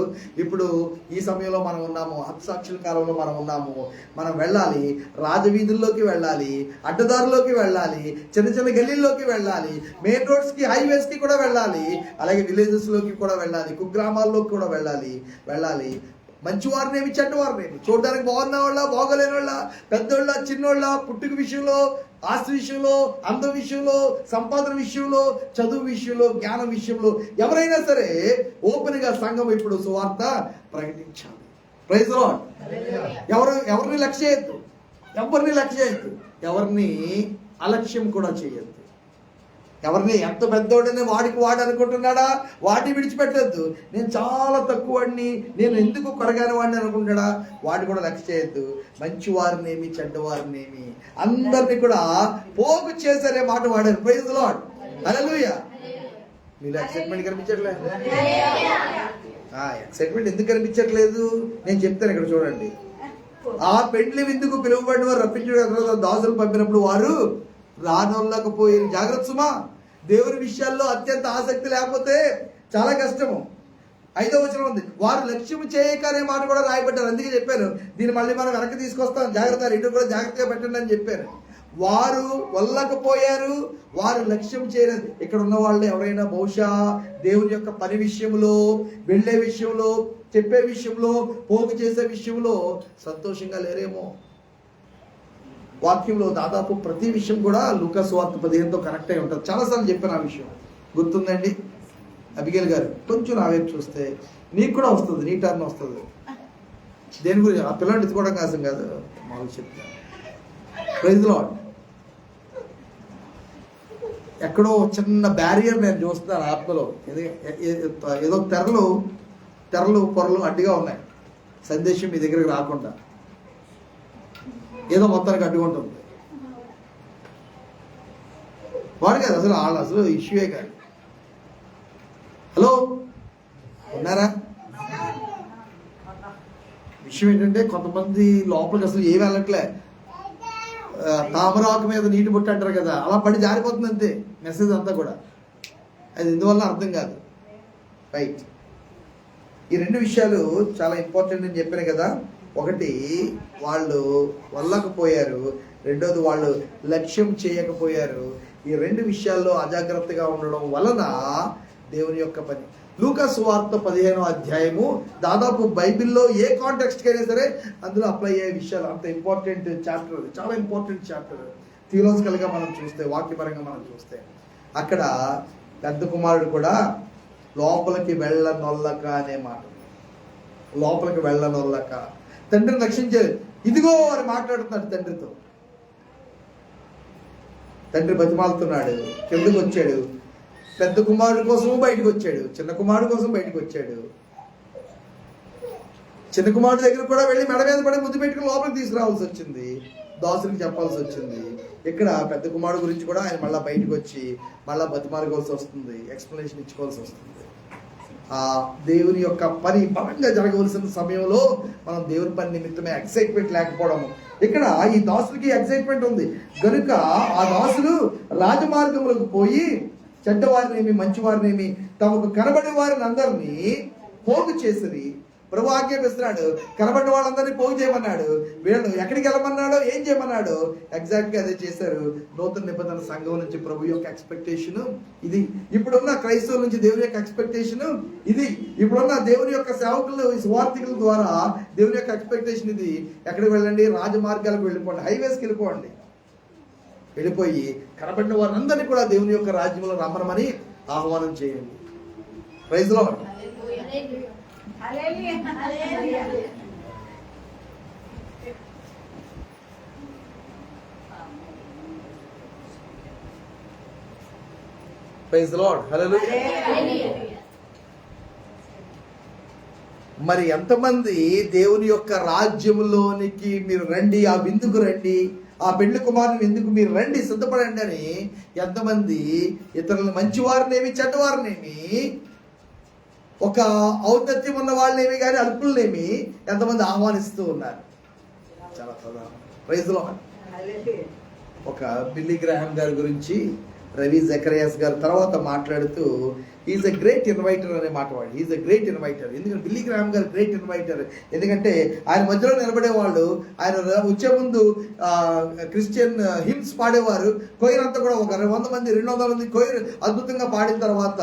ఇప్పుడు ఈ సమయంలో మనం ఉన్నాము, హతసాక్షుల కాలంలో మనం ఉన్నాము. మనం వెళ్ళాలి, రాజవీధుల్లోకి వెళ్ళాలి, అడ్డదారుల్లోకి వెళ్ళాలి, చిన్న చిన్న గల్లీల్లోకి వెళ్ళాలి, మెయిన్ రోడ్స్కి, హైవేస్కి కూడా వెళ్ళాలి, అలాగే విలేజెస్లోకి కూడా వెళ్ళాలి, కుగ్రామాల్లోకి కూడా వెళ్ళాలి. మంచివారినేమి చెడ్డవారినేమి, చూడడానికి బాగున్న వాళ్ళ, బాగోలేని వాళ్ళ, పెద్దోళ్ళ, చిన్నోళ్ళ, పుట్టుక విషయంలో, ఆస్తి విషయంలో, అందం విషయంలో, సంపాదన విషయంలో, చదువు విషయంలో, జ్ఞానం విషయంలో ఎవరైనా సరే ఓపెన్ గా సంఘం ఇప్పుడు సువార్త ప్రకటించాలి. Praise the lord. ఎవరిని లక్ష్య చేయొద్దు, ఎవరిని అలక్ష్యం కూడా చేయొద్దు. ఎవరిని ఎంత పెద్దోడని వాడు అనుకుంటున్నాడా, వాడిని విడిచిపెట్టద్దు. నేను చాలా తక్కువ వాడిని, నేను ఎందుకు కొరగాని వాడిని అనుకుంటాడా, వాడిని కూడా లక్ష్య చేయొద్దు. మంచి వారినేమి చెడ్డవారినేమి అందరినీ కూడా పోగు చేసే మాట వాడారు. ప్రైజ్ ది లార్డ్, హల్లెలూయా. మీరు ఎక్సైట్మెంట్ కనిపించట్లేదు? ఎక్సైట్మెంట్ ఎందుకు కనిపించట్లేదు నేను చెప్తాను. ఇక్కడ చూడండి, ఆ పెండ్లి విందుకు పిలువబడిన వారు రప్పించడం దాసులు పంపినప్పుడు వారు రానోళ్ళకపోయి. జాగ్రత్త సుమా, దేవుని విషయాల్లో అత్యంత ఆసక్తి లేకపోతే చాలా కష్టము. 5వ వచనం ఉంది, వారు లక్ష్యం చేయక అనే మాట కూడా రాయబడ్డారు. అందుకే చెప్పాను దీన్ని మళ్ళీ మనం వెనక్కి తీసుకొస్తాం, జాగ్రత్త, రెండు కూడా జాగ్రత్తగా పెట్టండి అని చెప్పాను. వారు వల్లకపోయారు, వారు లక్ష్యం చేయలేదు. ఇక్కడ ఉన్న వాళ్ళు ఎవరైనా బహుశా దేవుని యొక్క పని విషయంలో, వెళ్ళే విషయంలో, చెప్పే విషయంలో, పోగు చేసే విషయంలో సంతోషంగా లేరేమో. వాక్యంలో దాదాపు ప్రతి విషయం కూడా లూకా సువార్త 15తో కనెక్ట్ అయి ఉంటుంది. చాలాసార్లు చెప్పాను ఆ విషయం, గుర్తుందండి? అబిగేల్ గారు కొంచెం నా వైపు చూస్తే నీకు కూడా వస్తుంది, నీ టర్న్ వస్తుంది. దేని గురించి? ఆ పిల్లల్ని ఎత్తుకోవడం కోసం కాదు, మామూలు చెప్తాను. Praise the lord. ఎక్కడో చిన్న బ్యారియర్ నేను చూస్తున్నాను ఆత్మలో. ఏదో తెరలు పొరలు అడ్డుగా ఉన్నాయి, సందేశం మీ దగ్గరికి రాకుండా ఏదో మొత్తానికి అడ్డుకుంటుంది. వాడు కాదు అసలు ఇష్యూయే కాదు. హలో ఉన్నారా? విషయం ఏంటంటే కొంతమంది లోపలికి అసలు ఏమి వెళ్ళట్లే. తామరాకు మీద నీటి బుట్ట అంటారు కదా, అలా పడి జారిపోతుంది అంతే మెసేజ్ అంతా కూడా. అది ఎందువల్ల అర్థం కాదు. రైట్, ఈ 2 విషయాలు చాలా ఇంపార్టెంట్ అని చెప్పాను కదా. ఒకటి, వాళ్ళు వల్లకపోయారు. రెండోది, వాళ్ళు లక్ష్యం చేయకపోయారు. ఈ 2 విషయాల్లో అజాగ్రత్తగా ఉండడం వలన దేవుని యొక్క పని. లూకా సువార్త 15వ అధ్యాయము దాదాపు బైబిల్లో ఏ కాంటెక్స్ట్ అయినా సరే అందులో అప్లై అయ్యే విషయాలు. అంత ఇంపార్టెంట్ చాప్టర్, చాలా ఇంపార్టెంట్ చాప్టర్. థియలాజికల్గా మనం చూస్తే, వాక్యపరంగా మనం చూస్తే, అక్కడ పెద్ద కుమారుడు కూడా లోపలికి వెళ్ళనొల్లక అనే మాట. లోపలికి వెళ్ళనొల్లక, తండ్రిని రక్షించారు. ఇదిగో వారు మాట్లాడుతున్నారు తండ్రితో. తండ్రి బతిమాలుతున్నాడు, కిందకు వచ్చాడు. పెద్ద కుమారుడి కోసం బయటకు వచ్చాడు, చిన్న కుమారుడు కోసం బయటకు వచ్చాడు. చిన్న కుమారుడి దగ్గర కూడా వెళ్ళి మెడ మీద పడి ముద్దు పెట్టుకుని లోపలికి తీసుకురావాల్సి వచ్చింది, దాసునికి చెప్పాల్సి వచ్చింది. ఇక్కడ పెద్ద కుమారుడు గురించి కూడా ఆయన మళ్ళీ బయటకు వచ్చి మళ్ళీ బతిమాలుకోవాల్సి వస్తుంది, ఎక్స్ప్లెనేషన్ ఇచ్చుకోవాల్సి వస్తుంది. ఆ దేవుని యొక్క పని బలంగా జరగవలసిన సమయంలో మనం దేవుని పని నిమిత్తమే ఎక్సైట్మెంట్ లేకపోవడము. ఇక్కడ ఈ దాసులకి ఎక్సైట్మెంట్ ఉంది కనుక ఆ దాసులు రాజమార్గములకు పోయి చెడ్డవారినేమి మంచివారినేమి తమకు కనబడే వారిని అందరినీ పోగు చేసిరి. ప్రభు ఆజ్ఞాపిస్తున్నాడు, కనబడిన వాళ్ళందరినీ పోగు చేయమన్నాడు. వీళ్ళు ఎక్కడికి వెళ్ళమన్నాడో ఏం చేయమన్నాడో ఎగ్జాక్ట్ గా అదే చేశారు. నూతన నిబంధన సంఘం నుంచి ప్రభు యొక్క ఎక్స్పెక్టేషన్ ఇది. ఇప్పుడున్న క్రైస్తవుల నుంచి దేవుని యొక్క ఎక్స్పెక్టేషన్ ఇది. ఇప్పుడున్న దేవుని యొక్క సేవకులు సువార్థికుల ద్వారా దేవుని యొక్క ఎక్స్పెక్టేషన్ ఇది. ఎక్కడికి వెళ్ళండి? రాజమార్గాలకు వెళ్ళిపోండి, హైవేస్కి వెళ్ళిపోండి. వెళ్ళిపోయి కనబడిన వారందరినీ కూడా దేవుని యొక్క రాజ్యంలో రమ్మనమని ఆహ్వానం చేయండి. Praise Lord. Praise Lord. Hallelujah. మరి ఎంతమంది దేవుని యొక్క రాజ్యంలోనికి మీరు రండి, ఆ విందుకు రండి, ఆ పెళ్లి కుమారుని విందుకు మీరు రండి, సిద్ధపడండి అని ఎంతమంది ఇతరులు మంచివారినేమి చెడ్డవారినేమి, ఒక ఔన్నత్యం ఉన్న వాళ్ళనేమి కానీ అల్పులనేమి ఎంతమంది ఆహ్వానిస్తూ ఉన్నారు. చాలా ప్రధానం. Praise lord. ఒక బిల్లీ గ్రాహం గారి గురించి రవి జకరియాస్ గారు తర్వాత మాట్లాడుతూ ఈజ్ ఎ గ్రేట్ ఇన్వైటర్ అనే మాట వాడు. Is a great invite her. ఎందుకంటే బిల్లీ గ్రాహం గారు గ్రేట్ ఇన్వైటర్. ఎందుకంటే ఆయన మధ్యలో నిలబడేవాళ్ళు, ఆయన వచ్చే ముందు క్రిస్టియన్ హిమ్స్ పాడేవారు. కొయిర్ అంతా కూడా ఒక 100 మంది 200 మంది కొయిర్ అద్భుతంగా పాడిన తర్వాత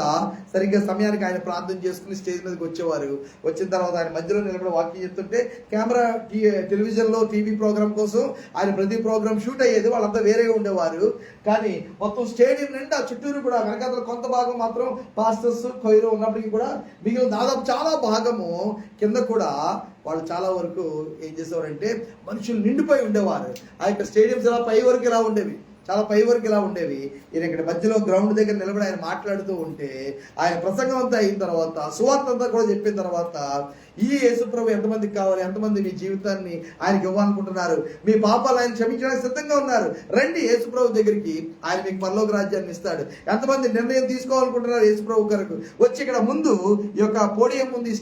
సరిగ్గా సమయానికి ఆయన ప్రార్థన చేసుకుని స్టేజ్ మీదకి వచ్చేవారు. వచ్చిన తర్వాత ఆయన మధ్యలో నిలబడి వాక్యం చెప్తుంటే కెమెరా టెలివిజన్లో టీవీ ప్రోగ్రామ్ కోసం ఆయన ప్రతి ప్రోగ్రామ్ షూట్ అయ్యేది. వాళ్ళంతా వేరేగా ఉండేవారు. కానీ మొత్తం స్టేడియం నిండా చుట్టూరు కూడా వెనకాతల కొంత భాగం మాత్రం పాస్టర్స్ కొయిరో ఉన్నప్పటికీ కూడా మిగిలిన దాదాపు చాలా భాగము కింద కూడా వాళ్ళు చాలా వరకు ఏం చేసేవారంటే మనుషులు నిండిపోయి ఉండేవారు. ఆ యొక్క స్టేడియంస్ ఇలా పై వరకు ఇలా ఉండేవి, చాలా పై వరకు ఇలా ఉండేవి. ఈయన ఇక్కడ మధ్యలో గ్రౌండ్ దగ్గర నిలబడి ఆయన మాట్లాడుతూ ఉంటే ఆయన ప్రసంగం అంతా అయిన తర్వాత, సువార్త అంతా కూడా చెప్పిన తర్వాత, ఈ యేసుప్రభు ఎంతమందికి కావాలి, ఎంతమంది మీ జీవితాన్ని ఆయనకి ఇవ్వాలనుకుంటున్నారు, మీ పాపాలు ఆయన క్షమించడానికి సిద్ధంగా ఉన్నారు, రండి యేసుప్రభు దగ్గరికి, ఆయన మీకు పరలోక రాజ్యాన్ని ఇస్తాడు. ఎంతమంది నిర్ణయం తీసుకోవాలనుకుంటున్నారు యేసుప్రభు కొరకు, వచ్చి ఇక్కడ ముందు ఈ యొక్క పోడియం ఉంది,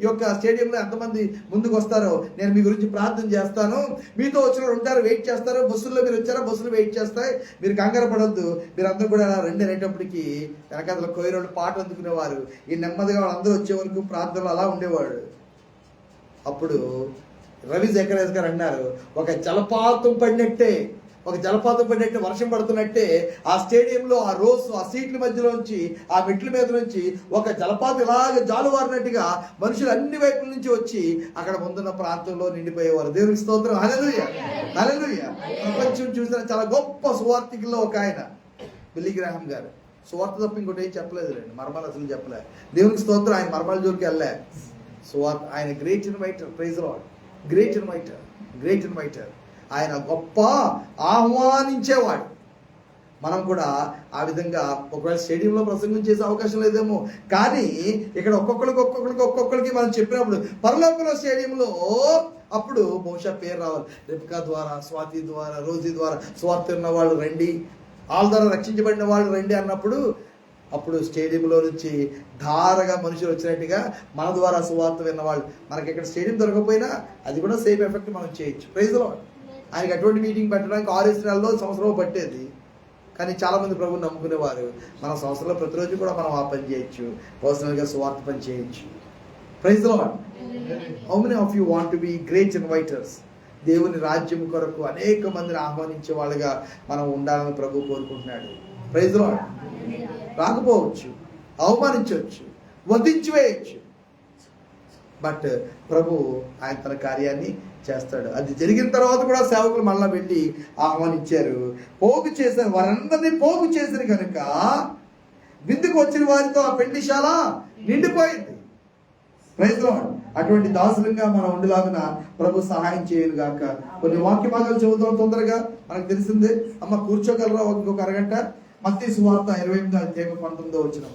ఈ యొక్క స్టేడియంలో ఎంతమంది ముందుకు వస్తారో నేను మీ గురించి ప్రార్థన చేస్తాను. మీతో వచ్చిన ఉంటారు, వెయిట్ చేస్తారు. బస్సుల్లో మీరు వచ్చారా, బస్సులు వెయిట్ చేస్తాయి, మీరు కంగారు పడొద్దు, మీరు అందరూ కూడా రెండు అనేటప్పటికి వెనకాల కొయ్యరోళ్ళు పాట అందుకునేవారు. ఈ నెమ్మదిగా వాళ్ళందరూ వచ్చే వరకు ప్రార్థనలు అలా ఉండేవాడు. అప్పుడు రవి జకరేష్ గారు అన్నారు, ఒక జలపాతం పడినట్టే వర్షం పడుతున్నట్టే ఆ స్టేడియంలో ఆ రోస్ ఆ సీట్ల మధ్యలోంచి ఆ మెట్ల మీద నుంచి ఒక జలపాతం ఇలాగ జాలువారినట్టుగా మనుషులు అన్ని వైపుల నుంచి వచ్చి అక్కడ ముందున్న ప్రాంతంలో నిండిపోయేవారు. దేవునికి స్తోత్రం. హల్లెలూయా, హల్లెలూయా. ప్రపంచం చూసిన చాలా గొప్ప సువార్థికుల్లో ఒక ఆయన బిల్లీ గ్రాహం గారు. సువార్త తప్ప ఇంకోటి ఏం చెప్పలేదు రండి, మర్మాలు అసలు చెప్పలేదు. దేవునికి స్తోత్రం. ఆయన మర్మాల జోలికి వెళ్ళే సువార్త. ఆయన great inviter. Praise lord. Great inviter. ఆయన గొప్ప ఆహ్వానించేవాడు. మనం కూడా ఆ విధంగా ఒకవేళ స్టేడియంలో ప్రసంగం చేసే అవకాశం లేదేమో, కానీ ఇక్కడ ఒక్కొక్కరికి మనం చెప్పినప్పుడు పరలోకంలో స్టేడియంలో అప్పుడు బహుశా పేరు రావాలి. రెబికా ద్వారా, స్వాతి ద్వారా, రోజీ ద్వారా సువార్త విన్న వాళ్ళు రండి, వాళ్ళ ద్వారా రక్షించబడిన వాళ్ళు రండి అన్నప్పుడు అప్పుడు స్టేడియంలో నుంచి ధారగా మనుషులు వచ్చినట్టుగా మన ద్వారా సువార్త విన్నవాళ్ళు. మనకి ఇక్కడ స్టేడియం దొరకపోయినా అది కూడా సేమ్ ఎఫెక్ట్ మనం చేయొచ్చు. Praise lord. ఆయనకి అటువంటి మీటింగ్ పెట్టడానికి 6 నెలల్లో సంవత్సరం పట్టేది, కానీ చాలామంది ప్రభువుని నమ్ముకునేవారు. మన సంవత్సరంలో ప్రతిరోజు కూడా మనం ఆ పని చేయొచ్చు, పర్సనల్గా సువార్త పని చేయొచ్చు. Praise lord. How many of you want to be great inviters? దేవుని రాజ్యం కొరకు అనేక మందిని ఆహ్వానించే వాళ్ళుగా మనం ఉండాలని ప్రభు కోరుకుంటున్నాడు. Praise lord. రాకపోవచ్చు, అవమానించవచ్చు, వధించి వేయచ్చు, బట్ ప్రభు ఆయన తన కార్యాన్ని చేస్తాడు. అది జరిగిన తర్వాత కూడా సేవకులు మళ్ళీ వెళ్ళి ఆహ్వానించారు, పోగు చేశారు, వారందరినీ పోగు చేశారు కనుక విందుకు వచ్చిన వారితో ఆ పెళ్లిశాల నిండిపోయింది. Praise lord. అటువంటి దాసులంగా మనం ఉండేలాగున ప్రభు సహాయం చేయను గాక. కొన్ని వాక్య భాగాలు చదువుతాం తొందరగా, మనకు తెలిసిందే. అమ్మ కూర్చోగలరా ఇంకొక అరగంట? మత్తయి సువార్త 28:19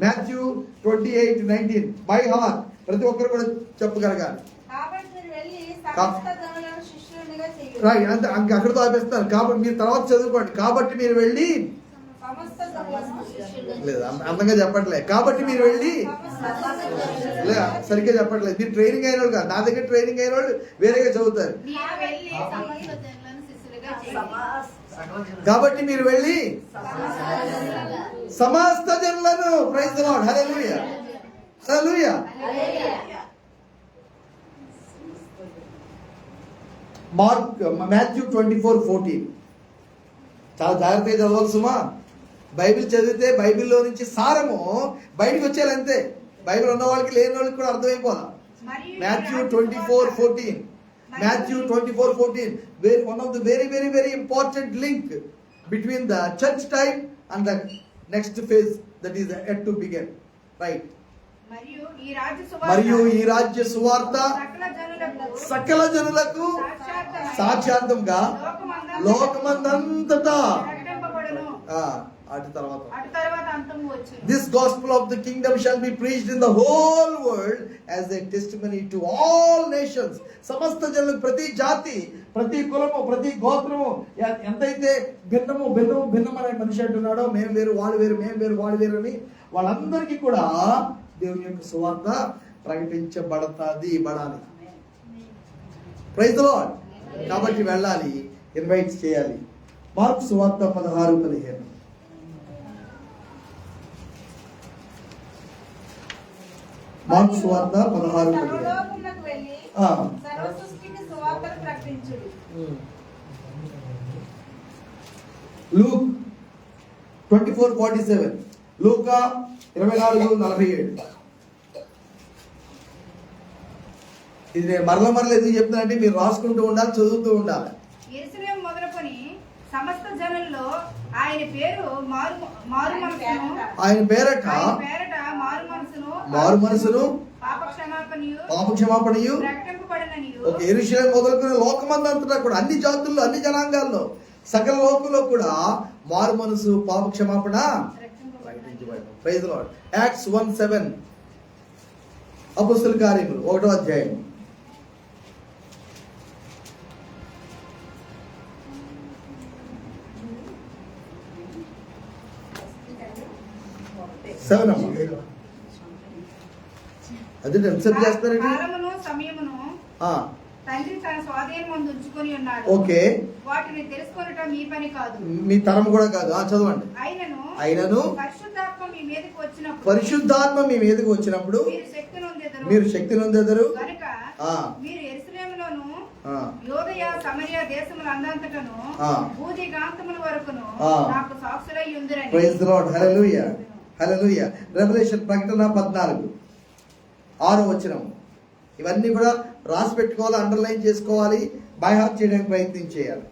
మాథ్యూ 28:19 బై హార్ట్ ప్రతి ఒక్కరు కూడా చెప్పగలగాలి. కాబట్టి మీరు వెళ్ళి సమస్త జనులను శిష్యులునిగా చేయుడి. రైట్, అంతే, అక్కడితో ఆపేస్తారు. కాబట్టి మీరు తర్వాత చదువుకోండి. కాబట్టి మీరు వెళ్ళి, సమస్త జనులను శిష్యులుగా లేదు అందంగా చెప్పట్లేదు. కాబట్టి మీరు వెళ్ళి, లేదా సరిగ్గా చెప్పట్లేదు. మీరు ట్రైనింగ్ అయిన వాళ్ళు కాదు, నా దగ్గర ట్రైనింగ్ అయిన వాళ్ళు వేరేగా చదువుతారు. మీరు వెళ్ళి సమస్త జనులను శిష్యులుగా చేయండి. కాబట్టి మీరు వెళ్ళి సమస్త జనులను, praise the lord, hallelujah hallelujah. Matthew 24:14 చాలా జాగ్రత్తగా చదవాలి సుమా. బైబిల్ చదివితే బైబిల్లో నుంచి సారము బయటకు వచ్చేయాలి అంతే. బైబిల్ ఉన్న వాళ్ళకి లేని వాళ్ళకి కూడా అర్థమైపోదా. Matthew 24:14 Matthew 24:14 one of the very very very important link between the church time and the next phase that is yet to begin, right? మరియు ఈ రాజ్య సువార్త సకల జనులకు సాక్షార్థంగా లోకమందంతటా అటు తర్వాత this gospel of the kingdom shall be preached in the whole world as a testimony to all nations. సమస్త జనులకు, ప్రతి జాతి, ప్రతి కులము, ప్రతి గోత్రము, ఎంతైతే భిన్నం అనే మనిషి అంటున్నాడో, మేము వేరు వాళ్ళు వేరు, మేము వేరు వాళ్ళు వేరు అని, వాళ్ళందరికీ కూడా దేవుని యొక్క సువార్త ప్రకటించబడతాది, బడాలి. Praise the Lord. కాబట్టి వెళ్ళాలి, ఇన్వైట్ చేయాలి. మార్కు సువార్త 16:15 మార్కు సువార్త 16:15 సర్వలోకమునకు వెళ్ళి సర్వ సృష్టికి సువార్తను ప్రకటించుడి. లూక్ 24:47 లూకా 24:47. ఇది నేను మరల ఎందుకు చెప్తానంటే మీరు రాసుకుంటూ ఉండాలి, చదువుతూ ఉండాలి. యెరూషలేము మొదలుకొని సమస్త జనుల్లో ఆయన పేరు మారు మనసును పాప క్షమాపణయు ఓకే. యెరూషలేము మొదలుకొని లోకమందంతటా కూడా, అన్ని జాతుల్లో, అన్ని జనాంగాల్లో, సకల లోకంలో కూడా మారు మనసు, పాప క్షమాపణ ప్రకటించబడడం. Praise the Lord. యాక్ట్స్ 1:7 అపోస్తల కార్యములు 1వ అధ్యాయం. అదే ఎంతసేపు చేస్తారండి? సమయమును తండ్రి తన స్వాధీనం ఉంచుకొని ఉన్నాడు. ఓకే. వాటిని తెలుసుకొనటం మీ పని కాదు, మీ తరం కూడా కాదు. చదవండి. అయినను పరిశుద్ధాత్మ మీ మీదకి వచ్చినప్పుడు మీరు శక్తి నొందెదరు కనుక మీరు యెరూషలేములోను యోదయ సమరయ దేశములందంతటను భూదిగాంతముల వరకును నాకు సాక్షులై ఉందురని. Praise the lord. Hallelujah hallelujah. Revolution ప్రకటన 14:6 ఇవన్నీ కూడా రాసి పెట్టుకోవాలి, అండర్లైన్ చేసుకోవాలి, బై హార్ట్ చేయడానికి ప్రయత్నం చేయాలి.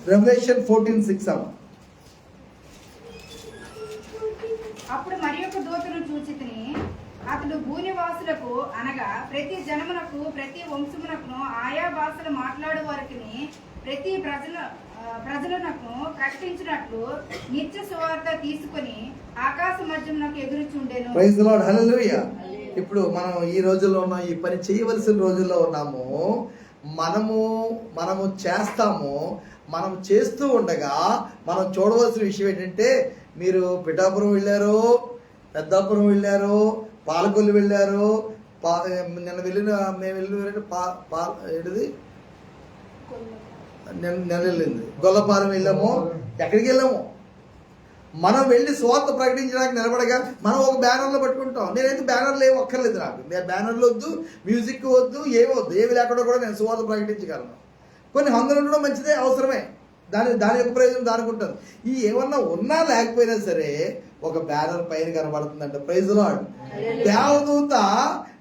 రెవల్యూషన్ 14:6 అప్పుడు మరి ఒక దూతను చూచితిని. అతడు భూనివాసులకు అనగా ప్రతి జనమునకు, ప్రతి వంశమునకు, ఆయా భాషలు మాట్లాడు వారికిని, ప్రతి ప్రజలకు ప్రకటించినట్లు నిత్య సువార్త తీసుకొని ఆకాశ మధ్యమునకు ఎగురుచుండెను. Praise the lord. హల్లెలూయా. ఇప్పుడు మనం ఈ రోజుల్లో ఉన్న, ఈ పని చేయవలసిన రోజుల్లో ఉన్నాము. మనము చేస్తాము. మనం చేస్తూ ఉండగా మనం చూడవలసిన విషయం ఏంటంటే, మీరు పిఠాపురం వెళ్ళారు, పెద్దాపురం వెళ్ళారు, పాలకొల్లు వెళ్ళారు, నిన్న మేము వెళ్ళింది నెల వెళ్ళింది, గొల్లపాలెం వెళ్ళాము, ఎక్కడికి వెళ్ళాము. మనం వెళ్ళి స్వార్థ ప్రకటించడానికి నిలబడగా మనం ఒక బ్యానర్లో పట్టుకుంటాం. నేనైతే బ్యానర్లు ఏమి ఒక్కర్లేదు, నాకు బ్యానర్లు వద్దు, మ్యూజిక్ వద్దు, ఏమొద్దు, ఏమి లేకుండా కూడా నేను స్వార్థ ప్రకటించగలను. కొన్ని హంగులు ఉండడం మంచిదే, అవసరమే. దాని యొక్క ప్రయోజనం దానికి ఉంటుంది. ఈ ఏమన్నా ఉన్నా లేకపోయినా సరే ఒక బ్యానర్ పైన కనబడుతుందంట. Praise the lord. దేవదూత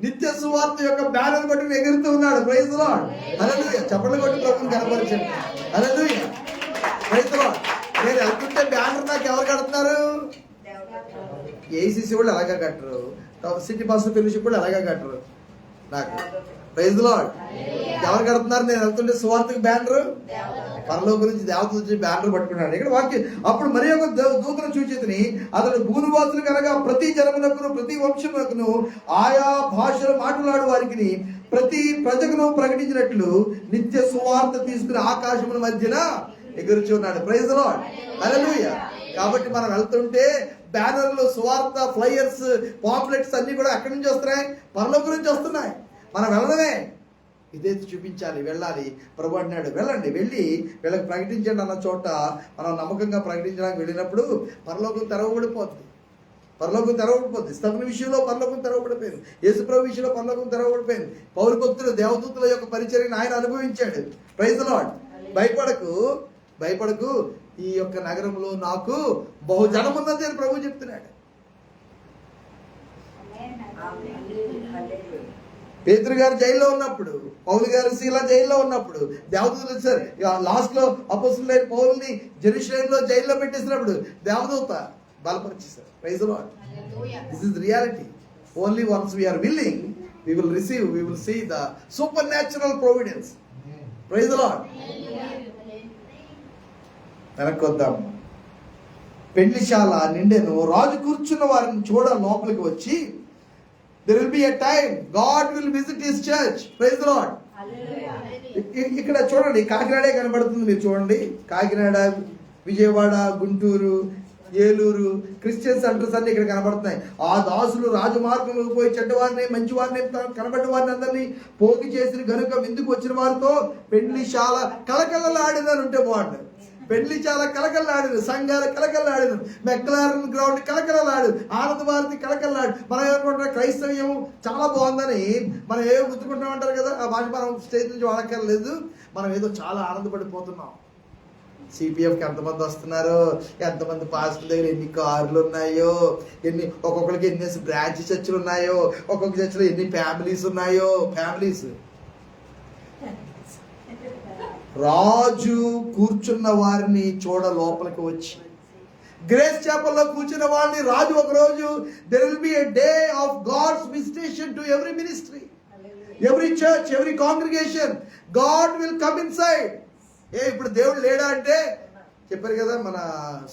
నిత్య సువార్త యొక్క బ్యానర్ పట్టుకుని ఎగురుతూ ఉన్నాడు. Praise the lord. హల్లెలూయా. చప్పట్లు కొట్టి ప్రభువుని కనబరచండి. హల్లెలూయా. Praise the Lord. నేను వెళ్తుంటే బ్యానర్ నాకు ఎవరు కడుతున్నారు? ఏసీసీ వాళ్ళు అలాగే కట్టరు. సిటీ బస్ ఫెలోషిప్ కూడా అలాగే కట్టరు నాకు. Praise the lord. ఎవరు కడుతున్నారు? నేను వెళ్తుంటే సువార్తకు బ్యానర్, పరలోకం గురించి దేవత వచ్చి బ్యానర్ పట్టుకున్నాడు. ఇక్కడ వాక్యం, అప్పుడు మరి ఒక దూతను చూచేతిని, అతడు భూనివాసులు కనుక ప్రతి జనమునకును ప్రతి వంశమునకును ఆయా భాషలు మాట్లాడు వారికి ప్రతి ప్రజకును ప్రకటించినట్లు నిత్య సువార్త తీసుకుని ఆకాశముల మధ్యన ఎగురుచున్నాడు. Praise the lord. హల్లెలూయా. కాబట్టి మనం వెళ్తుంటే బ్యానర్లు, సువార్త, ఫ్లైయర్స్, పాంప్లెట్స్ అన్ని కూడా ఎక్కడి నుంచి వస్తున్నాయి? పరలోకం నుంచి వస్తున్నాయి. మనం వెళ్ళడమే, ఇదే చూపించాలి, వెళ్ళాలి. ప్రభు అంటున్నాడు, వెళ్ళండి, వెళ్ళి వీళ్ళకి ప్రకటించండి అన్న చోట మనం నమ్మకంగా ప్రకటించడానికి వెళ్ళినప్పుడు పరలోకం తెరవబడిపోద్ది. పరలోకం తెరవబడిపోద్ది. స్తబ్న విషయంలో పరలోకం తెరవబడిపోయింది. యేసుప్రభు విషయంలో పరలోకం తెరవబడిపోయింది. పౌరు భక్తులు, దేవదూతుల యొక్క పరిచర్యను ఆయన అనుభవించాడు. Praise the lord. భయపడకు, ఈ యొక్క నగరంలో నాకు బహుజనం ఉన్నది అని ప్రభు చెప్తున్నాడు. పేతురు గారు జైల్లో ఉన్నప్పుడు, పౌలు గారు శీలా జైల్లో ఉన్నప్పుడు దేవదూతలు వచ్చారు. లాస్ట్ లో అపోస్తులైన పౌలుని జెరూసలేంలో జైల్లో పెట్టేసినప్పుడు దేవదూత బలపరిచేశారు. Praise the Lord. This is reality. Only once we're willing we will see the supernatural providence. Praise the Lord. వెనక్కొద్దాం. పెళ్లిశాల నిండెను, రాజు కూర్చున్న వారిని చూడ లోపలికి వచ్చి, there will be a time God will visit his church. Praise the Lord. ఇక్కడ చూడండి, కాకినాడే కనబడుతుంది. మీరు చూడండి, కాకినాడ, విజయవాడ, గుంటూరు, ఏలూరు క్రిస్టియన్ సెంటర్స్ అన్ని ఇక్కడ కనబడుతున్నాయి. ఆ దాసులు రాజమార్గంలోకి పోయి చెడ్డవారిని మంచివారిని కనబడ్డ వారిని అందరినీ పోగి చేసిన గనుక విందుకు వచ్చిన వారితో పెళ్లిశాల కలకలలాడినని ఉంటే బాగుండు. పెళ్లిశాల కలకలలాడిను, సంఘాలు కలకలలాడిను, మెక్లారన్ గ్రౌండ్ కలకలలాడు, ఆనంద భారతి కలకలలాడు. మనం ఏమనుకుంటున్నాం, క్రైస్తవ్యం చాలా బాగుందని మనం ఏమో గుర్తుకుంటాం అంటారు కదా. ఆ భాష మనం స్టేజ్ నుంచి వాడక్కర్లేదు. మనం ఏదో చాలా ఆనందపడిపోతున్నాం. సిపిఎఫ్కి ఎంతమంది వస్తున్నారో, ఎంతమంది పాస్టర్ దగ్గర ఎన్ని కార్లు ఉన్నాయో, ఒక్కొక్కరికి ఎన్ని బ్రాంచ్ చర్చిలు ఉన్నాయో, ఒక్కొక్క చర్చిలో ఎన్ని ఫ్యామిలీస్ ఉన్నాయో. ఫ్యామిలీస్. రాజు కూర్చున్న వారిని చూడ లోపలికి వచ్చి, గ్రేస్ చాపెల్లో కూర్చున్న వారిని రాజు ఒకరోజు, there will be a day of God's visitation to every ministry, every church, every congregation. God will come inside. ఇప్పుడు దేవుడు లేడా అంటే చెప్పారు కదా మన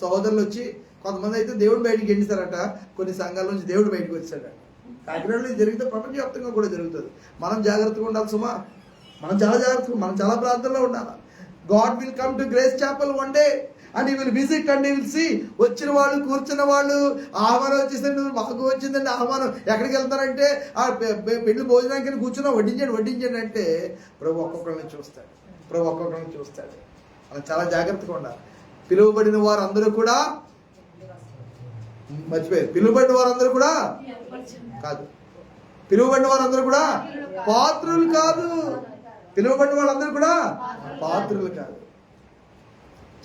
సహోదరులు వచ్చి, కొంతమంది అయితే దేవుడు బయటికి ఎండిస్తారట, కొన్ని సంఘాల నుంచి దేవుడు బయటకు వచ్చాడట. కాకినాడలో ఇది జరిగితే ప్రపంచవ్యాప్తంగా కూడా జరుగుతుంది. మనం జాగ్రత్తగా ఉండాలి సుమా. మనం చాలా జాగ్రత్తగా, మనం చాలా ప్రార్థనలో ఉండాలి. God will come to Grace Chapel one day and he will visit and he will see. వచ్చిన వాళ్ళు, కూర్చున్న వాళ్ళు, ఆహ్వానం వచ్చేసండి, మాకు వచ్చిందండి ఆహ్వానం. ఎక్కడికి వెళ్తారంటే ఆ పెళ్లి భోజనానికి కూర్చున్నా, వడ్డించండి అంటే ప్రభు ఒక్కొక్కరిని చూస్తాడు. మనం చాలా జాగ్రత్తగా ఉండాలి. పిలువబడిన వారు అందరూ కూడా మర్చిపోయారు. పిలువబడిన వారందరూ కూడా కాదు. పిలువబడిన వారందరూ కూడా పాత్రులు కాదు. పిలువబడిన వాళ్ళందరూ కూడా పాత్రులు కాదు.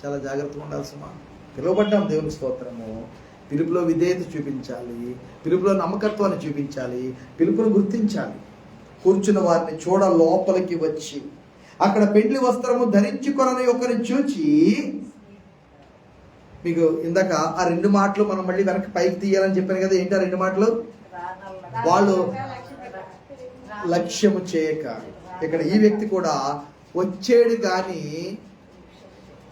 చాలా జాగ్రత్తగా ఉండాలి సుమా. పిలువబడ్డాం, దేవుని స్తోత్రము. పిలుపులో విధేయత చూపించాలి, పిలుపులో నమ్మకత్వాన్ని చూపించాలి, పిలుపును గుర్తించాలి. కూర్చున్న వారిని చూడ లోపలికి వచ్చి, అక్కడ పెండ్లి వస్త్రము ధరించుకొనని ఒకరిని చూచి, మీకు ఇందాక ఆ రెండు మాటలు మనం మళ్ళీ వెనక్కి పైకి తీయాలని చెప్పాను కదా. ఏంటి ఆ రెండు మాటలు? వాళ్ళు లక్ష్యము చేయక. ఇక్కడ ఈ వ్యక్తి కూడా వచ్చేడు కానీ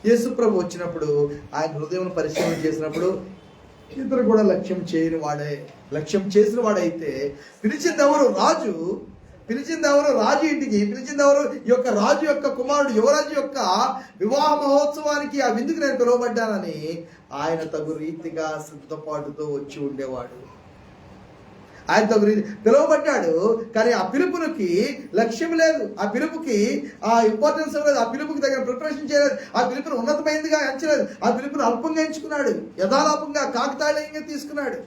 యేసుప్రభు వచ్చినప్పుడు ఆయన హృదయం పరిశీలన చేసినప్పుడు ఇతరు కూడా లక్ష్యం చేయని వాడే. లక్ష్యం చేసిన వాడైతే పిలిచింది ఎవరు? రాజు. పిలిచింది ఎవరు? రాజు ఇంటికి. పిలిచింది ఎవరు? ఈ యొక్క రాజు యొక్క కుమారుడు, యువరాజు యొక్క వివాహ మహోత్సవానికి, ఆ విందుకు నేను పిలువబడ్డానని ఆయన తగు రీతిగా సిద్ధపాటుతో వచ్చి ఉండేవాడు. ఆయన తగు రీతి పిలువబడ్డాడు, కానీ ఆ పిలుపునికి లక్ష్యం లేదు, ఆ పిలుపుకి ఆ ఇంపార్టెన్స్ లేదు, ఆ పిలుపుకి దగ్గర ప్రిపరేషన్ చేయలేదు, ఆ పిలుపుని ఉన్నతమైనదిగా ఎంచలేదు, ఆ పిలుపుని అల్పంగా ఎంచుకున్నాడు, యథాలాపంగా కాకతాళీయంగా తీసుకున్నాడు,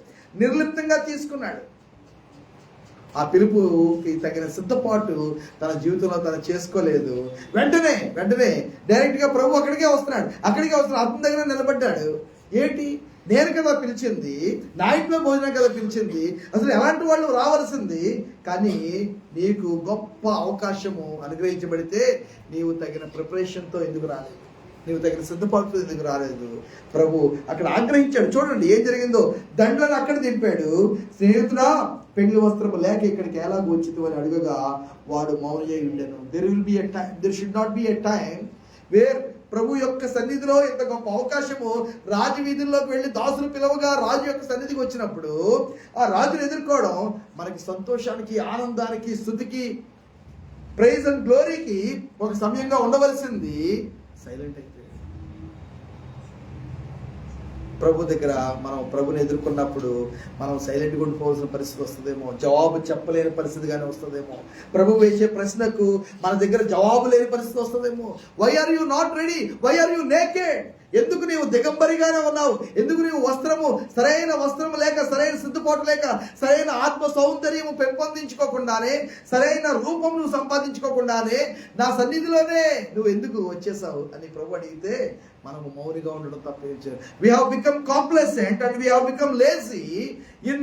నిర్లిప్తంగా తీసుకున్నాడు. ఆ పిలుపుకి తగిన సిద్ధపాటు తన జీవితంలో తను చేసుకోలేదు. వెంటనే డైరెక్ట్గా ప్రభు అక్కడికే వస్తున్నాడు. అతని దగ్గర నిలబడ్డాడు. ఏంటి? నేను కదా పిలిచింది, నా ఇంట్లో భోజనం కదా పిలిచింది, అసలు ఎలాంటి వాళ్ళు రావాల్సింది, కానీ నీకు గొప్ప అవకాశము అనుగ్రహించబడితే నీవు తగిన ప్రిపరేషన్తో ఎందుకు రాలేదు? నీవు తగిన సిద్ధపాటు ఎందుకు రాలేదు? ప్రభు అక్కడ ఆగ్రహించాడు. చూడండి ఏం జరిగిందో. దండలను అక్కడ దింపాడు. స్నేహితుడా, పెళ్లి వస్త్రము లేక ఇక్కడికి ఎలాగ వచ్చింది అని అడగగా వాడు మౌనమై ఉండెను. There should not be a time where ప్రభు యొక్క సన్నిధిలో ఇంత గొప్ప అవకాశము, రాజవీధుల్లోకి వెళ్ళి దాసులు పిలవగా రాజు యొక్క సన్నిధికి వచ్చినప్పుడు ఆ రాజును ఎదుర్కోవడం మనకి సంతోషానికి, ఆనందానికి, స్తుతికి, ప్రైజ్ అండ్ గ్లోరీకి ఒక సమయంగా ఉండవలసింది సైలెంట్ అయిపోయింది. ప్రభు దగ్గర మనం ప్రభుని ఎదుర్కొన్నప్పుడు మనం సైలెంట్గా ఉండిపోవాల్సిన పరిస్థితి వస్తుందేమో, జవాబు చెప్పలేని పరిస్థితిగానే వస్తుందేమో, ప్రభు వేసే ప్రశ్నకు మన దగ్గర జవాబు లేని పరిస్థితి వస్తుందేమో. Why are you not ready? Why are you naked? ఎందుకు నీవు దిగంబరిగానే ఉన్నావు? ఎందుకు నీవు సరైన వస్త్రము లేక, సరైన సిద్ధపాటు లేక, సరైన ఆత్మ సౌందర్యము పెంపొందించుకోకుండానే, సరైన రూపం నువ్వు సంపాదించుకోకుండానే నా సన్నిధిలోనే నువ్వు ఎందుకు వచ్చేసావు అని ప్రభు అడిగితే మనము మౌనిగా ఉండడం తప్ప we have become complacent and we have become lazy in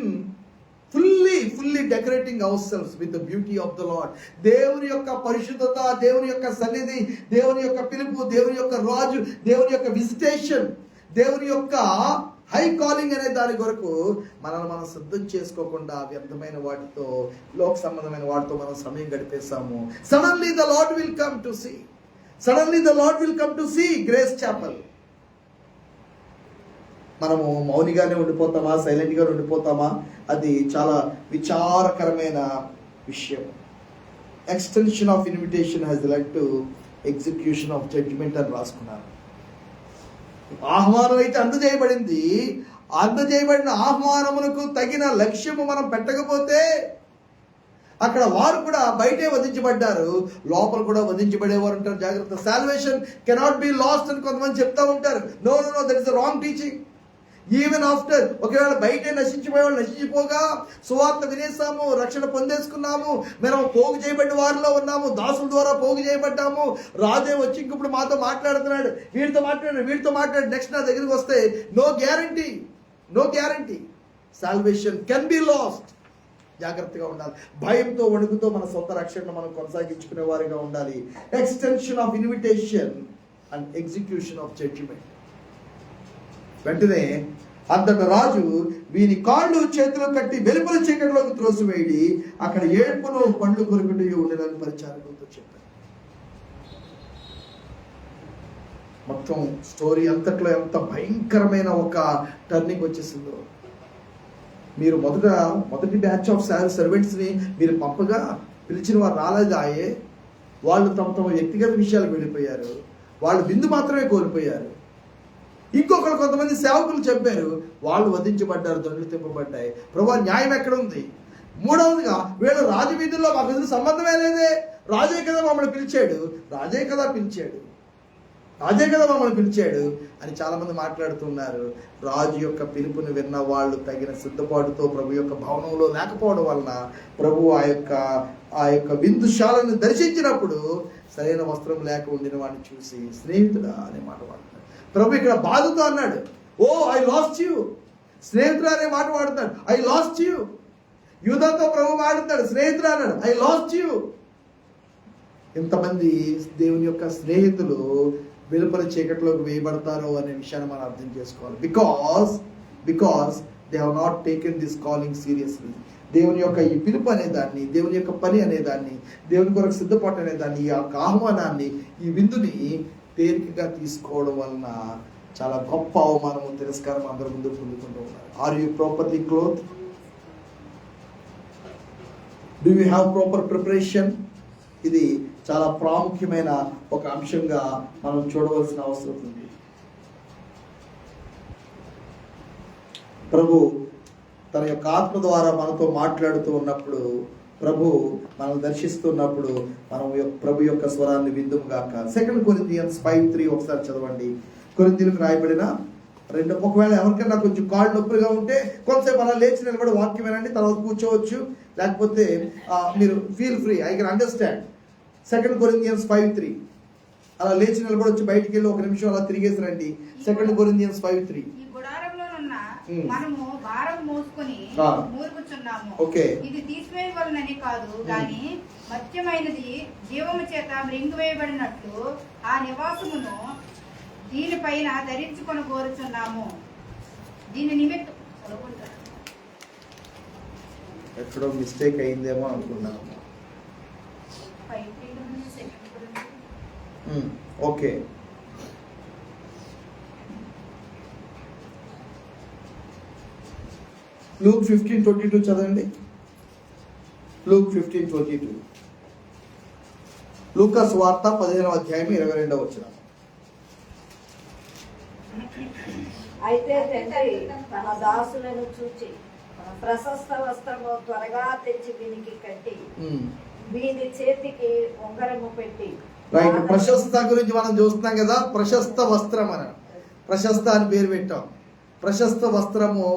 fully decorating ourselves with the beauty of the Lord. దేవుని యొక్క పరిశుద్ధత, దేవుని యొక్క సన్నిధి, దేవుని యొక్క పిలుపు, దేవుని యొక్క రాజు, దేవుని యొక్క విజిటేషన్, దేవుని యొక్క హై కాలింగ్ అనే దాని కొరకు మనల్ని మనం సిద్ధం చేసుకోకుండా వ్యర్థమైన వాటితో, లోక సంబంధమైన వాటితో మనం సమయం గడిపేస్తాము. Suddenly the Lord will come to see. Suddenly the Lord will come to see Grace Chapel. మనము మౌనిగానే ఉండిపోతామా, సైలెంట్గా ఉండిపోతామా? అది చాలా విచారకరమైన విషయం. Extension of invitation has led to execution of judgement అని రాసుకున్నారు. ఆహ్వానం అయితే అందజేయబడింది. అందజేయబడిన ఆహ్వానమునకు తగిన లక్ష్యము మనం పెట్టకపోతే అక్కడ వారు కూడా బయటే వధించబడ్డారు, లోపల కూడా వధించబడేవారు ఉంటారు. జాగ్రత్త. సాల్వేషన్ కెనాట్ బి లాస్ట్ అని కొంతమంది చెప్తా ఉంటారు. No, that is the wrong teaching. Even after, ఒకవేళ బయటే నశించిపోయేవాళ్ళు నశించిపోగా సువార్త వినేసాము, రక్షణ పొందేసుకున్నాము, మనం పోగు చేయబడిన వారిలో ఉన్నాము, దాసుల ద్వారా పోగు చేయబడ్డాము, రాజే వచ్చి ఇంకప్పుడు మాతో మాట్లాడుతున్నాడు, వీడితో మాట్లాడు, నెక్స్ట్ నా దగ్గరికి వస్తే no guarantee. Salvation can be lost. జాగ్రత్తగా ఉండాలి. భయంతో, వణుకుతో మన సొంత రక్షణను మనం కొనసాగించుకునే వారిగా ఉండాలి. Extension of invitation and execution of judgement. వెంటనే అంతట రాజు వీని కాళ్ళు చేతులు కట్టి వెలుపల చీకటిలోకి త్రోసివేయడి అక్కడ ఏడుపును పండ్లు కొరుకుతూ ఉండేదని పరిచారకులతో చెప్పారు. మొత్తం స్టోరీ అంతట్లో ఎంత భయంకరమైన ఒక టర్నింగ్ వచ్చేసిందో. మీరు మొదటి బ్యాచ్ ఆఫ్ సర్వెంట్స్ని మీరు పంపగా పిలిచిన వారు రాలేదాయే. వాళ్ళు తమ వ్యక్తిగత విషయాలకు వెళ్ళిపోయారు. వాళ్ళు విందు మాత్రమే కోల్పోయారు. ఇంకొకరు కొంతమంది సేవకులు చెప్పారు, వాళ్ళు వధించబడ్డారు, దండులు తిప్పబడ్డాయి. ప్రభువా, న్యాయం ఎక్కడ ఉంది? మూడవదిగా, వీళ్ళు రాజవీధుల్లో మాకు ఎదురు సంబంధమే లేదే, రాజే కదా మమ్మల్ని పిలిచాడు అని చాలా మంది మాట్లాడుతున్నారు. రాజు యొక్క పిలుపుని విన్న వాళ్ళు తగిన సిద్ధపాటుతో ప్రభు యొక్క భవనంలో లేకపోవడం వలన ప్రభు ఆ యొక్క విందుశాలను దర్శించినప్పుడు సరైన వస్త్రం లేక ఉండిన వాడిని చూసి స్నేహితుడా అనే మాట వాడుతున్నాడు. ప్రభు ఇక్కడ బాధతో అన్నాడు, ఓ ఐ లాస్ట్ యూ. స్నేహితుడా అనే మాట వాడుతున్నాడు, ఐ లాస్ట్ యూ. యూదాతో ప్రభు మాట్లాడుతాడు, స్నేహితుడా అన్నాడు, ఐ లాస్ట్ యూ. ఎంతమంది దేవుని యొక్క స్నేహితులు వెలుపల చీకటిలోకి వేయబడతారో అనే విషయాన్ని మనం అర్థం చేసుకోవాలి. Because they have not taken this calling seriously. దేవుని యొక్క ఈ పిలుపు అనేదాన్ని, దేవుని యొక్క పని అనేదాన్ని, దేవుని కొరకు సిద్ధపాటు అనేదాన్ని, ఈ యొక్క ఆహ్వానాన్ని, ఈ విందుని తేలికగా తీసుకోవడం వలన చాలా గొప్ప అవమానము, తిరస్కారం అందరి ముందు పొందుకుంటూ ఉన్నారు. Are you properly cloth? Do you have proper preparation? ఇది చాలా ప్రాముఖ్యమైన ఒక అంశంగా మనం చూడవలసిన అవసరం ఉంది. ప్రభు తన యొక్క ఆత్మ ద్వారా మనతో మాట్లాడుతూ ఉన్నప్పుడు, ప్రభు మనం దర్శిస్తున్నప్పుడు మనం ప్రభు యొక్క స్వరాన్ని విందుము గాక. 2 Corinthians 5:3 ఒకసారి చదవండి. కొరింథీయులకు రాయబడిన ఒకవేళ ఎవరికైనా కొంచెం కాళ్ళు నొప్పులుగా ఉంటే కొంతసేపు అలా లేచి నిలబడి వాక్యం వినండి, తర్వాత కూర్చోవచ్చు. లేకపోతే మీరు feel free, I can understand. 2 Corinthians 5:3 అలా లేచి నిలబడొచ్చు, బయటికి వెళ్ళి 1 నిమిషం అలా తిరిగేసి రండి. 2 Corinthians 5:3. మనము భారం మోసుకొని మూర్పుచున్నాము. ఇది తీసివేయవలనని కాదు, గాని మత్యమైనది జీవము చేత మృంగివేయబడినట్లు ఆ నివాసమును దీనిపైన ధరించుకొని కోరుచున్నాము. దీని నిమిత్తం ఎక్కడో మిస్టేక్ అయిందేమో అనుకున్నాను. ఓకే, లూక్ 15:22 చదవండి. లూక్ 15:22. లూకాసు వార్త 15వ అధ్యాయం 22వ వచనం. అయితే తండ్రి తన దాసులను చూచి ప్రశస్త వస్త్రము త్వరగా తెచ్చి వీనికి కట్టి వీని చేతికి ఉంగరము పెట్టి. రైట్, ప్రశస్త గురించి మనం చూస్తున్నాం కదా. ప్రశస్త వస్త్రం అని, ప్రశస్త అని పేరు పెట్టాం. ప్రశస్త వస్త్రము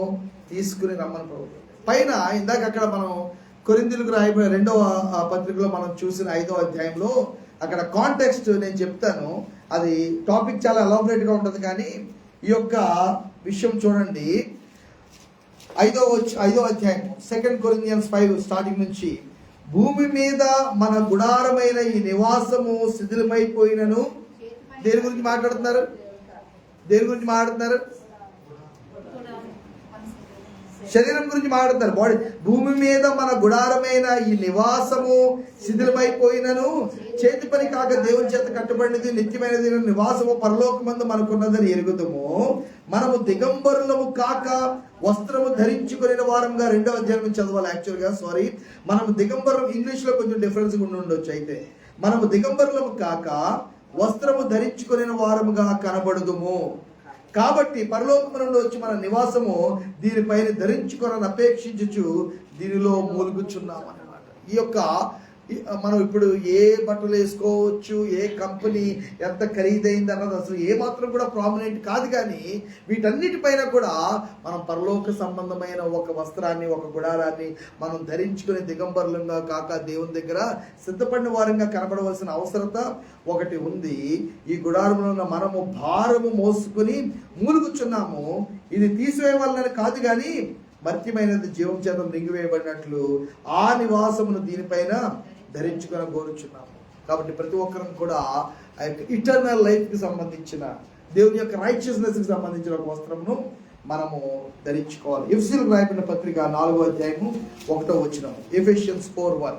తీసుకుని రమ్మని ప్రభు. పైన ఇందాక అక్కడ మనం కొరింథీయులకు రాయబడిన 2వ పత్రికలో మనం చూసిన 5వ అధ్యాయంలో అక్కడ కాంటెక్స్ట్ నేను చెప్తాను. అది టాపిక్ చాలా ఎలాబరేట్ గా ఉంటుంది, కానీ ఈ యొక్క విషయం చూడండి. 5వ అధ్యాయం 2 Corinthians 5 స్టార్టింగ్ నుంచి, భూమి మీద మన గుడారమైన ఈ నివాసము శిథిలమైపోయినను. దేని గురించి మాట్లాడుతున్నారు? దేని గురించి మాట్లాడుతున్నారు? శరీరం గురించి మాట్లాడుతారు. బాడీ. భూమి మీద మన గుడారమైన ఈ నివాసము శిథిలమైపోయినను, చేతి పని కాక దేవుని చేత కట్టబడినది నిత్యమైనది నివాసము పరలోకమందు మనకున్నదని ఎరుగుదము. మనము దిగంబరులము కాక వస్త్రము ధరించుకునే వారంగా 2వ అధ్యాయం చదవాలి. యాక్చువల్గా సారీ, మనము దిగంబరం ఇంగ్లీష్ లో కొంచెం డిఫరెన్స్ ఉండి ఉండొచ్చు. అయితే మనము దిగంబరులము కాక వస్త్రము ధరించుకునే వారముగా కనబడుదుము. కాబట్టి పరలోకము నుండి వచ్చి మన నివాసము దీనిపైన ధరించుకొనని అపేక్షించుచు దీనిలో మూలుగుచున్నాం అన్నమాట. ఈ యొక్క మనం ఇప్పుడు ఏ బట్టలు వేసుకోవచ్చు, ఏ కంపెనీ ఎంత ఖరీదైంది అన్నది అసలు ఏ మాత్రం కూడా ప్రామినెంట్ కాదు. కానీ వీటన్నిటిపైన కూడా మనం పరలోక సంబంధమైన ఒక వస్త్రాన్ని, ఒక గుడారాన్ని మనం ధరించుకునే దిగంబరులంగా కాక దేవుని దగ్గర సిద్ధపడిన వారంగా కనబడవలసిన అవసరత ఒకటి ఉంది. ఈ గుడారంలో ఉన్న మనము భారము మోసుకుని మూలుగుచున్నాము. ఇది తీసివేయవలనని కాదు, కానీ మర్త్యమైనది జీవం చేత మృంగివేయబడినట్లు ఆ నివాసమును దీనిపైన ధరించుకొని కోరుచున్నాము. కాబట్టి ప్రతి ఒక్కరం కూడా ఆ యొక్క ఇటర్నల్ లైఫ్ కి సంబంధించిన, దేవుని యొక్క రైచియస్నెస్ కి సంబంధించిన ఒక వస్త్రమును మనము ధరించుకోవాలి. ఎఫెసీయులకు రాయబడిన పత్రిక 4వ అధ్యాయము 1వ వచనం. ఎఫెసియన్స్ 4:1.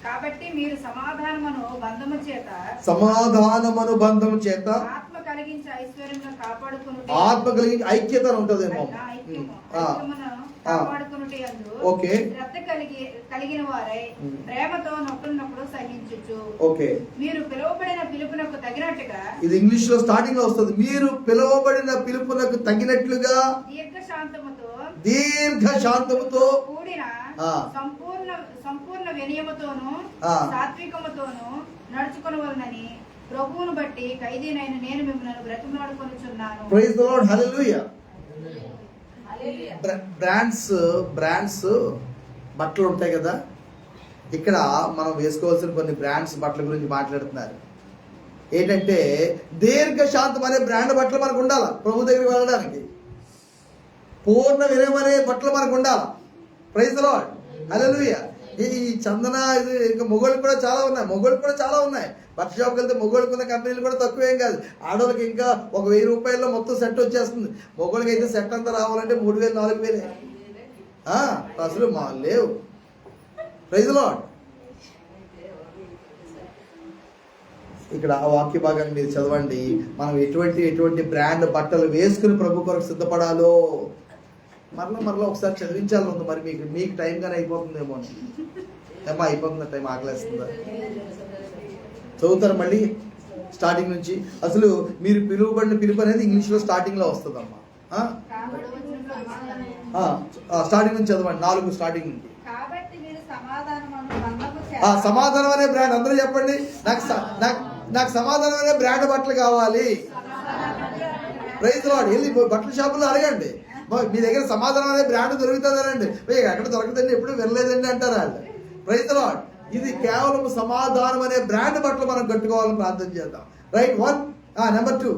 కాబట్టి మీరు సమాధానమును బంధము చేత ఆత్మ కలిగించే ఐశ్వర్యమును కాపాడుకొనుట. ఆత్మ కలిగించే ఐక్యత ఉంటదేమో. ఓకే, కలిగిన వారై ప్రేమతో నొప్పులు సహించుచు. ఓకే, మీరు పిలువబడిన పిలుపునకు తగినట్టుగా. ఇది ఇంగ్లీష్ లో స్టార్టింగ్ లో వస్తుంది. మీరు పిలువబడిన పిలుపునకు తగినట్లుగా దీర్ఘ శాంతముతో కూడిన సంపూర్ణ వినయముతోను సాత్వికముతోను నడుచుకొనవలెనని ప్రభువును బట్టి ఖైదీనైన నేను మిమ్మల్ని బ్రతిమలాడుకొనుచున్నాను. Praise the lord. హల్లెలూయా. బ్రాండ్స్ బట్టలు ఉంటాయి కదా. ఇక్కడ మనం వేసుకోవాల్సిన కొన్ని బ్రాండ్స్ బట్టల గురించి మాట్లాడుతున్నారు. ఏంటంటే దీర్ఘ శాంతం అనే బ్రాండ్ బట్టలు మనకు ఉండాలి ప్రభు దగ్గరికి వెళ్ళడానికి. పూర్ణ వినయం అనే బట్టలు మనకు ఉండాలి. Praise the lord. హల్లెలూయా. ఈ చందన ఇది ఇంకా మొగోళ్ళకి కూడా చాలా ఉన్నాయి. బట్ట షాప్కి వెళ్తే మొగోళ్ళకి ఉన్న కంపెనీలు కూడా తక్కువేం కాదు. ఆడవాళ్ళకి ఇంకా 1,000 రూపాయల్లో మొత్తం సెట్ వచ్చేస్తుంది. మొగోళ్ళకి అయితే సెట్ అంతా రావాలంటే 3,000 4,000 అసలు మా లేవు. Praise the lord. ఇక్కడ ఆ వాక్య భాగాన్ని మీరు చదవండి. మనం ఎటువంటి బ్రాండ్ బట్టలు వేసుకుని ప్రభు కొరకు సిద్ధపడాలో మరలా ఒకసారి చదివించాలి ఉంది. మరి మీకు టైం గానే అయిపోతుందేమో. ఏమో అయిపోతుందా? టైం ఆకలేస్తుందా? చదువుతారు మళ్ళీ స్టార్టింగ్ నుంచి. అసలు మీరు పిలువబడిన పిలుపు అనేది ఇంగ్లీష్ లో స్టార్టింగ్ లో వస్తుందమ్మా. స్టార్టింగ్ నుంచి చదవండి. 4 స్టార్టింగ్ నుంచి. సమాధానం అనే బ్రాండ్ అందరూ చెప్పండి. నాకు సమాధానం అనే బ్రాండ్ బట్టలు కావాలి. Praise the lord. వెళ్ళి బట్టల షాపులో అడగండి, మీ దగ్గర సమాధానం అనే బ్రాండ్ దొరుకుతుందనండి. ఎక్కడ దొరకదండి, ఎప్పుడు వెళ్ళలేదండి అంటారు వాళ్ళు. Praise the lord. ఇది కేవలం సమాధానం అనే బ్రాండ్ బట్టలు మనం కట్టుకోవాలని ప్రార్థన చేద్దాం. రైట్. 1. నెంబర్ 2,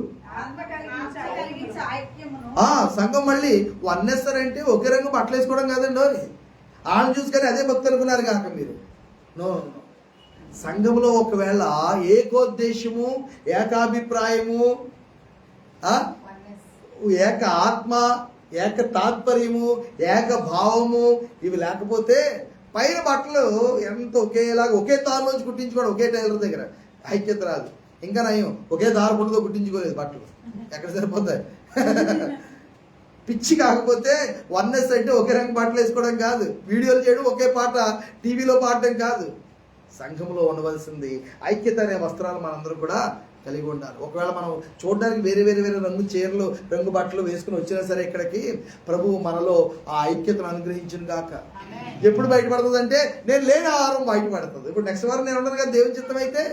సంఘం మళ్ళీ వన్నేస్తారంటే ఒకే రంగు బట్టలు వేసుకోవడం కాదండి. వాళ్ళని చూసుకొని అదే భక్తి అనుకున్నారు కాక మీరు. నో, సంఘంలో ఒకవేళ ఏకోద్దేశము, ఏకాభిప్రాయము ఏక ఆత్మ, ఏక తాత్పర్యము, ఏక భావము ఇవి లేకపోతే పైన బట్టలు ఎంత ఒకేలాగా ఒకే తారులోంచి కుట్టించుకోవడం ఒకే టైలర్ దగ్గర ఐక్యత రాదు. ఇంకా నయం ఒకే దారి పుట్టతో కుట్టించుకోలేదు బట్టలు, ఎక్కడ సరిపోతాయి. పిచ్చి కాకపోతే వన్నెస్ అంటే ఒకే రంగు బట్టలు వేసుకోవడం కాదు, వీడియోలు చేయడం ఒకే పాట టీవీలో పాడడం కాదు. సంఘంలో ఉండవలసింది ఐక్యత అనే వస్త్రాలు మనందరం కూడా కలిగి ఉండాలి. ఒకవేళ మనం చూడడానికి వేరే వేరే వేరే రంగు చీరలు, రంగు బట్టలు వేసుకుని వచ్చినా సరే ఇక్కడికి ప్రభువు మనలో ఆ ఐక్యతను అనుగ్రహించును గాక. ఎప్పుడు బయటపడుతుంది అంటే నేను లేని ఆహారం బయటపడుతుంది. ఇప్పుడు నెక్స్ట్ వారం నేను ఉండను కదా, దేవుని చిత్తం అయితే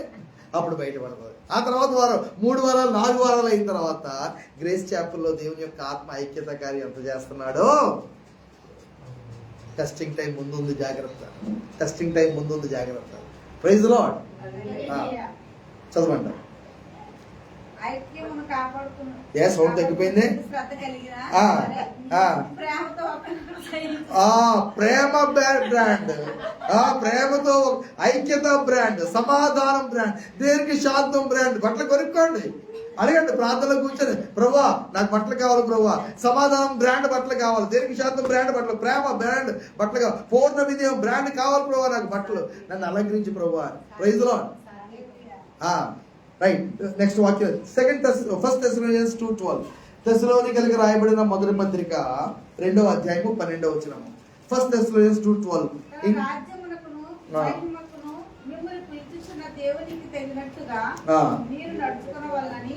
అప్పుడు బయటపడుతుంది. ఆ తర్వాత వారం 3 వారాలు 4 వారాలు అయిన తర్వాత గ్రేస్ చాపెల్లో దేవుని యొక్క ఆత్మ ఐక్యత కార్యం ఎంత చేస్తున్నాడో. టెస్టింగ్ టైం ముందుంది జాగ్రత్త, టెస్టింగ్ టైం ముందుంది జాగ్రత్త. Praise the lord. చదవండి. ఐక్యమును కాపాడుకును. ఏ సౌండ్ తగ్గిపోయింది. శ్రద్ధ కలిగిన ప్రేమతో ప్రేమ బ్రాండ్, ప్రేమతో ఐక్యత బ్రాండ్, సమాధానం బ్రాండ్, దేనికి శాంతం బ్రాండ్. బట్టలు కొనుక్కోండి, అడగండి ప్రార్థనలో కూర్చొని, ప్రభువా నాకు బట్టలు కావాలి, ప్రభువా సమాధానం బ్రాండ్ బట్టలు కావాలి, దేనికి శాంతం బ్రాండ్ బట్టలు, ప్రేమ బ్రాండ్ బట్టలు కావాలి, పూర్ణ విజయం బ్రాండ్ కావాలి ప్రభువా నాకు బట్టలు, నన్ను అలంకరించి ప్రభువా. Praise the lord. Right, next వాక్యం 1 Thessalonians 2:12. తెస్సలోనికలకు రాయబడిన మొదటి పత్రిక 2వ అధ్యాయము 12వ వచనము. 1 Thessalonians 2:12. రాజ్యమునకును మహిమకును మిమ్మల్ని పిలుచుచున్న దేవునికి తగినట్టుగా మీరు నడుచుకొనవలెనని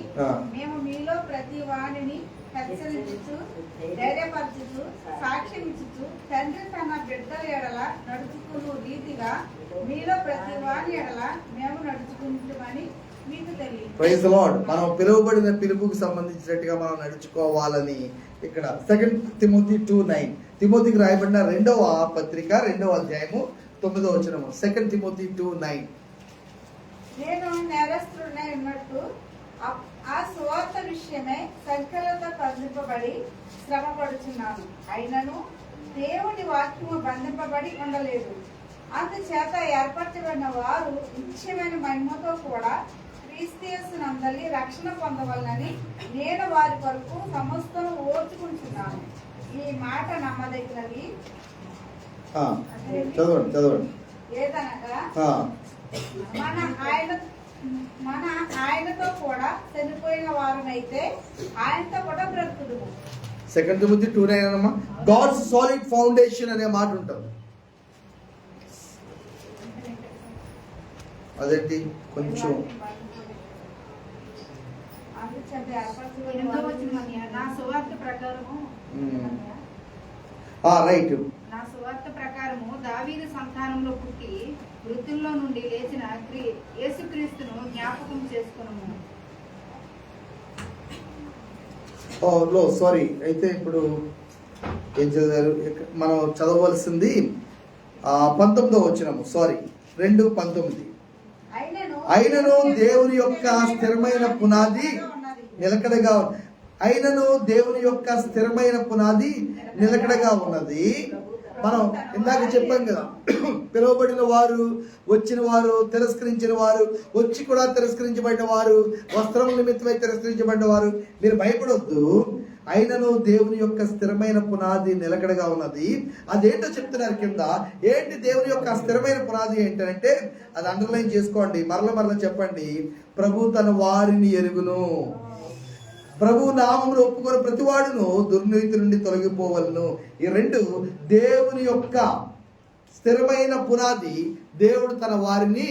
మేము మీలో ప్రతి వానిని హెచ్చరించుచు, ధైర్యపరచుచు, సాక్ష్యం ఇచ్చుచు, తండ్రి తన బిడ్డల ఎడల నడుచుకున్న రీతిగా మీలో ప్రతి వాని ఎడల మేము నడుచుకుంటామని మీకు తెలియదు. Praise the lord. మనం పిలువబడిన పిలుపుకు సంబంధించినట్టుగా మనం నడుచుకోవాలని ఇక్కడ 2 Timothy 2:9 తిమోతికి రాయబడిన 2వ పత్రిక 2వ అధ్యాయము 9వ వచనము. 2 Timothy 2:9. నేను నేరస్తుడనై ఉన్నట్టు ఆ సువార్త విషయమై సంఖ్యలతో బంధింపబడి శ్రమపడుచున్నాను, అయినను దేవుని వాక్యము బంధింపబడి ఉండలేదు. అందుచేత ఏర్పరచబడిన వారు నిత్యమైన మహిమతో కూడా క్రీస్తు యేసునందలి రక్షణ పొందవలనని నేను వారి కొరకు సమస్తం ఓర్చుకుంటున్నాను. ఈ మాట నమ్మదగినది. చదవండి. ఏదనగా మన ఆయనతో కూడా చనిపోయిన వారమైతే ఆయనతో కూడా బ్రతుకుదు. 2 Timothy 2:9 అమ్మా. గాడ్స్ సాలిడ్ ఫౌండేషన్ అనే మాట ఉంటుంది. అదేంటి కొంచెం నా సువార్త ప్రకారము రైట్. నా సువార్త ప్రకారము దావీదు సంతానంలో పుట్టి మృతుల్లో నుండి లేచిన యేసుక్రీస్తును జ్ఞాపకం చేసుకున్నాము. సారీ, అయితే ఇప్పుడు ఏం చదివారు? మనం చదవలసింది 19వ వచనము. సారీ, 2:19. అయినను దేవుని యొక్క స్థిరమైన పునాది నిలకడగా ఉన్నది. మనం ఇందాక చెప్పాం కదా, పిలువబడిన వారు, వచ్చిన వారు, తిరస్కరించిన వారు, వచ్చి కూడా తిరస్కరించబడిన వారు, వస్త్రముల నిమిత్తమై తిరస్కరించబడిన వారు, మీరు భయపడొద్దు. అయినను దేవుని యొక్క స్థిరమైన పునాది నిలకడగా ఉన్నది. అదేంటో చెప్తున్నారు కింద. ఏంటి దేవుని యొక్క స్థిరమైన పునాది ఏంటంటే, అది అండర్లైన్ చేసుకోండి, మరల చెప్పండి. ప్రభు తన వారిని ఎరుగును, ప్రభు నామమును ఒప్పుకొని ప్రతివాడును దుర్నీతి నుండి తొలగిపోవలను. ఈ 2 దేవుని యొక్క స్థిరమైన పునాది. దేవుడు తన వారిని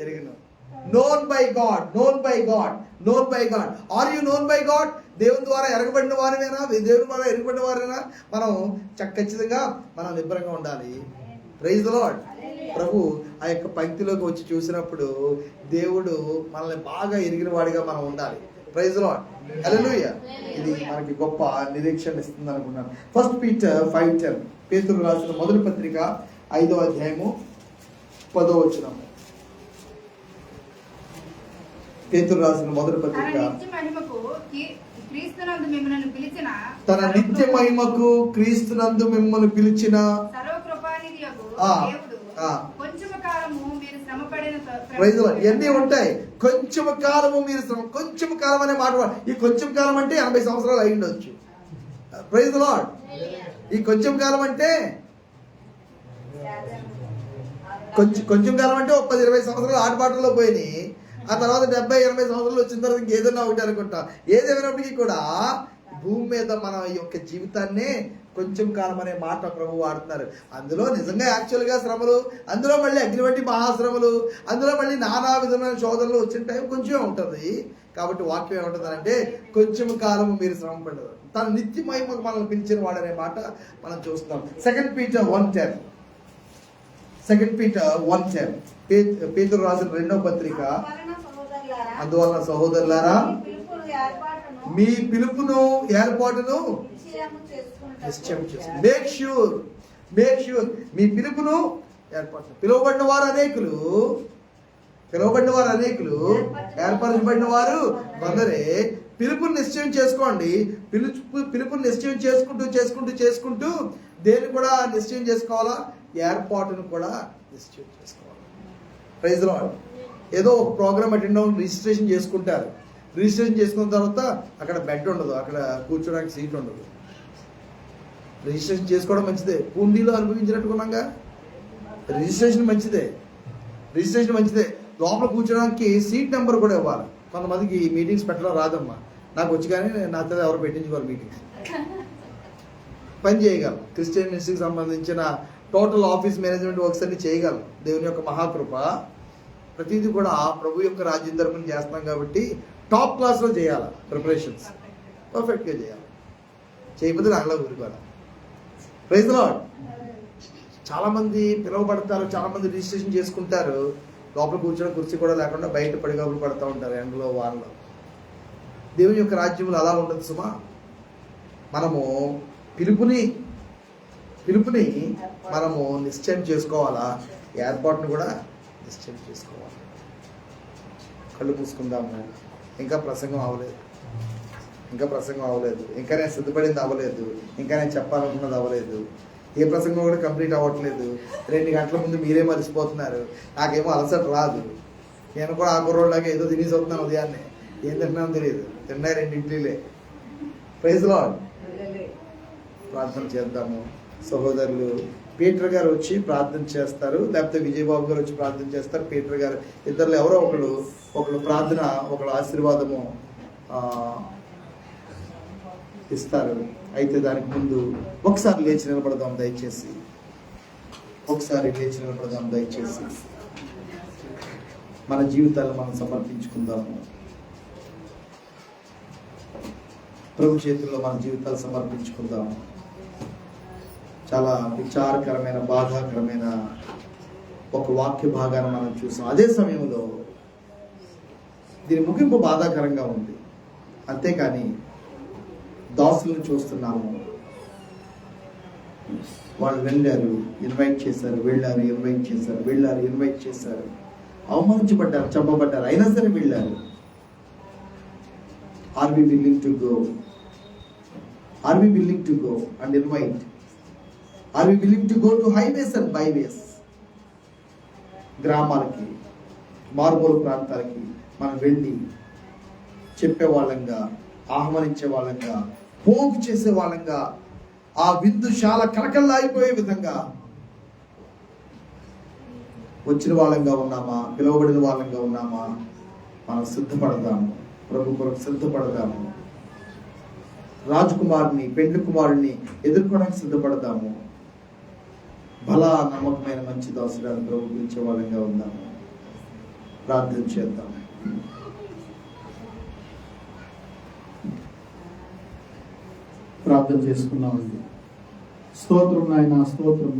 ఎరుగును. known by God. Are you known by God? దేవుని ద్వారా ఎరగబడిన వారినేనా? దేవుని ద్వారా ఎరగబడిన వారేనా? మనం ఖచ్చితంగా మనం నిబ్బరంగా ఉండాలి. Praise the lord. ప్రభు ఆ యొక్క పంక్తిలోకి వచ్చి చూసినప్పుడు దేవుడు మనల్ని బాగా ఎరిగిన వాడిగా మనం ఉండాలి. Praise the lord. హల్లెలూయా. ఇది మనకి గొప్ప నిరీక్షణ ఇస్తుంది అనుకున్నాను. 1 Peter 5:10 పేతురు రాసిన మొదటి పత్రిక 5వ అధ్యాయము 10వ వచనం. పేతురు రాసిన మొదటి పత్రిక. తన నిత్య మహిమకు క్రీస్తునందు మిమ్మల్ని పిలిచిన సర్వకృపానిధియగు దేవుడు కొంచెము కాలము మీరు శ్రమపడిన ప్రైజ్ ఇవన్నీ ఉంటాయి. కొంచెం కాలము మీరు కొంచెం కాలం అనే మాట ఈ కొంచెం కాలం అంటే 80 సంవత్సరాలు అయి ఉండొచ్చు. Praise lord. ఈ కొంచెం కాలం అంటే కొంచెం కాలం అంటే 10-20 సంవత్సరాలు ఆటపాటల్లో పోయినాయి. ఆ తర్వాత 70-80 సంవత్సరాలు వచ్చిన తర్వాత ఇంకేదన్నా ఒకటి అనుకుంటా. ఏదేమైనప్పటికీ కూడా భూమి మీద మన యొక్క జీవితాన్ని కొంచెం కాలం అనే మాట ప్రభు వాడుతున్నారు. అందులో నిజంగా యాక్చువల్గా శ్రమలు, అందులో మళ్ళీ అగ్ని వంటి మహాశ్రమలు, అందులో మళ్ళీ నానా విధమైన శోధనలు వచ్చిన టైం కొంచెం ఉంటుంది. కాబట్టి వాక్యం ఏముంటుందంటే కొంచెం కాలం మీరు శ్రమ పడదు, తను నిత్యమై మనల్ని పిలిచిన వాడనే మాట మనం చూస్తాం. 2 Peter 1:10. 2 Peter 1:10. పేతురు రాసిన 2వ పత్రిక. అందువలన సహోదరులారా మీ పిలుపును ఏర్పాటును నిశ్చయం చేసుకోండి. మేక్ ష్యూర్ మీ పిలుపును ఏర్పాటు. పిలువబడిన వారు అనేకులు, ఏర్పరచబడిన వారు కొందరే. పిలుపుని నిశ్చయం చేసుకోండి. పిలుపుని నిశ్చయం చేసుకుంటూ దేన్ని కూడా నిశ్చయం చేసుకోవాలా? ఏర్పాటును కూడా నిశ్చయం చేసుకోవాలి. Praise lord. ఏదో ఒక ప్రోగ్రామ్ అటెండ్ అవ్వడం రిజిస్ట్రేషన్ చేసుకుంటారు. రిజిస్ట్రేషన్ చేసుకున్న తర్వాత అక్కడ బెడ్ ఉండదు, అక్కడ కూర్చోడానికి సీట్ ఉండదు. రిజిస్ట్రేషన్ చేసుకోవడం మంచిదే, పూండీలో అనుభవించినట్టుకున్నాగా. రిజిస్ట్రేషన్ మంచిదే. లోపల కూర్చోడానికి సీట్ నెంబర్ కూడా ఇవ్వాలి. కొంతమందికి మీటింగ్స్ పెట్టడం రాదమ్మా. నాకు వచ్చి కానీ నాతో ఎవరు పెట్టించుకోవాలి మీటింగ్స్. పని చేయగలం. క్రిస్టియన్ మినిస్ట్రీకి సంబంధించిన టోటల్ ఆఫీస్ మేనేజ్మెంట్ వర్క్స్ అన్ని చేయగలం. దేవుని యొక్క మహాకృప. ప్రతిదీ కూడా ప్రభు యొక్క రాజ్యం తరపున చేస్తున్నాం కాబట్టి టాప్ క్లాస్లో చేయాలి. ప్రిపరేషన్స్ పర్ఫెక్ట్గా చేయాలి. చేయకపోతే దానిలో ఊరుకోవాలి. Praise lord. చాలామంది పిలువబడతారు, చాలామంది రిజిస్ట్రేషన్ చేసుకుంటారు. లోపల కూర్చొని కుర్చీ కూడా లేకుండా బయట పడిగాపులు పడుతూ ఉంటారు ఎండలో వానలో. దేవుని యొక్క రాజ్యంలో అలా ఉంటుంది సుమా. మనము పిలుపుని మనము నిశ్చయం చేసుకోవాలా, ఏర్పాటును కూడా నిశ్చయం చేసుకోవాలి. కళ్ళు మూసుకుందాము. ఇంకా ప్రసంగం అవ్వలేదు, ఇంకా నేను సిద్ధపడింది అవ్వలేదు, ఇంకా నేను చెప్పాలనుకున్నది అవ్వలేదు. ఏ ప్రసంగం కూడా కంప్లీట్ అవ్వట్లేదు. 2 గంటల ముందు మీరే మర్చిపోతున్నారు. నాకేమో అలసట రాదు. నేను కూడా ఆ కుర్రోడ్లాగా ఏదో తినేసి వస్తున్నాను. ఉదయాన్నే ఏం తింటున్నానో తెలియదు. తిన్నా 2 ఇడ్లీలే. Praise lord. ప్రార్థన చేద్దాము. సహోదరులు పీటర్ గారు వచ్చి ప్రార్థన చేస్తారు, లేకపోతే విజయబాబు గారు వచ్చి ప్రార్థన చేస్తారు. పీటర్ గారు ఇద్దరు ఎవరో ఒకళ్ళు ప్రార్థన, ఒకళ్ళు ఆశీర్వాదము ఇస్తారు. అయితే దానికి ముందు ఒకసారి లేచి నిలబడదాం దయచేసి. మన జీవితాలను మనం సమర్పించుకుందాము. ప్రభు చేతుల్లో మన జీవితాలు సమర్పించుకుందాము. చాలా విచారకరమైన, బాధాకరమైన ఒక వాక్య భాగాన్ని మనం చూసాం. అదే సమయంలో దీని ముగింపు బాధాకరంగా ఉంది. అంతేకాని దాసులను చూస్తున్నాము. వాళ్ళు వెళ్ళారు, ఇన్వైట్ చేశారు, చేశారు, అవమానించబడ్డారు, చంపబడ్డారు, అయినా సరే వెళ్ళారు. Are we willing to go and invite? Are we willing to go to highways and byways? గ్రామాలకి, మారుమూల ప్రాంతాలకి మనం వెళ్ళి చెప్పే వాళ్ళంగా, ఆహ్వానించే వాళ్ళంగా, పోగు చేసే వాళ్ళంగా, ఆ విందుశాల కలకల్లాగిపోయే విధంగా వచ్చిన వాళ్ళంగా ఉన్నామా? పిలువబడిన వాళ్ళంగా ఉన్నామా? మనం సిద్ధపడదాము. ప్రభు కొరకు సిద్ధపడదాము. రాజకుమారుని, పెండ్లి కుమారుని ఎదుర్కోవడానికి సిద్ధపడదాము. బలా నమ్మకమైన మంచి దాసురాలు ప్రభు పిలిచే వాళ్ళంగా ఉందాము. ప్రార్థన చేద్దాం. ప్రార్థన చేసుకున్నామండి. స్తోత్రం నాయన, స్తోత్రం.